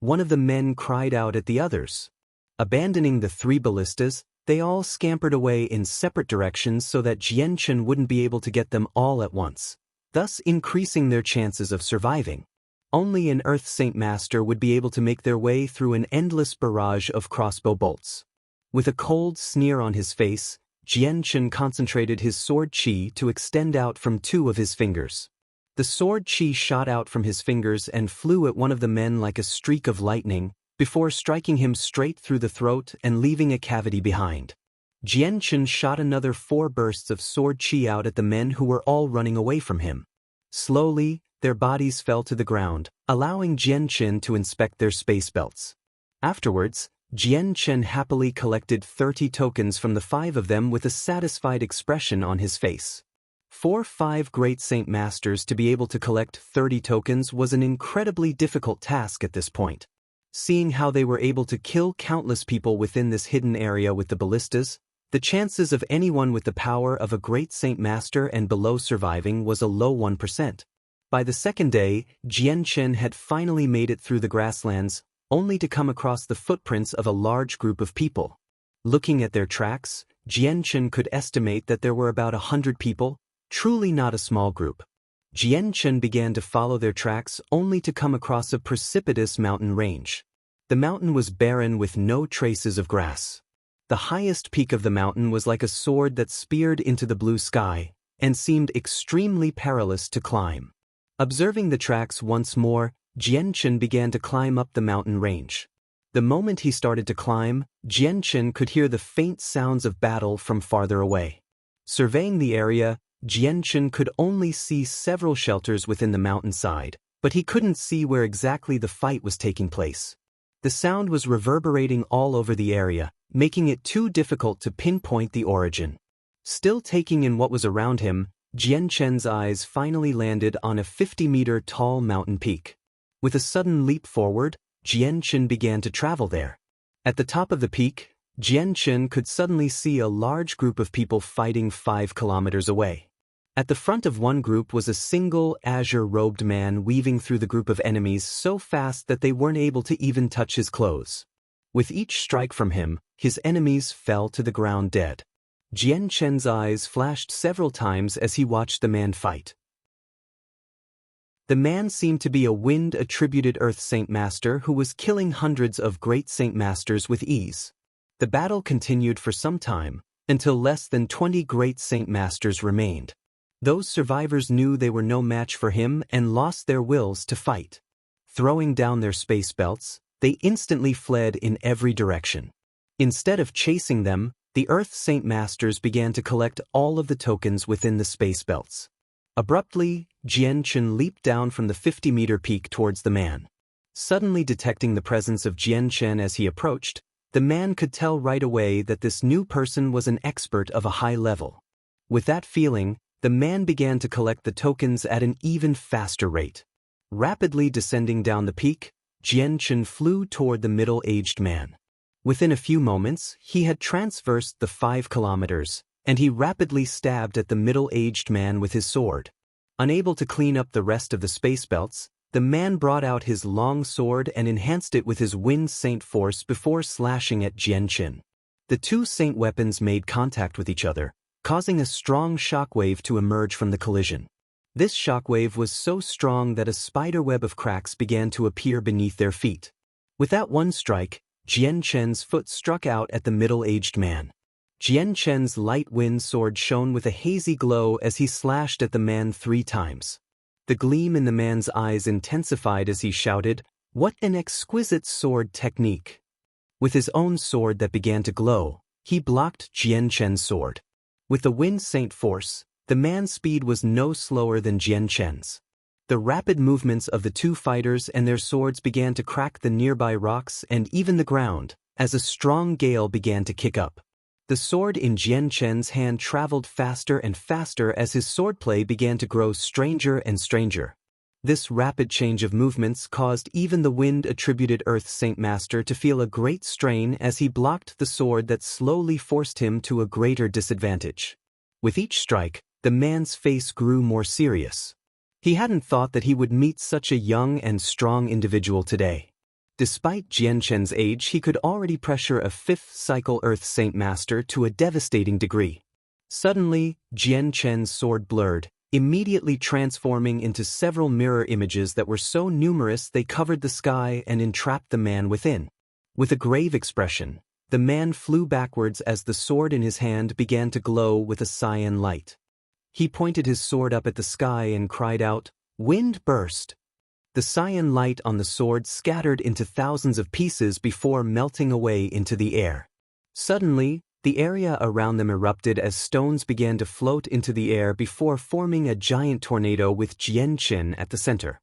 One of the men cried out at the others. Abandoning the 3 ballistas, they all scampered away in separate directions so that Jian Chen wouldn't be able to get them all at once, thus increasing their chances of surviving. Only an Earth Saint Master would be able to make their way through an endless barrage of crossbow bolts. With a cold sneer on his face, Jian Chen concentrated his sword chi to extend out from 2 of his fingers. The sword chi shot out from his fingers and flew at one of the men like a streak of lightning, before striking him straight through the throat and leaving a cavity behind. Jian Chen shot another 4 bursts of sword chi out at the men who were all running away from him. Slowly, their bodies fell to the ground, allowing Jian Chen to inspect their space belts. Afterwards, Jian Chen happily collected 30 tokens from the 5 of them with a satisfied expression on his face. For 5 great Saint Masters to be able to collect 30 tokens was an incredibly difficult task at this point. Seeing how they were able to kill countless people within this hidden area with the ballistas, the chances of anyone with the power of a great Saint Master and below surviving was a low 1%. By the second day, Jian Chen had finally made it through the grasslands, only to come across the footprints of a large group of people. Looking at their tracks, Jian Chen could estimate that there were about 100 people, truly not a small group. Jian Chen began to follow their tracks only to come across a precipitous mountain range. The mountain was barren with no traces of grass. The highest peak of the mountain was like a sword that speared into the blue sky, and seemed extremely perilous to climb. Observing the tracks once more, Jianchen began to climb up the mountain range. The moment he started to climb, Jianchen could hear the faint sounds of battle from farther away. Surveying the area, Jianchen could only see several shelters within the mountainside, but he couldn't see where exactly the fight was taking place. The sound was reverberating all over the area, making it too difficult to pinpoint the origin. Still taking in what was around him, Jianchen's eyes finally landed on a 50-meter tall mountain peak. With a sudden leap forward, Jianchen began to travel there. At the top of the peak, Jianchen could suddenly see a large group of people fighting 5 kilometers away. At the front of one group was a single azure-robed man weaving through the group of enemies so fast that they weren't able to even touch his clothes. With each strike from him, his enemies fell to the ground dead. Jianchen's eyes flashed several times as he watched the man fight. The man seemed to be a wind-attributed Earth Saint Master who was killing hundreds of great Saint Masters with ease. The battle continued for some time, until less than 20 great Saint Masters remained. Those survivors knew they were no match for him and lost their wills to fight. Throwing down their space belts, they instantly fled in every direction. Instead of chasing them, the Earth Saint Masters began to collect all of the tokens within the space belts. Abruptly, Jianchen leaped down from the 50-meter peak towards the man. Suddenly detecting the presence of Jianchen as he approached, the man could tell right away that this new person was an expert of a high level. With that feeling, the man began to collect the tokens at an even faster rate. Rapidly descending down the peak, Jianchen flew toward the middle-aged man. Within a few moments, he had traversed the 5 kilometers, and he rapidly stabbed at the middle-aged man with his sword. Unable to clean up the rest of the space belts, the man brought out his long sword and enhanced it with his Wind Saint force before slashing at Jianchen. The two saint weapons made contact with each other, causing a strong shockwave to emerge from the collision. This shockwave was so strong that a spiderweb of cracks began to appear beneath their feet. With that one strike, Jianchen's foot struck out at the middle-aged man. Jianchen's light wind sword shone with a hazy glow as he slashed at the man 3 times. The gleam in the man's eyes intensified as he shouted, "What an exquisite sword technique!" With his own sword that began to glow, he blocked Jianchen's sword. With the Wind Saint force, the man's speed was no slower than Jianchen's. The rapid movements of the two fighters and their swords began to crack the nearby rocks and even the ground, as a strong gale began to kick up. The sword in Jianchen's hand traveled faster and faster as his swordplay began to grow stranger and stranger. This rapid change of movements caused even the wind-attributed Earth Saint Master to feel a great strain as he blocked the sword that slowly forced him to a greater disadvantage. With each strike, the man's face grew more serious. He hadn't thought that he would meet such a young and strong individual today. Despite Jianchen's age, he could already pressure a 5th cycle Earth Saint Master to a devastating degree. Suddenly, Jianchen's sword blurred, immediately transforming into several mirror images that were so numerous they covered the sky and entrapped the man within. With a grave expression, the man flew backwards as the sword in his hand began to glow with a cyan light. He pointed his sword up at the sky and cried out, "Wind burst!" The cyan light on the sword scattered into thousands of pieces before melting away into the air. Suddenly, the area around them erupted as stones began to float into the air before forming a giant tornado with Jianchen at the center.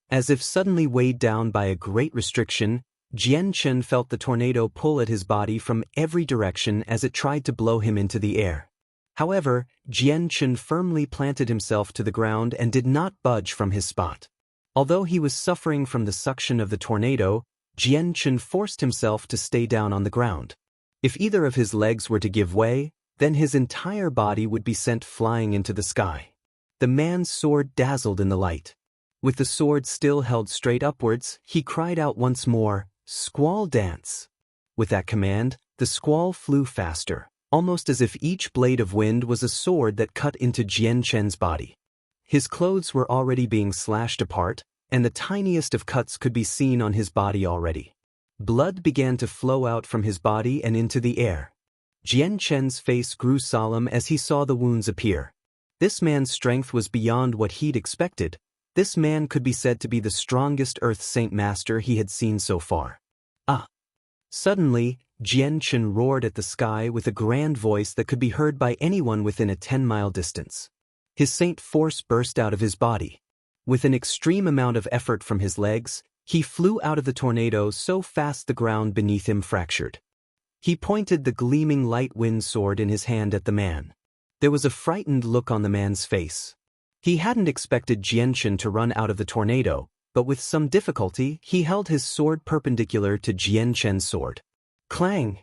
As if suddenly weighed down by a great restriction, Jianchen felt the tornado pull at his body from every direction as it tried to blow him into the air. However, Jianchen firmly planted himself to the ground and did not budge from his spot. Although he was suffering from the suction of the tornado, Jianchen forced himself to stay down on the ground. If either of his legs were to give way, then his entire body would be sent flying into the sky. The man's sword dazzled in the light. With the sword still held straight upwards, he cried out once more, "Squall dance!" With that command, the squall flew faster, almost as if each blade of wind was a sword that cut into Jianchen's body. His clothes were already being slashed apart, and the tiniest of cuts could be seen on his body already. Blood began to flow out from his body and into the air. Jianchen's face grew solemn as he saw the wounds appear. This man's strength was beyond what he'd expected. This man could be said to be the strongest Earth Saint Master he had seen so far. Ah! Suddenly, Jian Chen roared at the sky with a grand voice that could be heard by anyone within a 10-mile distance. His saint force burst out of his body. With an extreme amount of effort from his legs, he flew out of the tornado so fast the ground beneath him fractured. He pointed the gleaming light wind sword in his hand at the man. There was a frightened look on the man's face. He hadn't expected Jian Chen to run out of the tornado, but with some difficulty he held his sword perpendicular to Jian Chen's sword. Clang!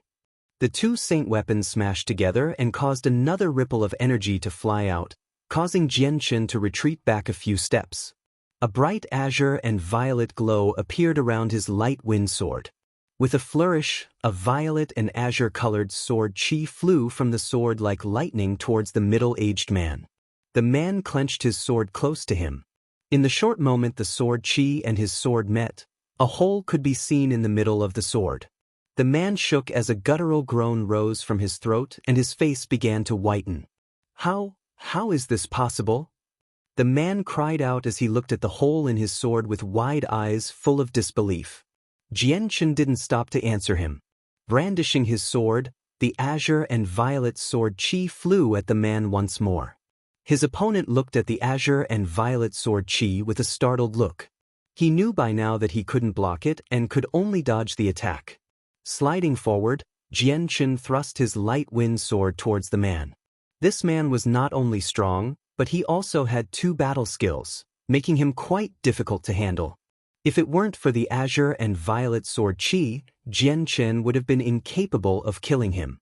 The two saint weapons smashed together and caused another ripple of energy to fly out, causing Jian Chen to retreat back a few steps. A bright azure and violet glow appeared around his light wind sword. With a flourish, a violet and azure-colored sword chi flew from the sword like lightning towards the middle-aged man. The man clenched his sword close to him. In the short moment the sword chi and his sword met, a hole could be seen in the middle of the sword. The man shook as a guttural groan rose from his throat and his face began to whiten. How is this possible? The man cried out as he looked at the hole in his sword with wide eyes full of disbelief. Jian Chen didn't stop to answer him. Brandishing his sword, the azure and violet sword chi flew at the man once more. His opponent looked at the azure and violet sword chi with a startled look. He knew by now that he couldn't block it and could only dodge the attack. Sliding forward, Jian Chen thrust his light wind sword towards the man. This man was not only strong, but he also had two battle skills, making him quite difficult to handle. If it weren't for the azure and violet sword chi, Jian Chen would have been incapable of killing him.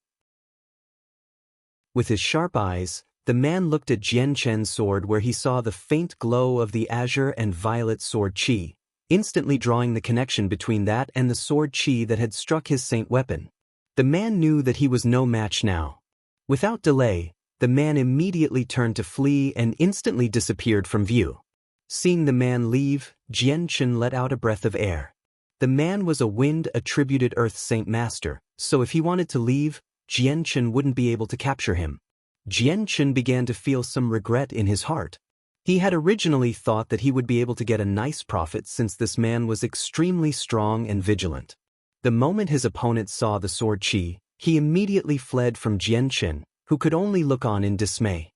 With his sharp eyes, the man looked at Jian Chen's sword where he saw the faint glow of the azure and violet sword chi, instantly drawing the connection between that and the sword chi that had struck his saint weapon. The man knew that he was no match now. Without delay, the man immediately turned to flee and instantly disappeared from view. Seeing the man leave, Jian Chen let out a breath of air. The man was a wind-attributed Earth Saint Master, so if he wanted to leave, Jian Chen wouldn't be able to capture him. Jian Chen began to feel some regret in his heart. He had originally thought that he would be able to get a nice profit since this man was extremely strong and vigilant. The moment his opponent saw the sword chi, he immediately fled from Jian Chen, who could only look on in dismay.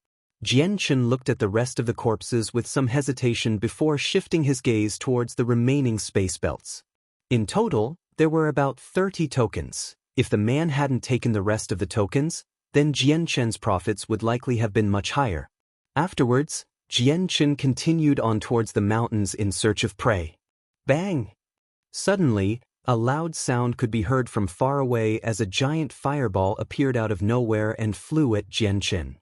Jian Chen looked at the rest of the corpses with some hesitation before shifting his gaze towards the remaining space belts. In total, there were about 30 tokens. If the man hadn't taken the rest of the tokens, then Jian Chen's profits would likely have been much higher. Afterwards, Jian Chen continued on towards the mountains in search of prey. Bang! Suddenly, a loud sound could be heard from far away as a giant fireball appeared out of nowhere and flew at Jian Chen.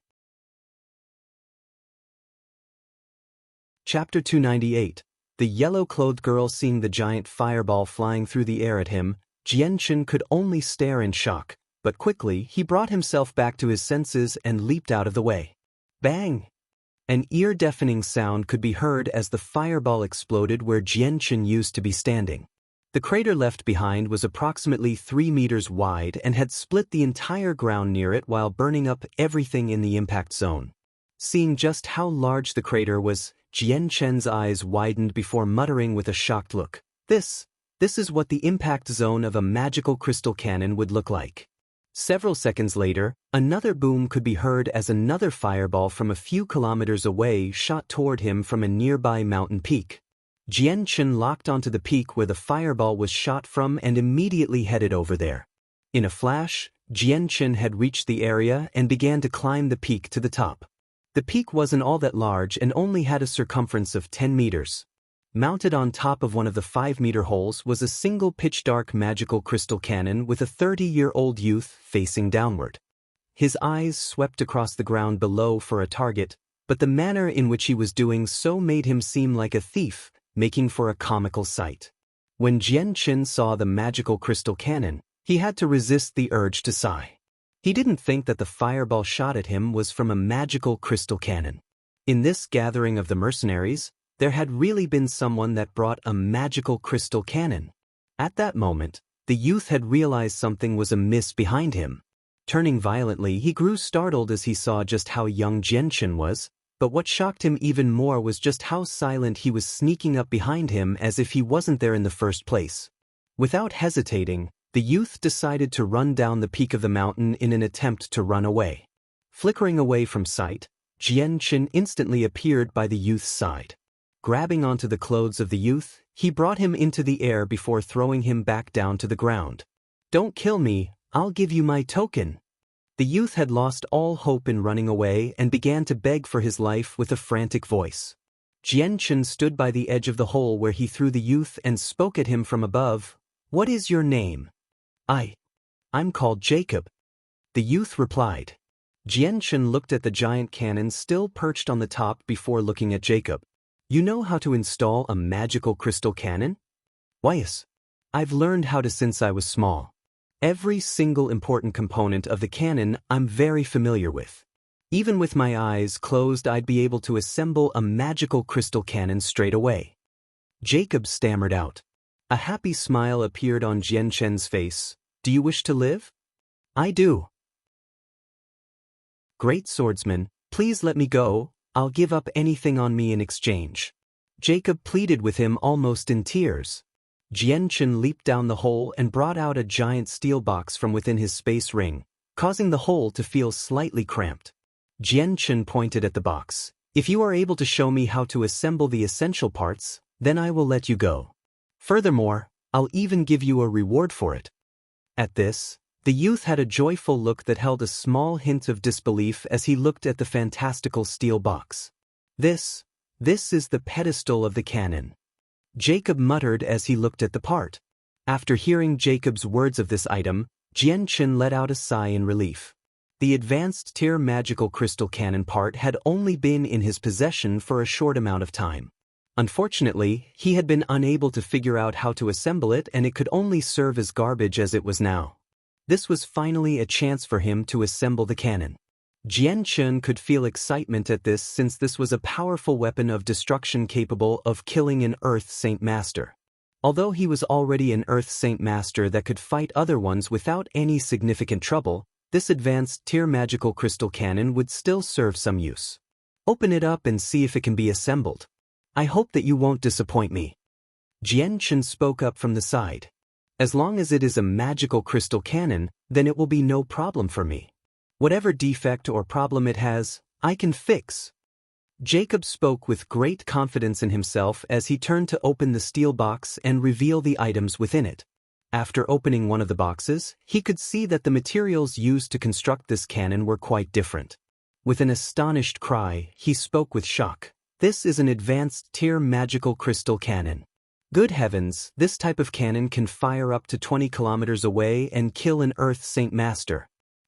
Chapter 298. The yellow-clothed girl seeing the giant fireball flying through the air at him, Jian Chen could only stare in shock, but quickly he brought himself back to his senses and leaped out of the way. Bang! An ear-deafening sound could be heard as the fireball exploded where Jian Chen used to be standing. The crater left behind was approximately 3 meters wide and had split the entire ground near it while burning up everything in the impact zone. Seeing just how large the crater was, Jian Chen's eyes widened before muttering with a shocked look. This is what the impact zone of a magical crystal cannon would look like. Several seconds later, another boom could be heard as another fireball from a few kilometers away shot toward him from a nearby mountain peak. Jian Chen locked onto the peak where the fireball was shot from and immediately headed over there. In a flash, Jian Chen had reached the area and began to climb the peak to the top. The peak wasn't all that large and only had a circumference of 10 meters. Mounted on top of one of the 5-meter holes was a single pitch-dark magical crystal cannon with a 30-year-old youth facing downward. His eyes swept across the ground below for a target, but the manner in which he was doing so made him seem like a thief, making for a comical sight. When Jian Chen saw the magical crystal cannon, he had to resist the urge to sigh. He didn't think that the fireball shot at him was from a magical crystal cannon. In this gathering of the mercenaries, there had really been someone that brought a magical crystal cannon. At that moment, the youth had realized something was amiss behind him. Turning violently, he grew startled as he saw just how young Jian Chen was. But what shocked him even more was just how silent he was, sneaking up behind him as if he wasn't there in the first place. Without hesitating, the youth decided to run down the peak of the mountain in an attempt to run away. Flickering away from sight, Jian-Chen instantly appeared by the youth's side. Grabbing onto the clothes of the youth, he brought him into the air before throwing him back down to the ground. "Don't kill me, I'll give you my token." The youth had lost all hope in running away and began to beg for his life with a frantic voice. Jian-Chen stood by the edge of the hole where he threw the youth and spoke at him from above. "What is your name?" I'm called Jacob," the youth replied. Jian-Chen looked at the giant cannon still perched on the top before looking at Jacob. "You know how to install a magical crystal cannon?" "Why, yes. I've learned how to since I was small. Every single important component of the cannon I'm very familiar with. Even with my eyes closed, I'd be able to assemble a magical crystal cannon straight away." Jacob stammered out. A happy smile appeared on Jian-Chen's face. "Do you wish to live?" "I do." "Great swordsman, please let me go. I'll give up anything on me in exchange." Jacob pleaded with him almost in tears. Jian-Chen leaped down the hole and brought out a giant steel box from within his space ring, causing the hole to feel slightly cramped. Jian-Chen pointed at the box. "If you are able to show me how to assemble the essential parts, then I will let you go. Furthermore, I'll even give you a reward for it." At this, the youth had a joyful look that held a small hint of disbelief as he looked at the fantastical steel box. This is the pedestal of the cannon," Jacob muttered as he looked at the part. After hearing Jacob's words of this item, Jian-Chen let out a sigh in relief. The advanced tier magical crystal cannon part had only been in his possession for a short amount of time. Unfortunately, he had been unable to figure out how to assemble it, and it could only serve as garbage as it was now. This was finally a chance for him to assemble the cannon. Jian-Chen could feel excitement at this, since this was a powerful weapon of destruction capable of killing an Earth Saint Master. Although he was already an Earth Saint Master that could fight other ones without any significant trouble, this advanced tier magical crystal cannon would still serve some use. "Open it up and see if it can be assembled. I hope that you won't disappoint me." Jian-Chen spoke up from the side. "As long as it is a magical crystal cannon, then it will be no problem for me. Whatever defect or problem it has, I can fix." Jacob spoke with great confidence in himself as he turned to open the steel box and reveal the items within it. After opening one of the boxes, he could see that the materials used to construct this cannon were quite different. With an astonished cry, he spoke with shock. "This is an advanced tier magical crystal cannon. Good heavens, this type of cannon can fire up to 20 kilometers away and kill an Earth Saint Master.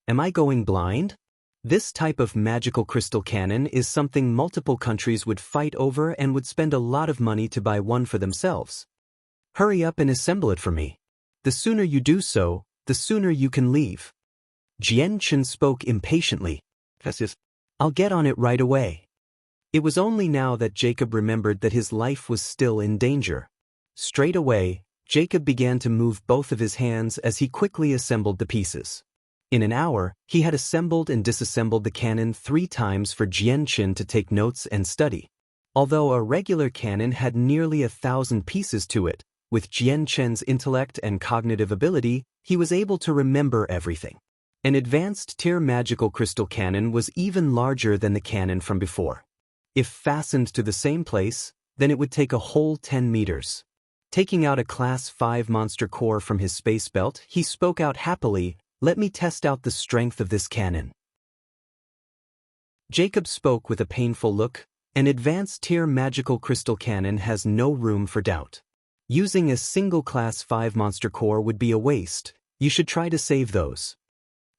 Am I going blind? This type of magical crystal cannon is something multiple countries would fight over and would spend a lot of money to buy one for themselves. Hurry up and assemble it for me. The sooner you do so, the sooner you can leave." Jian-Chen spoke impatiently. "I'll get on it right away." It was only now that Jacob remembered that his life was still in danger. Straight away, Jacob began to move both of his hands as he quickly assembled the pieces. In an hour, he had assembled and disassembled the cannon 3 times for Jian-Chen to take notes and study. Although a regular cannon had nearly 1,000 pieces to it, with Jian-Chen's intellect and cognitive ability, he was able to remember everything. An advanced tier magical crystal cannon was even larger than the cannon from before. If fastened to the same place, then it would take a whole 10 meters. Taking out a Class 5 monster core from his space belt, he spoke out happily, "Let me test out the strength of this cannon." Jacob spoke with a painful look. An advanced tier magical crystal cannon has no room for doubt. Using a single Class 5 monster core would be a waste. You should try to save those.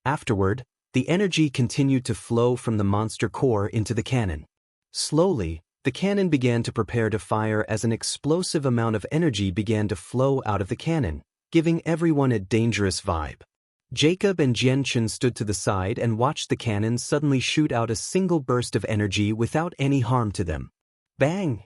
Afterward, the energy continued to flow from the monster core into the cannon. Slowly, the cannon began to prepare to fire as an explosive amount of energy began to flow out of the cannon, giving everyone a dangerous vibe. Jacob and Jian-Chen stood to the side and watched the cannon suddenly shoot out a single burst of energy without any harm to them. Bang!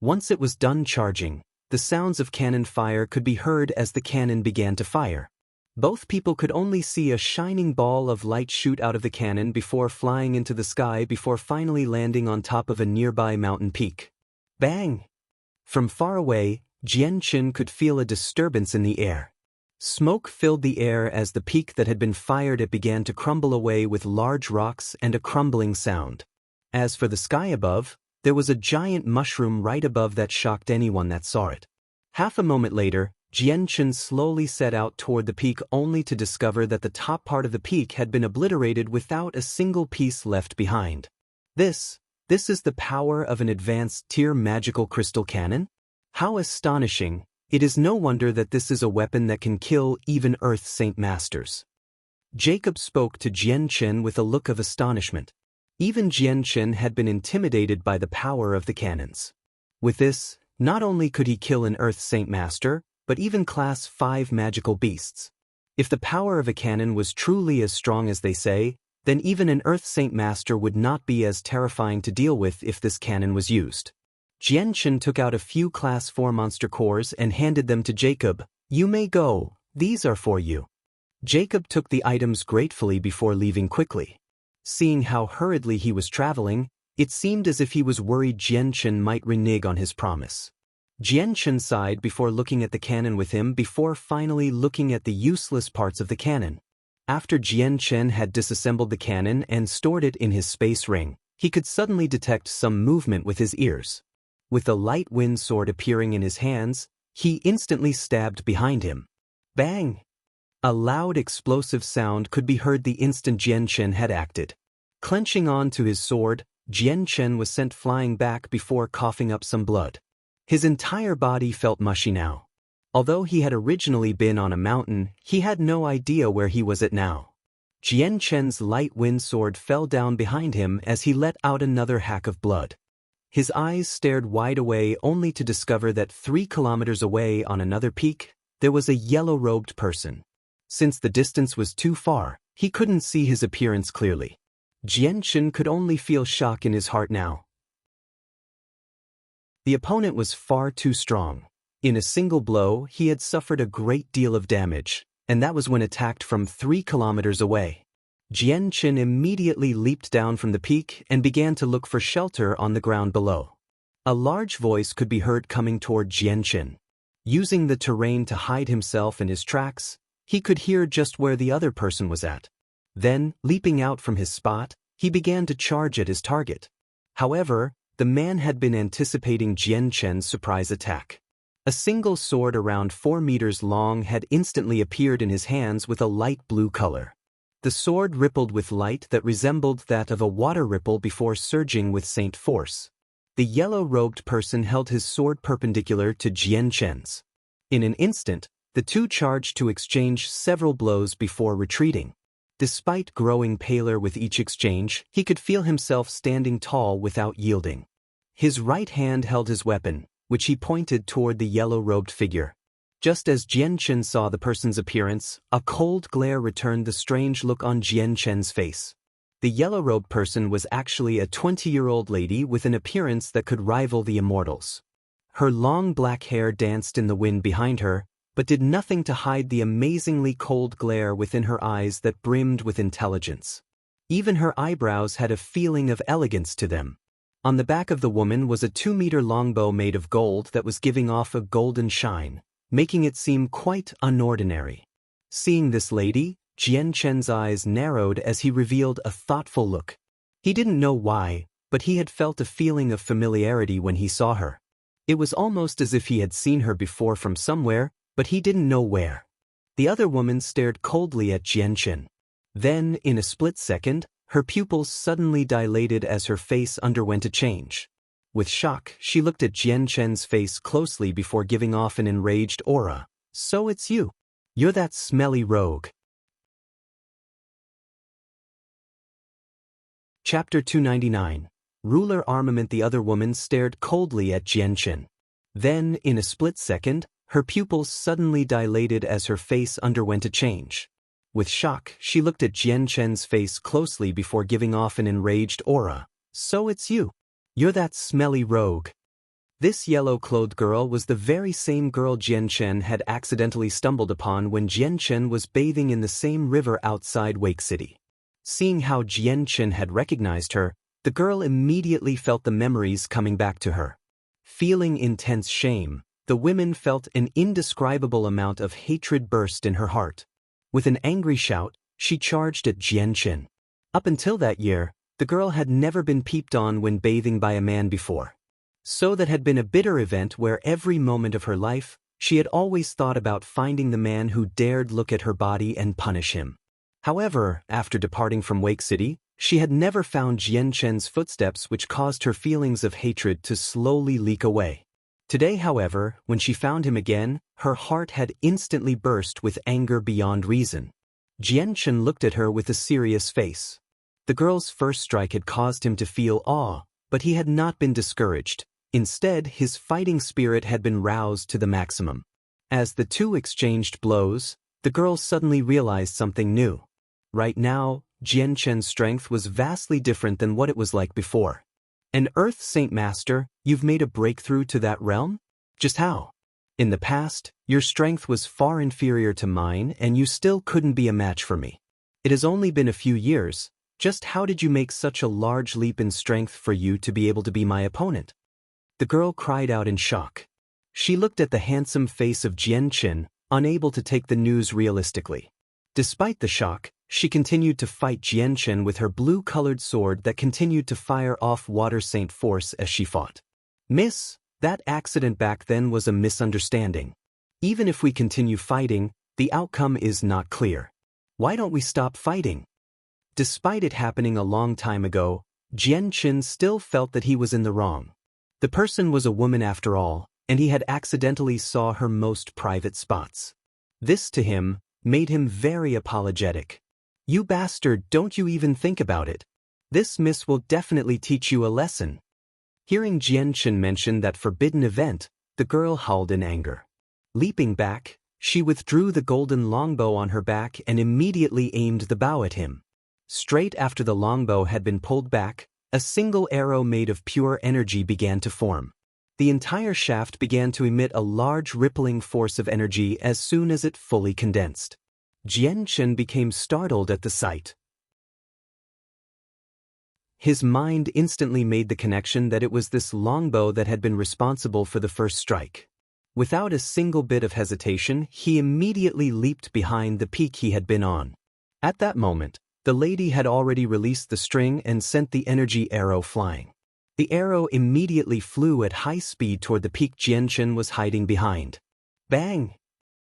Once it was done charging, the sounds of cannon fire could be heard as the cannon began to fire. Both people could only see a shining ball of light shoot out of the cannon before flying into the sky before finally landing on top of a nearby mountain peak. Bang! From far away, Jian Qin could feel a disturbance in the air. Smoke filled the air as the peak that had been fired at began to crumble away with large rocks and a crumbling sound. As for the sky above, there was a giant mushroom right above that shocked anyone that saw it. Half a moment later, Jian Qin slowly set out toward the peak only to discover that the top part of the peak had been obliterated without a single piece left behind. This is the power of an advanced tier magical crystal cannon? How astonishing! It is no wonder that this is a weapon that can kill even Earth Saint Masters. Jacob spoke to Jian Qin with a look of astonishment. Even Jian Qin had been intimidated by the power of the cannons. With this, not only could he kill an Earth Saint Master, but even Class 5 magical beasts. If the power of a cannon was truly as strong as they say, then even an Earth Saint Master would not be as terrifying to deal with if this cannon was used. Jian Qin took out a few Class 4 monster cores and handed them to Jacob. "You may go, these are for you." Jacob took the items gratefully before leaving quickly. Seeing how hurriedly he was traveling, it seemed as if he was worried Jian Qin might renege on his promise. Jian Qin sighed before looking at the cannon with him before finally looking at the useless parts of the cannon. After Jian Qin had disassembled the cannon and stored it in his space ring, he could suddenly detect some movement with his ears. With the light wind sword appearing in his hands, he instantly stabbed behind him. Bang! A loud explosive sound could be heard the instant Jian Qin had acted. Clenching on to his sword, Jian Qin was sent flying back before coughing up some blood. His entire body felt mushy now. Although he had originally been on a mountain, he had no idea where he was at now. Jian Qin's light wind sword fell down behind him as he let out another hack of blood. His eyes stared wide away only to discover that 3 kilometers away on another peak, there was a yellow-robed person. Since the distance was too far, he couldn't see his appearance clearly. Jian Qin could only feel shock in his heart now. The opponent was far too strong. In a single blow, he had suffered a great deal of damage, and that was when attacked from 3 kilometers away. Jian Qin immediately leaped down from the peak and began to look for shelter on the ground below. A large voice could be heard coming toward Jian Qin. Using the terrain to hide himself and his tracks, he could hear just where the other person was at. Then, leaping out from his spot, he began to charge at his target. However, the man had been anticipating Jian Qin's surprise attack. A single sword around 4 meters long had instantly appeared in his hands with a light blue color. The sword rippled with light that resembled that of a water ripple before surging with saint force. The yellow-robed person held his sword perpendicular to Jian Qin's. In an instant, the two charged to exchange several blows before retreating. Despite growing paler with each exchange, he could feel himself standing tall without yielding. His right hand held his weapon, which he pointed toward the yellow-robed figure. Just as Jian Qin saw the person's appearance, a cold glare returned the strange look on Jian Qin's face. The yellow-robed person was actually a 20-year-old lady with an appearance that could rival the immortals. Her long black hair danced in the wind behind her, but did nothing to hide the amazingly cold glare within her eyes that brimmed with intelligence. Even her eyebrows had a feeling of elegance to them. On the back of the woman was a 2-meter longbow made of gold that was giving off a golden shine, making it seem quite unordinary. Seeing this lady, Jian Qin's eyes narrowed as he revealed a thoughtful look. He didn't know why, but he had felt a feeling of familiarity when he saw her. It was almost as if he had seen her before from somewhere, but he didn't know where. The other woman stared coldly at Jian Qin. Then, in a split second, her pupils suddenly dilated as her face underwent a change. With shock, she looked at Jian Qin's face closely before giving off an enraged aura. "So it's you. You're that smelly rogue." Chapter 299. Ruler Armament. The other woman stared coldly at Jian Qin. Then, in a split second, her pupils suddenly dilated as her face underwent a change. With shock, she looked at Jian Qin's face closely before giving off an enraged aura. "So it's you. You're that smelly rogue." This yellow-clothed girl was the very same girl Jian Chen had accidentally stumbled upon when Jian Chen was bathing in the same river outside Wake City. Seeing how Jian Chen had recognized her, the girl immediately felt the memories coming back to her. Feeling intense shame, the woman felt an indescribable amount of hatred burst in her heart. With an angry shout, she charged at Jian Chen. Up until that year, the girl had never been peeped on when bathing by a man before. So that had been a bitter event where every moment of her life, she had always thought about finding the man who dared look at her body and punish him. However, after departing from Wake City, she had never found Jian Chen's footsteps, which caused her feelings of hatred to slowly leak away. Today, however, when she found him again, her heart had instantly burst with anger beyond reason. Jian Chen looked at her with a serious face. The girl's first strike had caused him to feel awe, but he had not been discouraged. Instead, his fighting spirit had been roused to the maximum. As the two exchanged blows, the girl suddenly realized something new. Right now, Jian Chen's strength was vastly different than what it was like before. An Earth Saint Master, you've made a breakthrough to that realm? Just how? In the past, your strength was far inferior to mine and you still couldn't be a match for me. It has only been a few years. Just how did you make such a large leap in strength for you to be able to be my opponent? The girl cried out in shock. She looked at the handsome face of Jian Chen, unable to take the news realistically. Despite the shock, she continued to fight Jian Chen with her blue-colored sword that continued to fire off water saint force as she fought. Miss, that accident back then was a misunderstanding. Even if we continue fighting, the outcome is not clear. Why don't we stop fighting? Despite it happening a long time ago, Jian Chen still felt that he was in the wrong. The person was a woman after all, and he had accidentally saw her most private spots. This, to him, made him very apologetic. You bastard, don't you even think about it. This miss will definitely teach you a lesson. Hearing Jian Chen mention that forbidden event, the girl howled in anger. Leaping back, she withdrew the golden longbow on her back and immediately aimed the bow at him. Straight after the longbow had been pulled back, a single arrow made of pure energy began to form. The entire shaft began to emit a large rippling force of energy as soon as it fully condensed. Jian Chen became startled at the sight. His mind instantly made the connection that it was this longbow that had been responsible for the first strike. Without a single bit of hesitation, he immediately leaped behind the peak he had been on. At that moment, the lady had already released the string and sent the energy arrow flying. The arrow immediately flew at high speed toward the peak Jian Chen was hiding behind. Bang!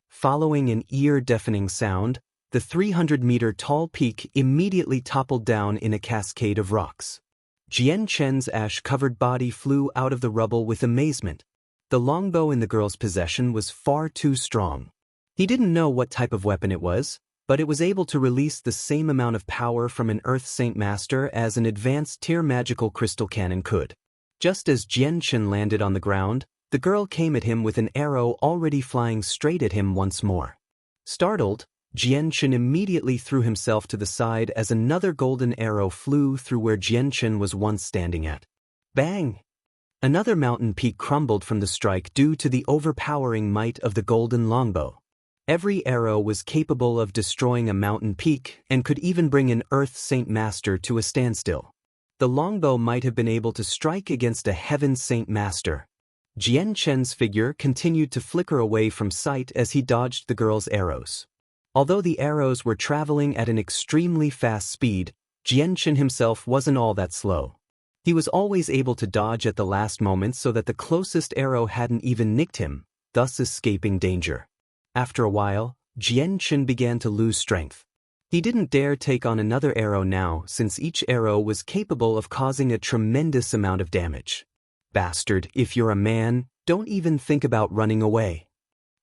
Following an ear-deafening sound, the 300-meter-tall peak immediately toppled down in a cascade of rocks. Jian Chen's ash-covered body flew out of the rubble with amazement. The longbow in the girl's possession was far too strong. He didn't know what type of weapon it was, but it was able to release the same amount of power from an Earth Saint Master as an advanced tier magical crystal cannon could. Just as Jian Chen landed on the ground, the girl came at him with an arrow already flying straight at him once more. Startled, Jian Chen immediately threw himself to the side as another golden arrow flew through where Jian Chen was once standing at. Bang! Another mountain peak crumbled from the strike due to the overpowering might of the golden longbow. Every arrow was capable of destroying a mountain peak and could even bring an Earth Saint Master to a standstill. The longbow might have been able to strike against a Heaven Saint Master. Jian Chen's figure continued to flicker away from sight as he dodged the girl's arrows. Although the arrows were traveling at an extremely fast speed, Jian Chen himself wasn't all that slow. He was always able to dodge at the last moment so that the closest arrow hadn't even nicked him, thus escaping danger. After a while, Jian Chen began to lose strength. He didn't dare take on another arrow now since each arrow was capable of causing a tremendous amount of damage. Bastard, if you're a man, don't even think about running away.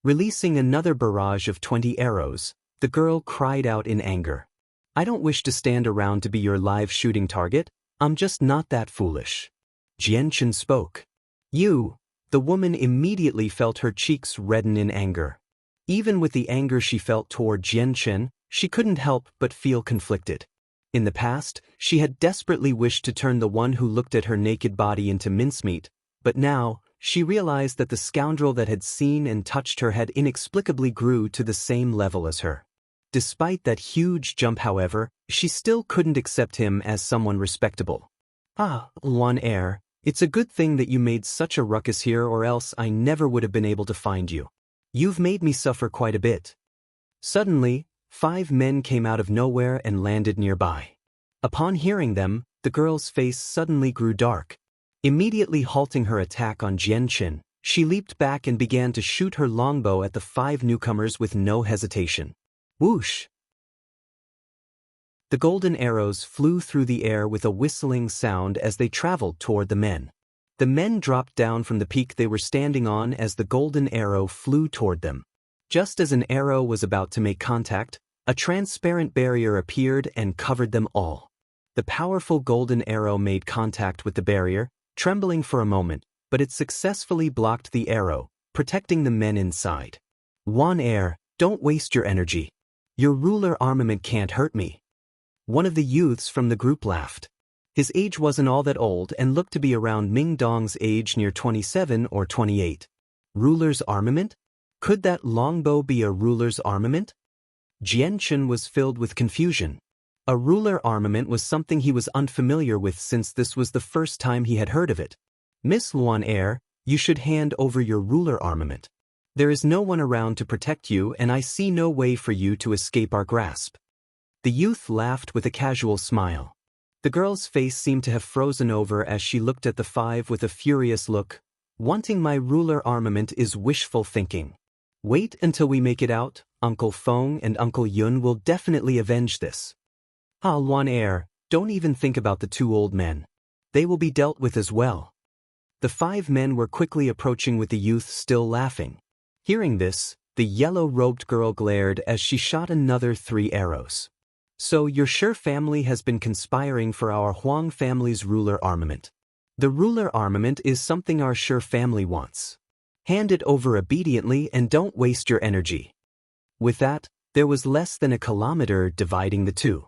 Releasing another barrage of 20 arrows, the girl cried out in anger. I don't wish to stand around to be your live shooting target, I'm just not that foolish. Jian Chen spoke. You, the woman immediately felt her cheeks redden in anger. Even with the anger she felt toward Jian Chen, she couldn't help but feel conflicted. In the past, she had desperately wished to turn the one who looked at her naked body into mincemeat, but now, She realized that the scoundrel that had seen and touched her had inexplicably grew to the same level as her. Despite that huge jump, however, she still couldn't accept him as someone respectable. Ah, Luan Air, it's a good thing that you made such a ruckus here, or else I never would have been able to find you. You've made me suffer quite a bit. Suddenly, 5 men came out of nowhere and landed nearby. Upon hearing them, the girl's face suddenly grew dark. Immediately halting her attack on Jianchen, she leaped back and began to shoot her longbow at the 5 newcomers with no hesitation. Whoosh! The golden arrows flew through the air with a whistling sound as they traveled toward the men. The men dropped down from the peak they were standing on as the golden arrow flew toward them. Just as an arrow was about to make contact, a transparent barrier appeared and covered them all. The powerful golden arrow made contact with the barrier, trembling for a moment, but it successfully blocked the arrow, protecting the men inside. Luan Air, don't waste your energy. Your ruler armament can't hurt me. One of the youths from the group laughed. His age wasn't all that old and looked to be around Ming Dong's age, near 27 or 28. Ruler's armament? Could that longbow be a ruler's armament? Jianchen was filled with confusion. A ruler armament was something he was unfamiliar with since this was the first time he had heard of it. Miss Luan Air, you should hand over your ruler armament. There is no one around to protect you, and I see no way for you to escape our grasp. The youth laughed with a casual smile. The girl's face seemed to have frozen over as she looked at the 5 with a furious look. Wanting my ruler armament is wishful thinking. Wait until we make it out. Uncle Feng and Uncle Yun will definitely avenge this. Ah, Luan Air, don't even think about the 2 old men. They will be dealt with as well. The 5 men were quickly approaching with the youth still laughing. Hearing this, the yellow-robed girl glared as she shot another 3 arrows. So your Shi family has been conspiring for our Huang family's ruler armament. The ruler armament is something our Shi family wants. Hand it over obediently and don't waste your energy. With that, there was less than a kilometer dividing the 2.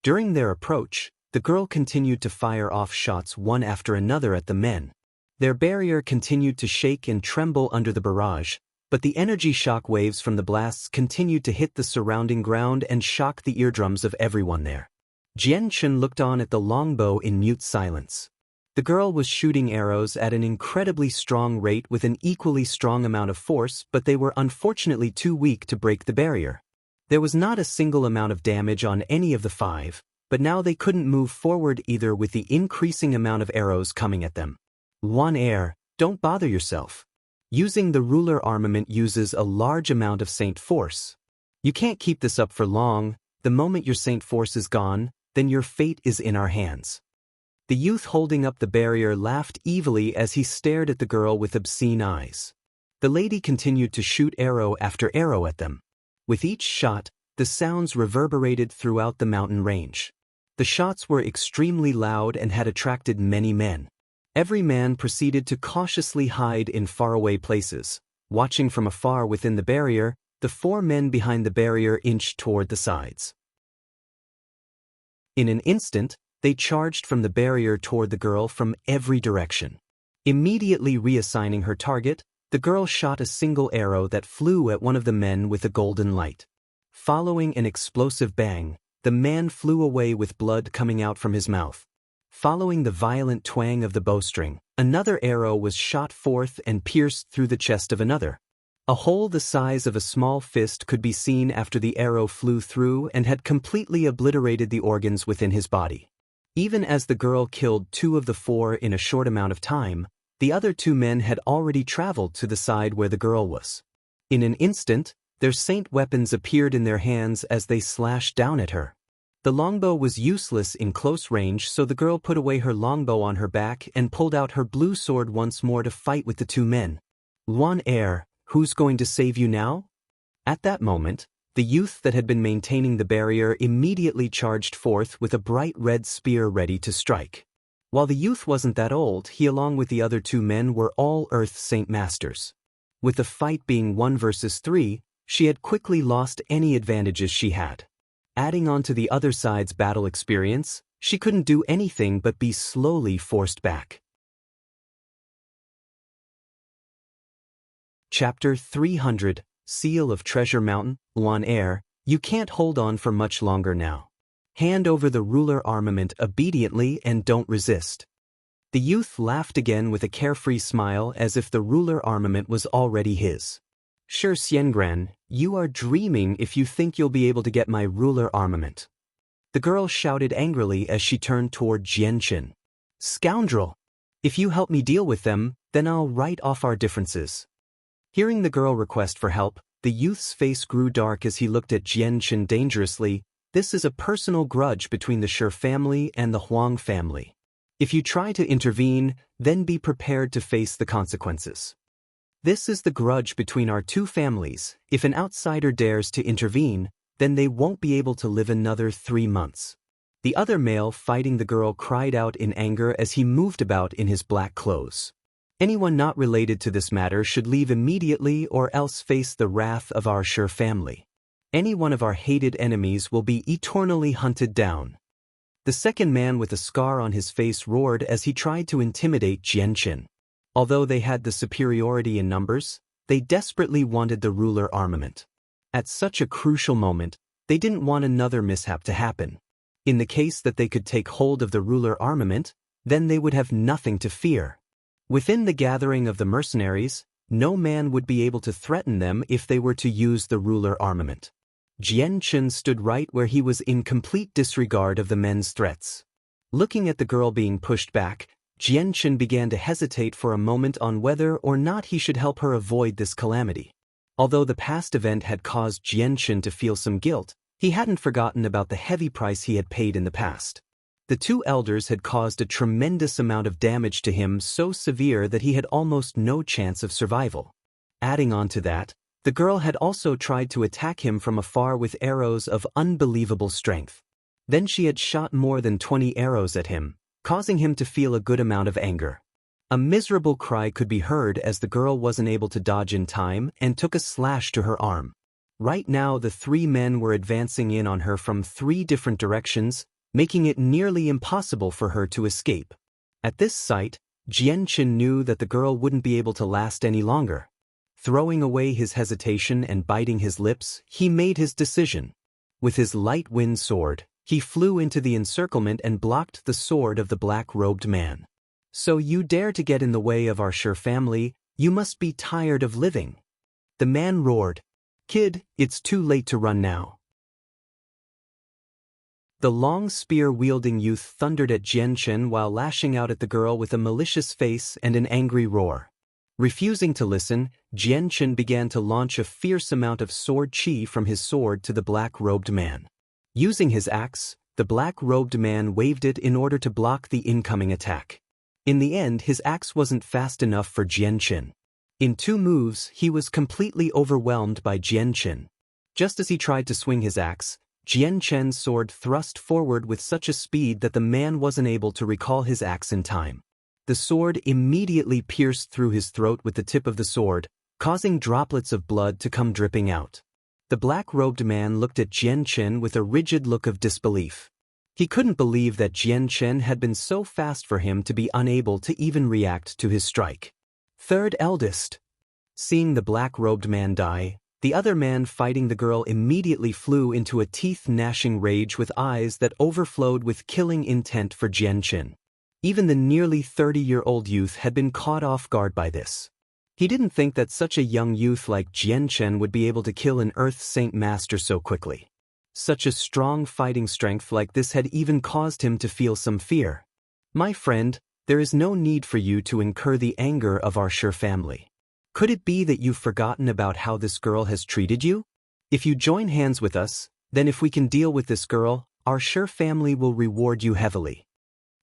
During their approach, the girl continued to fire off shots one after another at the men. Their barrier continued to shake and tremble under the barrage, but the energy shock waves from the blasts continued to hit the surrounding ground and shock the eardrums of everyone there. Jianchen looked on at the longbow in mute silence. The girl was shooting arrows at an incredibly strong rate with an equally strong amount of force, but they were unfortunately too weak to break the barrier. There was not a single amount of damage on any of the 5, but now they couldn't move forward either with the increasing amount of arrows coming at them. Luan Air, don't bother yourself. Using the ruler armament uses a large amount of Saint Force. You can't keep this up for long. The moment your Saint Force is gone, then your fate is in our hands. The youth holding up the barrier laughed evilly as he stared at the girl with obscene eyes. The lady continued to shoot arrow after arrow at them. With each shot, the sounds reverberated throughout the mountain range. The shots were extremely loud and had attracted many men. Every man proceeded to cautiously hide in faraway places. Watching from afar within the barrier, the 4 men behind the barrier inched toward the sides. In an instant, they charged from the barrier toward the girl from every direction. Immediately reassigning her target, the girl shot a single arrow that flew at one of the men with a golden light. Following an explosive bang, the man flew away with blood coming out from his mouth. Following the violent twang of the bowstring, another arrow was shot forth and pierced through the chest of another. A hole the size of a small fist could be seen after the arrow flew through and had completely obliterated the organs within his body. Even as the girl killed 2 of the 4 in a short amount of time, the other 2 men had already traveled to the side where the girl was. In an instant, their saint weapons appeared in their hands as they slashed down at her. The longbow was useless in close range, so the girl put away her longbow on her back and pulled out her blue sword once more to fight with the 2 men. Luan Air, who's going to save you now? At that moment, the youth that had been maintaining the barrier immediately charged forth with a bright red spear ready to strike. While the youth wasn't that old, he along with the other 2 men were all Earth Saint Masters. With the fight being 1 versus 3, she had quickly lost any advantages she had. Adding on to the other side's battle experience, she couldn't do anything but be slowly forced back. Chapter 300, Seal of Treasure Mountain, Luan Air, you can't hold on for much longer now. Hand over the ruler armament obediently and don't resist. The youth laughed again with a carefree smile as if the ruler armament was already his. Sure, Xiangran, you are dreaming if you think you'll be able to get my ruler armament. The girl shouted angrily as she turned toward Jianchen. Scoundrel! If you help me deal with them, then I'll write off our differences. Hearing the girl request for help, the youth's face grew dark as he looked at Jianchen dangerously. This is a personal grudge between the Shi family and the Huang family. If you try to intervene, then be prepared to face the consequences. This is the grudge between our two families. If an outsider dares to intervene, then they won't be able to live another 3 months. The other male fighting the girl cried out in anger as he moved about in his black clothes. Anyone not related to this matter should leave immediately or else face the wrath of our Shi family. Any one of our hated enemies will be eternally hunted down. The second man with a scar on his face roared as he tried to intimidate Jianchen. Although they had the superiority in numbers, they desperately wanted the ruler armament. At such a crucial moment, they didn't want another mishap to happen. In the case that they could take hold of the ruler armament, then they would have nothing to fear. Within the gathering of the mercenaries, no man would be able to threaten them if they were to use the ruler armament. Jianchen stood right where he was in complete disregard of the men's threats. Looking at the girl being pushed back, Jianchen began to hesitate for a moment on whether or not he should help her avoid this calamity. Although the past event had caused Jianchen to feel some guilt, he hadn't forgotten about the heavy price he had paid in the past. The two elders had caused a tremendous amount of damage to him, so severe that he had almost no chance of survival. Adding on to that, the girl had also tried to attack him from afar with arrows of unbelievable strength. Then she had shot more than 20 arrows at him, causing him to feel a good amount of anger. A miserable cry could be heard as the girl wasn't able to dodge in time and took a slash to her arm. Right now the 3 men were advancing in on her from 3 different directions, making it nearly impossible for her to escape. At this sight, Jianchen knew that the girl wouldn't be able to last any longer. Throwing away his hesitation and biting his lips, he made his decision. With his light wind sword, he flew into the encirclement and blocked the sword of the black-robed man. So you dare to get in the way of our Shi family? You must be tired of living. The man roared. Kid, it's too late to run now. The long spear-wielding youth thundered at Jianchen while lashing out at the girl with a malicious face and an angry roar. Refusing to listen, Jianchen began to launch a fierce amount of sword chi from his sword to the black-robed man. Using his axe, the black-robed man waved it in order to block the incoming attack. In the end, his axe wasn't fast enough for Jianchen. In 2 moves, he was completely overwhelmed by Jianchen. Just as he tried to swing his axe, Jianchen's sword thrust forward with such a speed that the man wasn't able to recall his axe in time. The sword immediately pierced through his throat with the tip of the sword, causing droplets of blood to come dripping out. The black-robed man looked at Jianchen with a rigid look of disbelief. He couldn't believe that Jianchen had been so fast for him to be unable to even react to his strike. Third eldest. Seeing the black-robed man die, the other man fighting the girl immediately flew into a teeth-gnashing rage with eyes that overflowed with killing intent for Jianchen. Even the nearly 30-year-old youth had been caught off guard by this. He didn't think that such a young youth like Jianchen would be able to kill an Earth Saint Master so quickly. Such a strong fighting strength like this had even caused him to feel some fear. My friend, there is no need for you to incur the anger of our Shi family. Could it be that you've forgotten about how this girl has treated you? If you join hands with us, then if we can deal with this girl, our Shi family will reward you heavily.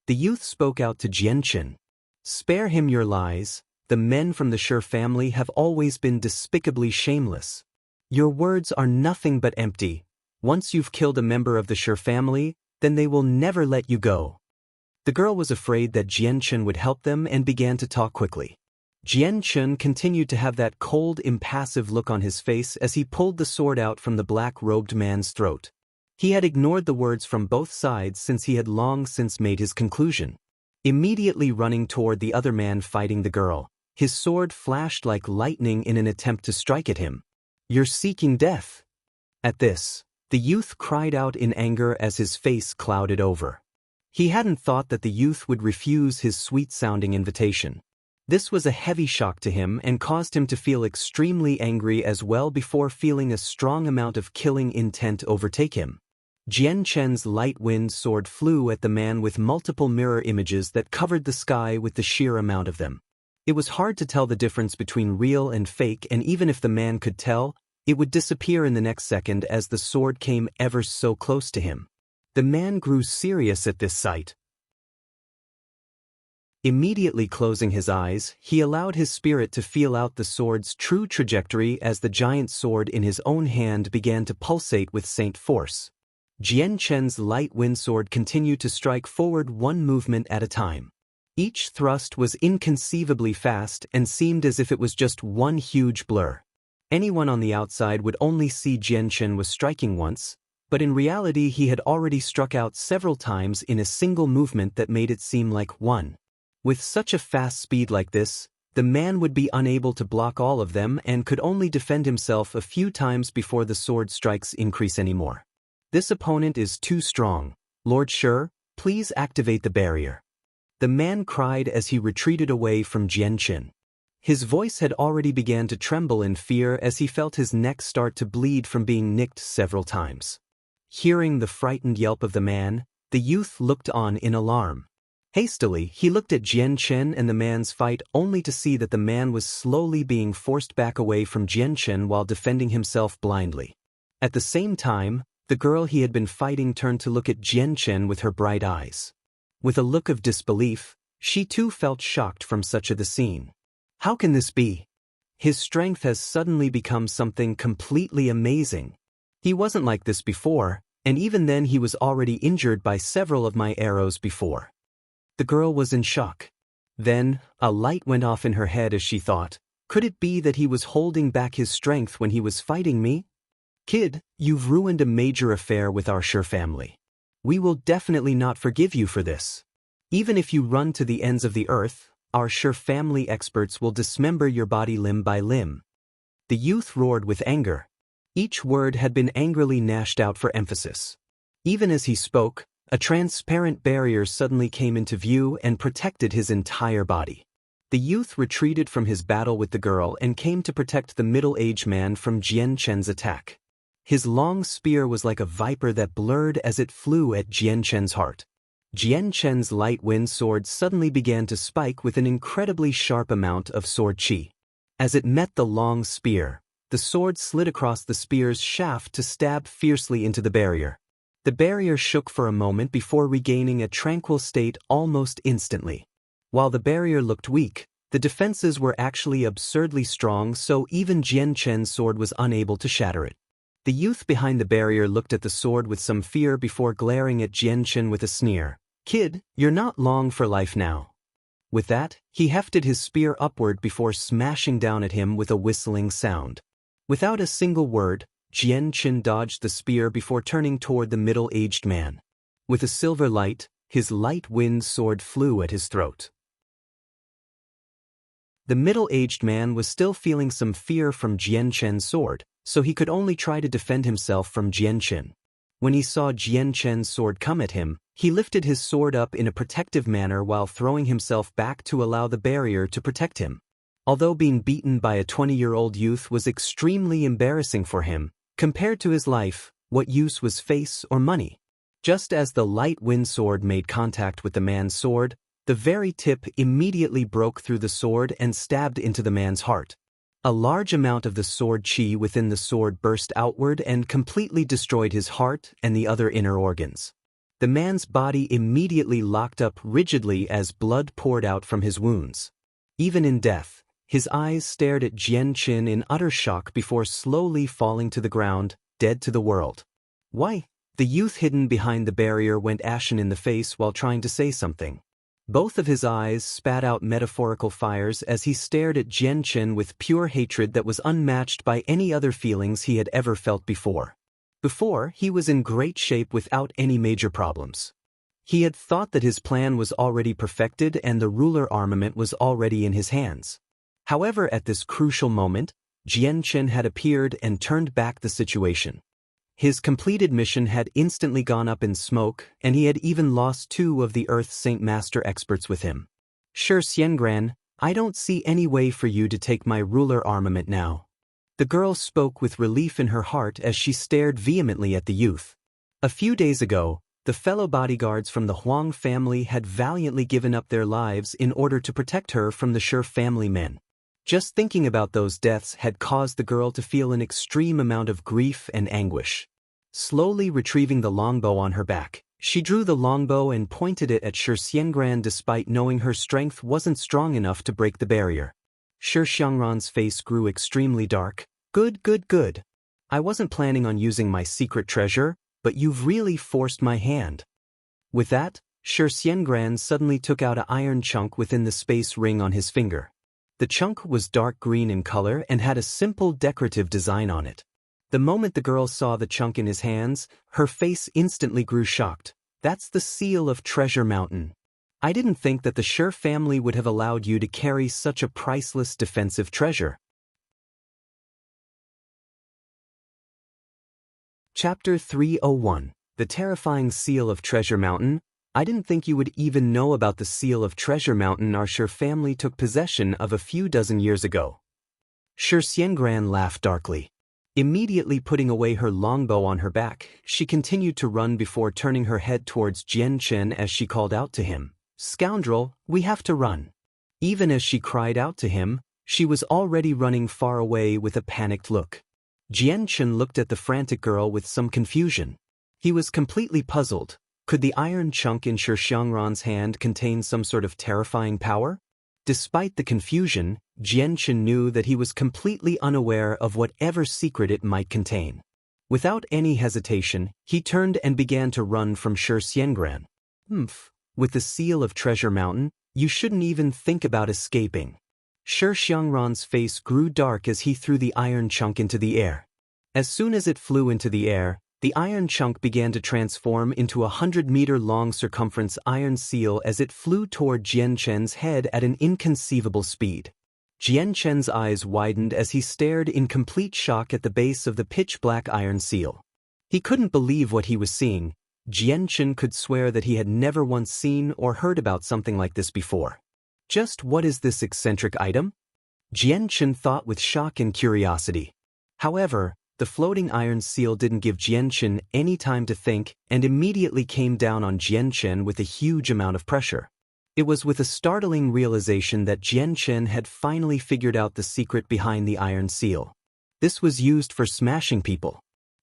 The youth spoke out to Jianchen. Spare him your lies. The men from the Shi family have always been despicably shameless. Your words are nothing but empty. Once you've killed a member of the Shi family, then they will never let you go. The girl was afraid that Jianchen would help them and began to talk quickly. Jianchen continued to have that cold, impassive look on his face as he pulled the sword out from the black-robed man's throat. He had ignored the words from both sides since he had long since made his conclusion. Immediately running toward the other man fighting the girl, His sword flashed like lightning in an attempt to strike at him. "You're seeking death." At this, the youth cried out in anger as his face clouded over. He hadn't thought that the youth would refuse his sweet-sounding invitation. This was a heavy shock to him and caused him to feel extremely angry as well before feeling a strong amount of killing intent overtake him. Jian Chen's light wind sword flew at the man with multiple mirror images that covered the sky with the sheer amount of them. It was hard to tell the difference between real and fake, and even if the man could tell, it would disappear in the next second as the sword came ever so close to him. The man grew serious at this sight. Immediately closing his eyes, he allowed his spirit to feel out the sword's true trajectory as the giant sword in his own hand began to pulsate with saint force. Jian Chen's light wind sword continued to strike forward one movement at a time. Each thrust was inconceivably fast and seemed as if it was just one huge blur. Anyone on the outside would only see Jian Chen was striking once, but in reality he had already struck out several times in a single movement that made it seem like one. With such a fast speed like this, the man would be unable to block all of them and could only defend himself a few times before the sword strikes increase anymore. "This opponent is too strong. Lord Shi, please activate the barrier." The man cried as he retreated away from Jian Chen. His voice had already begun to tremble in fear as he felt his neck start to bleed from being nicked several times. Hearing the frightened yelp of the man, the youth looked on in alarm. Hastily, he looked at Jian Chen and the man's fight only to see that the man was slowly being forced back away from Jian Chen while defending himself blindly. At the same time, the girl he had been fighting turned to look at Jian Chen with her bright eyes. With a look of disbelief, she too felt shocked from such a scene. How can this be? His strength has suddenly become something completely amazing. He wasn't like this before, and even then he was already injured by several of my arrows before. The girl was in shock. Then, a light went off in her head as she thought, could it be that he was holding back his strength when he was fighting me? "Kid, you've ruined a major affair with our Shi family. We will definitely not forgive you for this. Even if you run to the ends of the earth, our Shi family experts will dismember your body limb by limb." The youth roared with anger. Each word had been angrily gnashed out for emphasis. Even as he spoke, a transparent barrier suddenly came into view and protected his entire body. The youth retreated from his battle with the girl and came to protect the middle-aged man from Jian Chen's attack. His long spear was like a viper that blurred as it flew at Jian Chen's heart. Jian Chen's light wind sword suddenly began to spike with an incredibly sharp amount of sword qi. As it met the long spear, the sword slid across the spear's shaft to stab fiercely into the barrier. The barrier shook for a moment before regaining a tranquil state almost instantly. While the barrier looked weak, the defenses were actually absurdly strong, so even Jian Chen's sword was unable to shatter it. The youth behind the barrier looked at the sword with some fear before glaring at Jian Chen with a sneer. "Kid, you're not long for life now." With that, he hefted his spear upward before smashing down at him with a whistling sound. Without a single word, Jian Chen dodged the spear before turning toward the middle-aged man. With a silver light, his light wind sword flew at his throat. The middle-aged man was still feeling some fear from Jian Chen's sword, so he could only try to defend himself from Jian Chen. When he saw Jian Chen's sword come at him, he lifted his sword up in a protective manner while throwing himself back to allow the barrier to protect him. Although being beaten by a 20-year-old youth was extremely embarrassing for him, compared to his life, what use was face or money? Just as the light wind sword made contact with the man's sword, the very tip immediately broke through the sword and stabbed into the man's heart. A large amount of the sword qi within the sword burst outward and completely destroyed his heart and the other inner organs. The man's body immediately locked up rigidly as blood poured out from his wounds. Even in death, his eyes stared at Jian Chen in utter shock before slowly falling to the ground, dead to the world. "Why?" The youth hidden behind the barrier went ashen in the face while trying to say something. Both of his eyes spat out metaphorical fires as he stared at Jian Chen with pure hatred that was unmatched by any other feelings he had ever felt before. Before, he was in great shape without any major problems. He had thought that his plan was already perfected and the ruler armament was already in his hands. However, at this crucial moment, Jian Chen had appeared and turned back the situation. His completed mission had instantly gone up in smoke, and he had even lost 2 of the Earth Saint Master experts with him. Shi Xiangran, I don't see any way for you to take my ruler armament now. The girl spoke with relief in her heart as she stared vehemently at the youth. A few days ago, the fellow bodyguards from the Huang family had valiantly given up their lives in order to protect her from the Shi family men. Just thinking about those deaths had caused the girl to feel an extreme amount of grief and anguish. Slowly retrieving the longbow on her back, she drew the longbow and pointed it at Shi Xiangran despite knowing her strength wasn't strong enough to break the barrier. Shi Xiangran's face grew extremely dark. Good. I wasn't planning on using my secret treasure, but you've really forced my hand. With that, Shi Xiangran suddenly took out an iron chunk within the space ring on his finger. The chunk was dark green in color and had a simple decorative design on it. The moment the girl saw the chunk in his hands, her face instantly grew shocked. That's the seal of Treasure Mountain. I didn't think that the Shi family would have allowed you to carry such a priceless defensive treasure. Chapter 301. The Terrifying Seal of Treasure Mountain. I didn't think you would even know about the seal of Treasure Mountain our Shi family took possession of a few dozen years ago. Shi Xiangran laughed darkly. Immediately putting away her longbow on her back, she continued to run before turning her head towards Jian Chen as she called out to him, "Scoundrel, we have to run." Even as she cried out to him, she was already running far away with a panicked look. Jian Chen looked at the frantic girl with some confusion. He was completely puzzled. Could the iron chunk in Shi Xiangran's hand contain some sort of terrifying power? Despite the confusion, Jian Chen knew that he was completely unaware of whatever secret it might contain. Without any hesitation, he turned and began to run from Shi Xiangran. With the seal of Treasure Mountain, you shouldn't even think about escaping. Shi Xiangran's face grew dark as he threw the iron chunk into the air. As soon as it flew into the air, the iron chunk began to transform into a 100-meter-long circumference iron seal as it flew toward Jian Chen's head at an inconceivable speed. Jian Chen's eyes widened as he stared in complete shock at the base of the pitch-black iron seal. He couldn't believe what he was seeing. Jian Chen could swear that he had never once seen or heard about something like this before. Just what is this eccentric item? Jian Chen thought with shock and curiosity. However, the floating iron seal didn't give Jian Chen any time to think and immediately came down on Jian Chen with a huge amount of pressure. It was with a startling realization that Jian Chen had finally figured out the secret behind the iron seal. This was used for smashing people.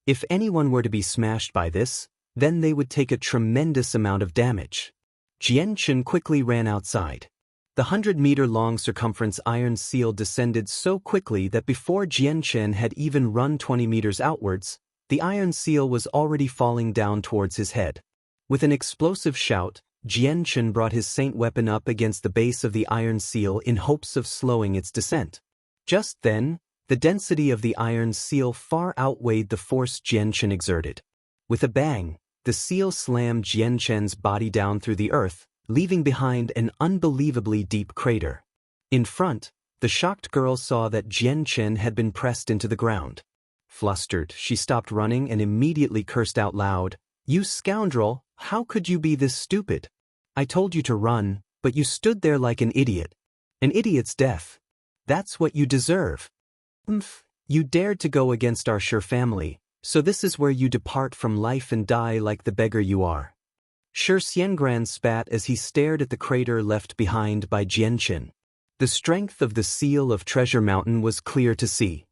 If anyone were to be smashed by this, then they would take a tremendous amount of damage. Jian Chen quickly ran outside. The 100-meter-long circumference iron seal descended so quickly that before Jian Chen had even run 20 meters outwards, the iron seal was already falling down towards his head. With an explosive shout, Jian Chen brought his saint weapon up against the base of the iron seal in hopes of slowing its descent. Just then, the density of the iron seal far outweighed the force Jian Chen exerted. With a bang, the seal slammed Jian Chen's body down through the earth, leaving behind an unbelievably deep crater. In front, the shocked girl saw that Jian Chen had been pressed into the ground. Flustered, she stopped running and immediately cursed out loud, "You scoundrel, how could you be this stupid? I told you to run, but you stood there like an idiot. An idiot's death. That's what you deserve. You dared to go against our Shi family, so this is where you depart from life and die like the beggar you are." Shi Xiangran spat as he stared at the crater left behind by Jian Chen. The strength of the seal of Treasure Mountain was clear to see.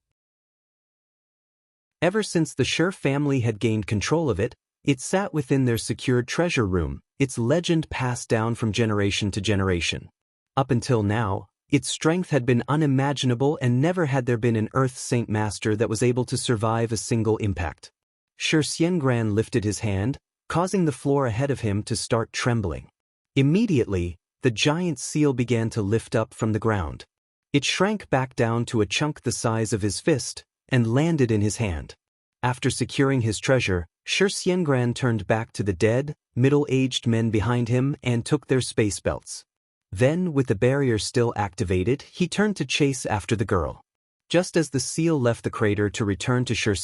Ever since the Shi family had gained control of it, it sat within their secured treasure room, its legend passed down from generation to generation. Up until now, its strength had been unimaginable and never had there been an Earth Saint Master that was able to survive a single impact. Shi Xiangran lifted his hand, causing the floor ahead of him to start trembling. Immediately, the giant seal began to lift up from the ground. It shrank back down to a chunk the size of his fist and landed in his hand. After securing his treasure, Shi Xiangran turned back to the dead, middle-aged men behind him and took their space belts. Then, with the barrier still activated, he turned to chase after the girl. Just as the seal left the crater to return to Shi,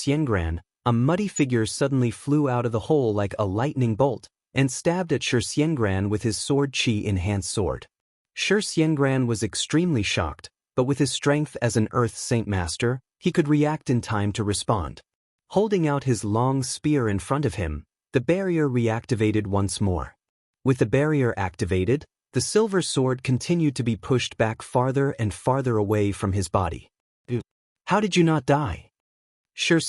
a muddy figure suddenly flew out of the hole like a lightning bolt and stabbed at Shi with his sword Qi-enhanced sword. Shi was extremely shocked, but with his strength as an Earth Saint Master, he could react in time to respond. Holding out his long spear in front of him, the barrier reactivated once more. With the barrier activated, the silver sword continued to be pushed back farther and farther away from his body. "How did you not die?" Shi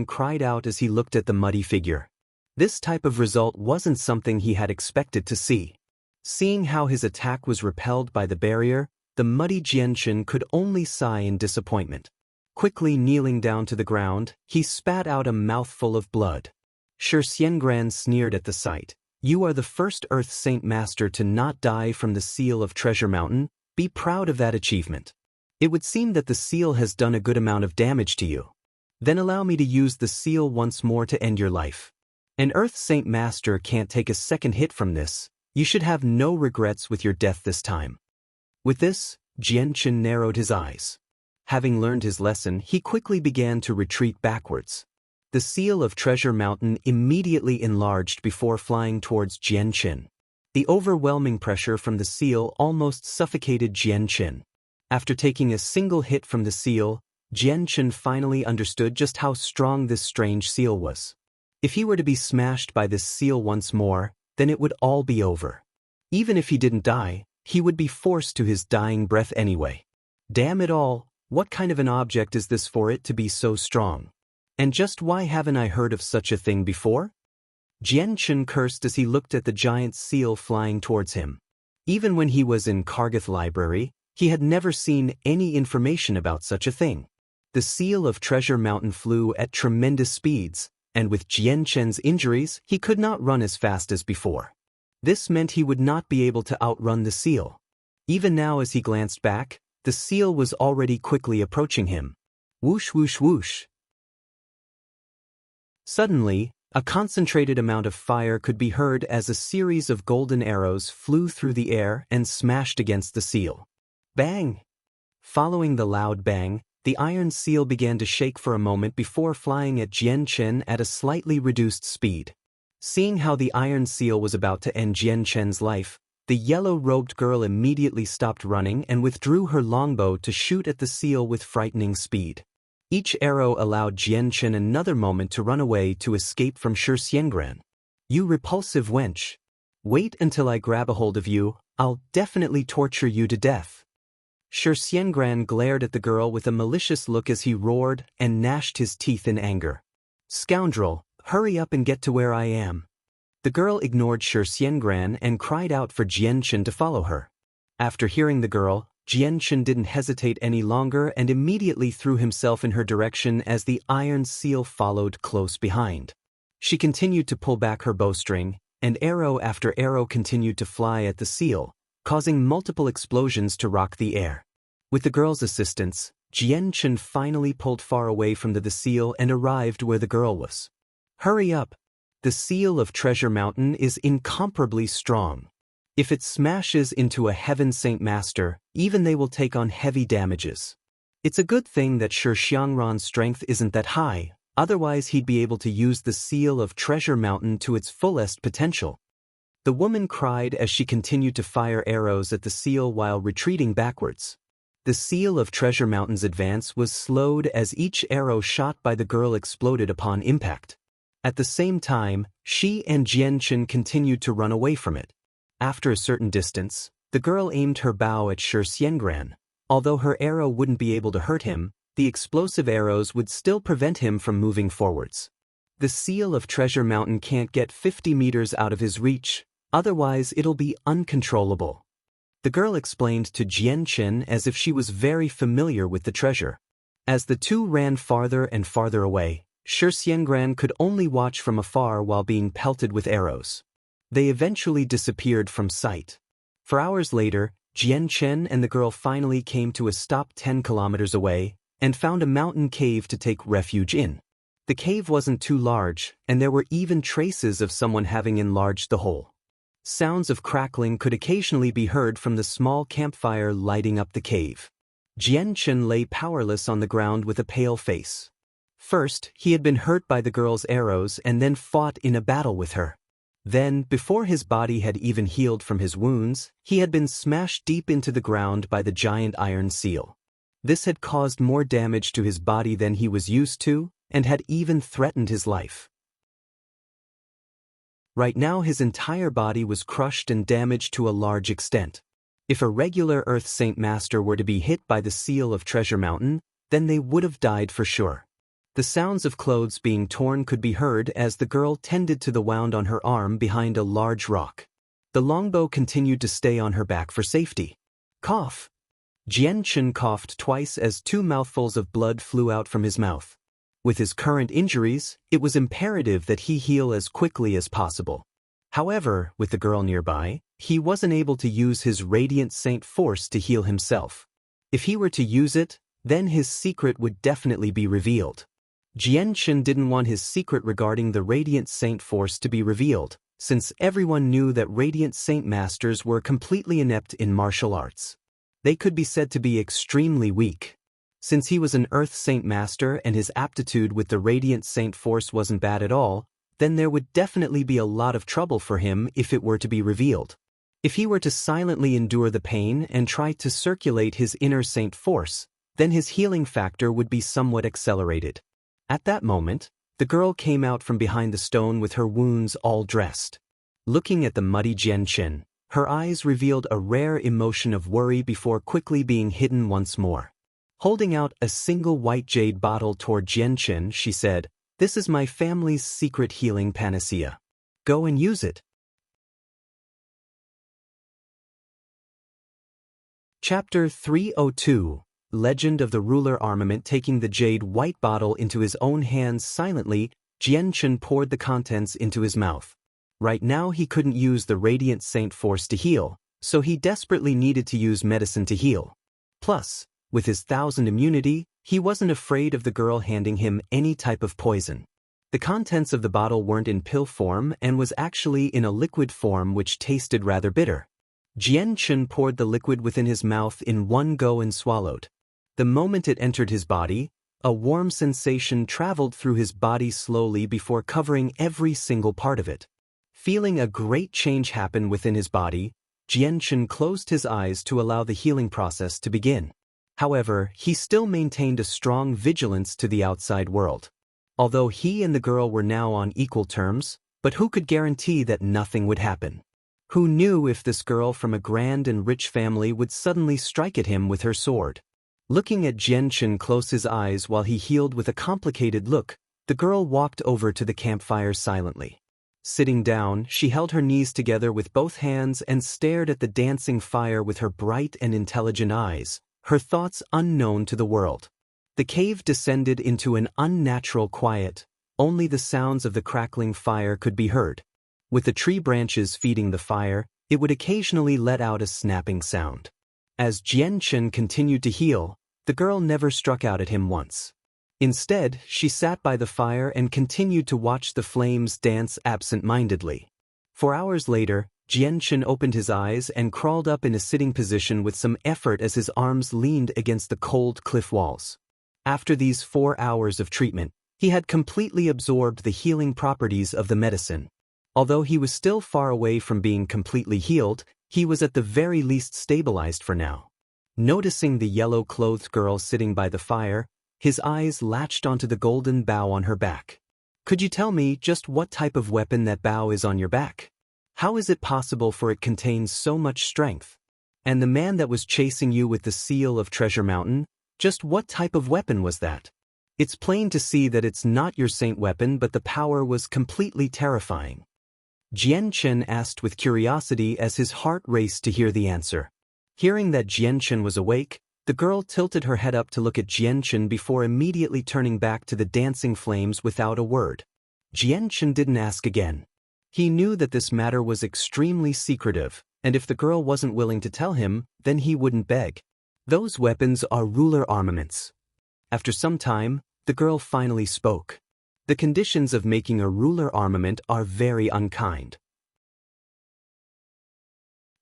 cried out as he looked at the muddy figure. This type of result wasn't something he had expected to see. Seeing how his attack was repelled by the barrier, the muddy Jianchen could only sigh in disappointment. Quickly kneeling down to the ground, he spat out a mouthful of blood. Shi sneered at the sight. "You are the first Earth Saint Master to not die from the seal of Treasure Mountain. Be proud of that achievement. It would seem that the seal has done a good amount of damage to you. Then allow me to use the seal once more to end your life. An Earth Saint Master can't take a second hit from this. You should have no regrets with your death this time." With this, Jianchen narrowed his eyes. Having learned his lesson, he quickly began to retreat backwards. The seal of Treasure Mountain immediately enlarged before flying towards Jianchen. The overwhelming pressure from the seal almost suffocated Jianchen. After taking a single hit from the seal, Jianchen finally understood just how strong this strange seal was. If he were to be smashed by this seal once more, then it would all be over. Even if he didn't die, he would be forced to his dying breath anyway. Damn it all, what kind of an object is this for it to be so strong? And just why haven't I heard of such a thing before? Jianchen cursed as he looked at the giant seal flying towards him. Even when he was in Kargath Library, he had never seen any information about such a thing. The seal of Treasure Mountain flew at tremendous speeds, and with Jianchen's injuries, he could not run as fast as before. This meant he would not be able to outrun the seal. Even now as he glanced back, the seal was already quickly approaching him. Whoosh whoosh whoosh. Suddenly, a concentrated amount of fire could be heard as a series of golden arrows flew through the air and smashed against the seal. Bang! Following the loud bang, the iron seal began to shake for a moment before flying at Jianchen at a slightly reduced speed. Seeing how the iron seal was about to end Jianchen's life, the yellow-robed girl immediately stopped running and withdrew her longbow to shoot at the seal with frightening speed. Each arrow allowed Jianchen another moment to run away to escape from Shi. "You repulsive wench. Wait until I grab a hold of you, I'll definitely torture you to death." Shi glared at the girl with a malicious look as he roared and gnashed his teeth in anger. "Scoundrel, hurry up and get to where I am." The girl ignored Shi and cried out for Jianchen to follow her. After hearing the girl, Jianchen didn't hesitate any longer and immediately threw himself in her direction as the iron seal followed close behind. She continued to pull back her bowstring, and arrow after arrow continued to fly at the seal, causing multiple explosions to rock the air. With the girl's assistance, Jianchen finally pulled far away from the seal and arrived where the girl was. "Hurry up! The seal of Treasure Mountain is incomparably strong. If it smashes into a Heaven Saint Master, even they will take on heavy damages. It's a good thing that Shi Xiangran's strength isn't that high, otherwise he'd be able to use the seal of Treasure Mountain to its fullest potential." The woman cried as she continued to fire arrows at the seal while retreating backwards. The seal of Treasure Mountain's advance was slowed as each arrow shot by the girl exploded upon impact. At the same time, she and Jianchen continued to run away from it. After a certain distance, the girl aimed her bow at Shi. Although her arrow wouldn't be able to hurt him, the explosive arrows would still prevent him from moving forwards. The seal of Treasure Mountain can't get 50 meters out of his reach, otherwise it'll be uncontrollable. The girl explained to Jianchen as if she was very familiar with the treasure. As the two ran farther and farther away, Shi could only watch from afar while being pelted with arrows. They eventually disappeared from sight. For hours later, Jianchen and the girl finally came to a stop 10 kilometers away and found a mountain cave to take refuge in. The cave wasn't too large, and there were even traces of someone having enlarged the hole. Sounds of crackling could occasionally be heard from the small campfire lighting up the cave. Jianchen lay powerless on the ground with a pale face. First, he had been hurt by the girl's arrows and then fought in a battle with her. Then, before his body had even healed from his wounds, he had been smashed deep into the ground by the giant iron seal. This had caused more damage to his body than he was used to, and had even threatened his life. Right now his entire body was crushed and damaged to a large extent. If a regular Earth Saint Master were to be hit by the seal of Treasure Mountain, then they would have died for sure. The sounds of clothes being torn could be heard as the girl tended to the wound on her arm behind a large rock. The longbow continued to stay on her back for safety. Cough. Jianchen coughed twice as 2 mouthfuls of blood flew out from his mouth. With his current injuries, it was imperative that he heal as quickly as possible. However, with the girl nearby, he wasn't able to use his Radiant Saint Force to heal himself. If he were to use it, then his secret would definitely be revealed. Jianchen didn't want his secret regarding the Radiant Saint Force to be revealed, since everyone knew that Radiant Saint Masters were completely inept in martial arts. They could be said to be extremely weak. Since he was an Earth Saint Master and his aptitude with the Radiant Saint Force wasn't bad at all, then there would definitely be a lot of trouble for him if it were to be revealed. If he were to silently endure the pain and try to circulate his inner Saint Force, then his healing factor would be somewhat accelerated. At that moment, the girl came out from behind the stone with her wounds all dressed. Looking at the muddy Jianchen, her eyes revealed a rare emotion of worry before quickly being hidden once more. Holding out a single white jade bottle toward Jianchen, she said, "This is my family's secret healing panacea. Go and use it." Chapter 302. Legend of the Ruler Armament. Taking the jade white bottle into his own hands silently, Jianchen poured the contents into his mouth. Right now he couldn't use the Radiant Saint Force to heal, so he desperately needed to use medicine to heal. Plus, with his 1000 immunity, he wasn't afraid of the girl handing him any type of poison. The contents of the bottle weren't in pill form and was actually in a liquid form which tasted rather bitter. Jianchen poured the liquid within his mouth in one go and swallowed. The moment it entered his body, a warm sensation traveled through his body slowly before covering every single part of it. Feeling a great change happen within his body, Jianchen closed his eyes to allow the healing process to begin. However, he still maintained a strong vigilance to the outside world. Although he and the girl were now on equal terms, but who could guarantee that nothing would happen? Who knew if this girl from a grand and rich family would suddenly strike at him with her sword? Looking at Jianchen close his eyes while he healed with a complicated look, the girl walked over to the campfire silently. Sitting down, she held her knees together with both hands and stared at the dancing fire with her bright and intelligent eyes, her thoughts unknown to the world. The cave descended into an unnatural quiet. Only the sounds of the crackling fire could be heard. With the tree branches feeding the fire, it would occasionally let out a snapping sound. As Jianchen continued to heal, the girl never struck out at him once. Instead, she sat by the fire and continued to watch the flames dance absent-mindedly. 4 hours later, Jianchen opened his eyes and crawled up in a sitting position with some effort as his arms leaned against the cold cliff walls. After these 4 hours of treatment, he had completely absorbed the healing properties of the medicine. Although he was still far away from being completely healed, he was at the very least stabilized for now. Noticing the yellow-clothed girl sitting by the fire, his eyes latched onto the golden bow on her back. "Could you tell me just what type of weapon that bow is on your back? How is it possible for it contains so much strength? And the man that was chasing you with the seal of Treasure Mountain, just what type of weapon was that? It's plain to see that it's not your saint weapon, but the power was completely terrifying." Jianchen asked with curiosity as his heart raced to hear the answer. Hearing that Jianchen was awake, the girl tilted her head up to look at Jianchen before immediately turning back to the dancing flames without a word. Jianchen didn't ask again. He knew that this matter was extremely secretive, and if the girl wasn't willing to tell him, then he wouldn't beg. "Those weapons are ruler armaments." After some time, the girl finally spoke. "The conditions of making a ruler armament are very unkind.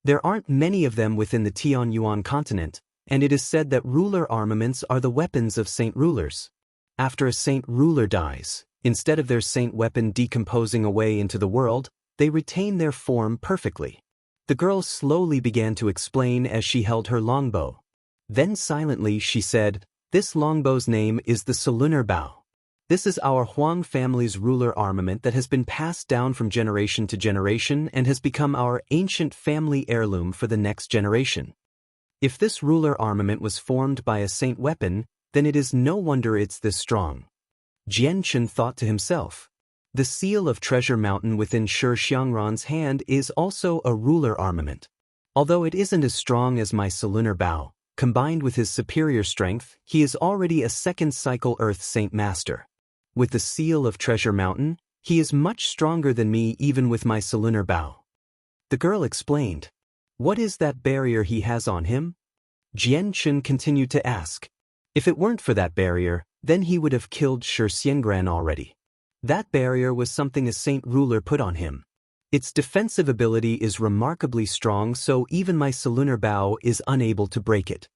There aren't many of them within the Tianyuan continent, and it is said that ruler armaments are the weapons of saint rulers. After a saint ruler dies, instead of their saint weapon decomposing away into the world, they retain their form perfectly. The girl slowly began to explain as she held her longbow. Then silently she said, "This longbow's name is the Solunar Bow. This is our Huang family's ruler armament that has been passed down from generation to generation and has become our ancient family heirloom for the next generation. If this ruler armament was formed by a saint weapon, then it is no wonder it's this strong." Jian Chen thought to himself. The seal of Treasure Mountain within Shi Xiangran's hand is also a ruler armament. Although it isn't as strong as my Solunar Bow, combined with his superior strength, he is already a second cycle Earth Saint Master. With the seal of Treasure Mountain, he is much stronger than me even with my Solunar Bow. The girl explained. What is that barrier he has on him? Jian Chen continued to ask. If it weren't for that barrier, then he would have killed Shi Xiangran already. That barrier was something a saint ruler put on him. Its defensive ability is remarkably strong, so even my Solunar Bow is unable to break it.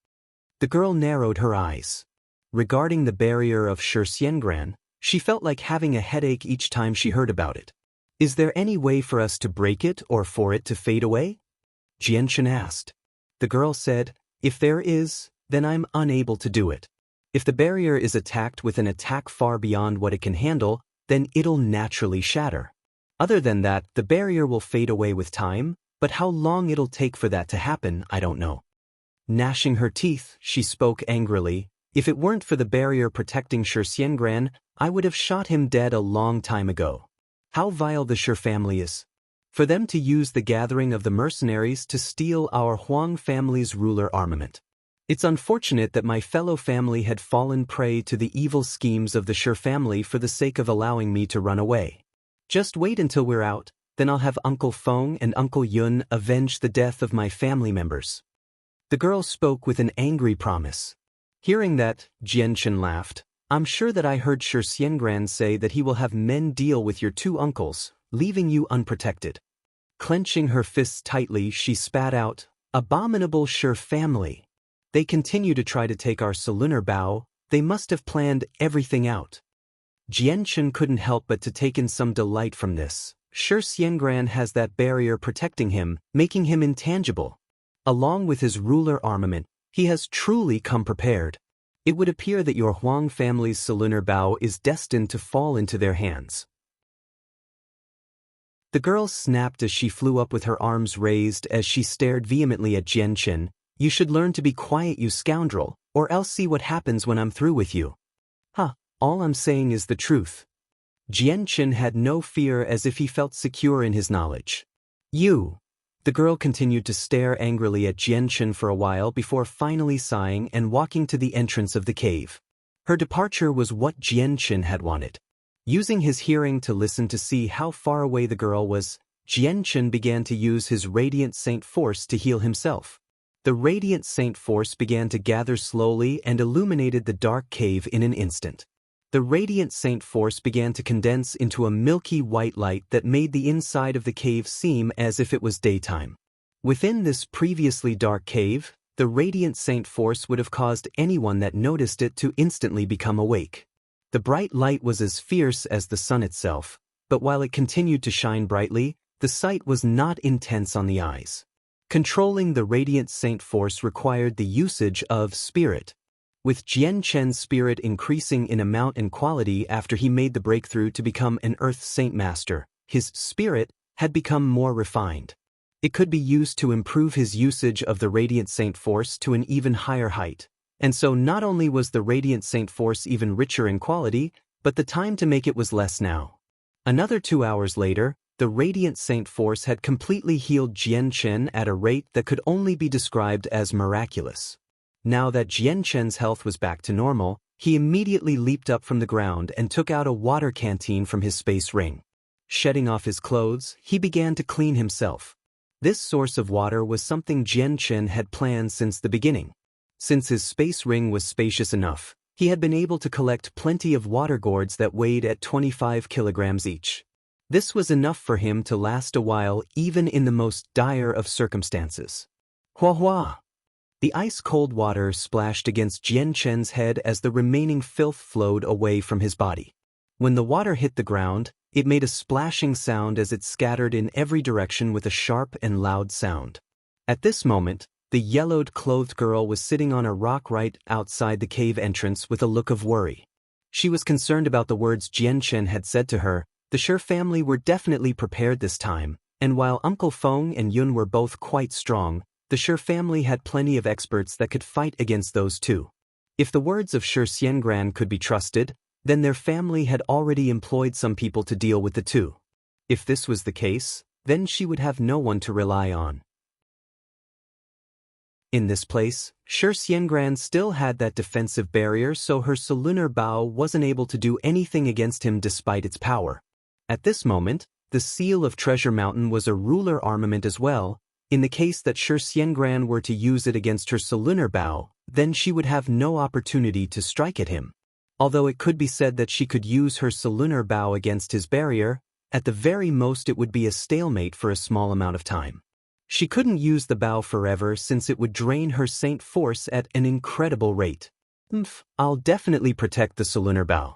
The girl narrowed her eyes. Regarding the barrier of Shi Xiangran, she felt like having a headache each time she heard about it. Is there any way for us to break it or for it to fade away? Jian Chen asked. The girl said, if there is, then I'm unable to do it. If the barrier is attacked with an attack far beyond what it can handle, then it'll naturally shatter. Other than that, the barrier will fade away with time, but how long it'll take for that to happen, I don't know. Gnashing her teeth, she spoke angrily. If it weren't for the barrier protecting Shi Xiangran, I would have shot him dead a long time ago. How vile the Shi family is. For them to use the gathering of the mercenaries to steal our Huang family's ruler armament. It's unfortunate that my fellow family had fallen prey to the evil schemes of the Shi family for the sake of allowing me to run away. Just wait until we're out, then I'll have Uncle Feng and Uncle Yun avenge the death of my family members. The girl spoke with an angry promise. Hearing that, Jian Chen laughed. I'm sure that I heard Shi Xiangran say that he will have men deal with your two uncles, leaving you unprotected. Clenching her fists tightly, she spat out, abominable Shi family. They continue to try to take our Solunar Bow, they must have planned everything out. Jian Chen couldn't help but to take in some delight from this. Shi Xiangran has that barrier protecting him, making him intangible. Along with his ruler armament, he has truly come prepared. It would appear that your Huang family's Solunar Bow is destined to fall into their hands. The girl snapped as she flew up with her arms raised as she stared vehemently at Jian Chen. You should learn to be quiet, you scoundrel, or else see what happens when I'm through with you. All I'm saying is the truth. Jian Chen had no fear as if he felt secure in his knowledge. You. The girl continued to stare angrily at Jian Chen for a while before finally sighing and walking to the entrance of the cave. Her departure was what Jian Chen had wanted. Using his hearing to listen to see how far away the girl was, Jian Chen began to use his Radiant Saint Force to heal himself. The Radiant Saint Force began to gather slowly and illuminated the dark cave in an instant. The Radiant Saint Force began to condense into a milky white light that made the inside of the cave seem as if it was daytime. Within this previously dark cave, the Radiant Saint Force would have caused anyone that noticed it to instantly become awake. The bright light was as fierce as the sun itself, but while it continued to shine brightly, the sight was not intense on the eyes. Controlling the Radiant Saint Force required the usage of spirit. With Jian Chen's spirit increasing in amount and quality after he made the breakthrough to become an Earth Saint Master, his spirit had become more refined. It could be used to improve his usage of the Radiant Saint Force to an even higher height. And so not only was the Radiant Saint Force even richer in quality, but the time to make it was less now. Another 2 hours later, the Radiant Saint Force had completely healed Jian Chen at a rate that could only be described as miraculous. Now that Jian Chen's health was back to normal, he immediately leaped up from the ground and took out a water canteen from his space ring. Shedding off his clothes, he began to clean himself. This source of water was something Jian Chen had planned since the beginning. Since his space ring was spacious enough, he had been able to collect plenty of water gourds that weighed at 25 kilograms each. This was enough for him to last a while even in the most dire of circumstances. Hua hua! The ice-cold water splashed against Jian Chen's head as the remaining filth flowed away from his body. When the water hit the ground, it made a splashing sound as it scattered in every direction with a sharp and loud sound. At this moment, the yellowed-clothed girl was sitting on a rock right outside the cave entrance with a look of worry. She was concerned about the words Jian Chen had said to her. The Shi family were definitely prepared this time, and while Uncle Feng and Yun were both quite strong, the Shi family had plenty of experts that could fight against those two. If the words of Shi Xiangran could be trusted, then their family had already employed some people to deal with the two. If this was the case, then she would have no one to rely on. In this place, Shi Xiangran still had that defensive barrier, so her Lunar Bao wasn't able to do anything against him despite its power. At this moment, the seal of Treasure Mountain was a ruler armament as well. In the case that Shi Xiangran were to use it against her Lunar Bao, then she would have no opportunity to strike at him. Although it could be said that she could use her Lunar Bao against his barrier, at the very most it would be a stalemate for a small amount of time. She couldn't use the Bao forever since it would drain her Saint force at an incredible rate. I'll definitely protect the Lunar Bao.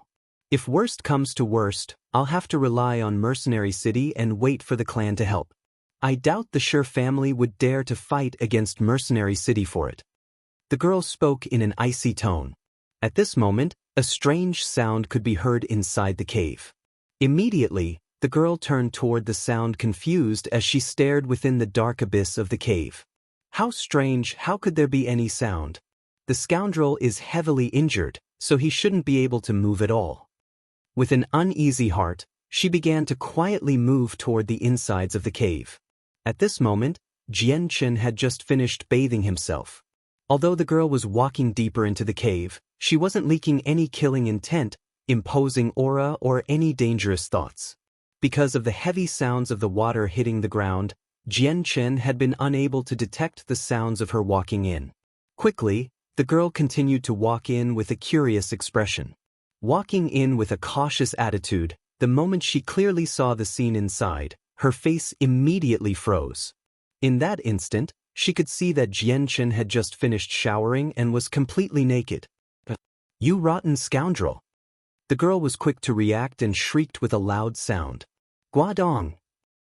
If worst comes to worst, I'll have to rely on Mercenary City and wait for the clan to help. I doubt the Shi family would dare to fight against Mercenary City for it. The girl spoke in an icy tone. At this moment, a strange sound could be heard inside the cave. Immediately, the girl turned toward the sound confused as she stared within the dark abyss of the cave. How strange, how could there be any sound? The scoundrel is heavily injured, so he shouldn't be able to move at all. With an uneasy heart, she began to quietly move toward the insides of the cave. At this moment, Jian Chen had just finished bathing himself. Although the girl was walking deeper into the cave, she wasn't leaking any killing intent, imposing aura, or any dangerous thoughts. Because of the heavy sounds of the water hitting the ground, Jian Chen had been unable to detect the sounds of her walking in. Quickly, the girl continued to walk in with a curious expression. Walking in with a cautious attitude, the moment she clearly saw the scene inside, her face immediately froze. In that instant, she could see that Jian Chen had just finished showering and was completely naked. "You rotten scoundrel!" The girl was quick to react and shrieked with a loud sound. "Guadong!"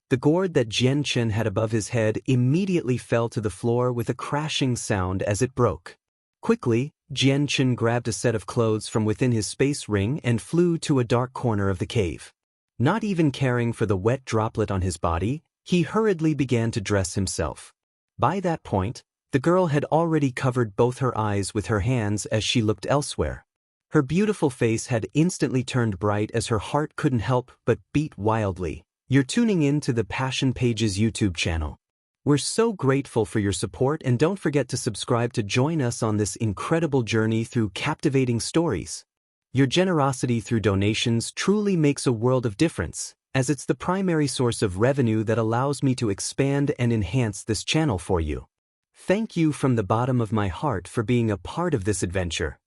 The gourd that Jian Chen had above his head immediately fell to the floor with a crashing sound as it broke. Quickly, Jian Chen grabbed a set of clothes from within his space ring and flew to a dark corner of the cave. Not even caring for the wet droplet on his body, he hurriedly began to dress himself. By that point, the girl had already covered both her eyes with her hands as she looked elsewhere. Her beautiful face had instantly turned bright as her heart couldn't help but beat wildly. You're tuning in to the Passion Pages YouTube channel. We're so grateful for your support, and don't forget to subscribe to join us on this incredible journey through captivating stories. Your generosity through donations truly makes a world of difference, as it's the primary source of revenue that allows me to expand and enhance this channel for you. Thank you from the bottom of my heart for being a part of this adventure.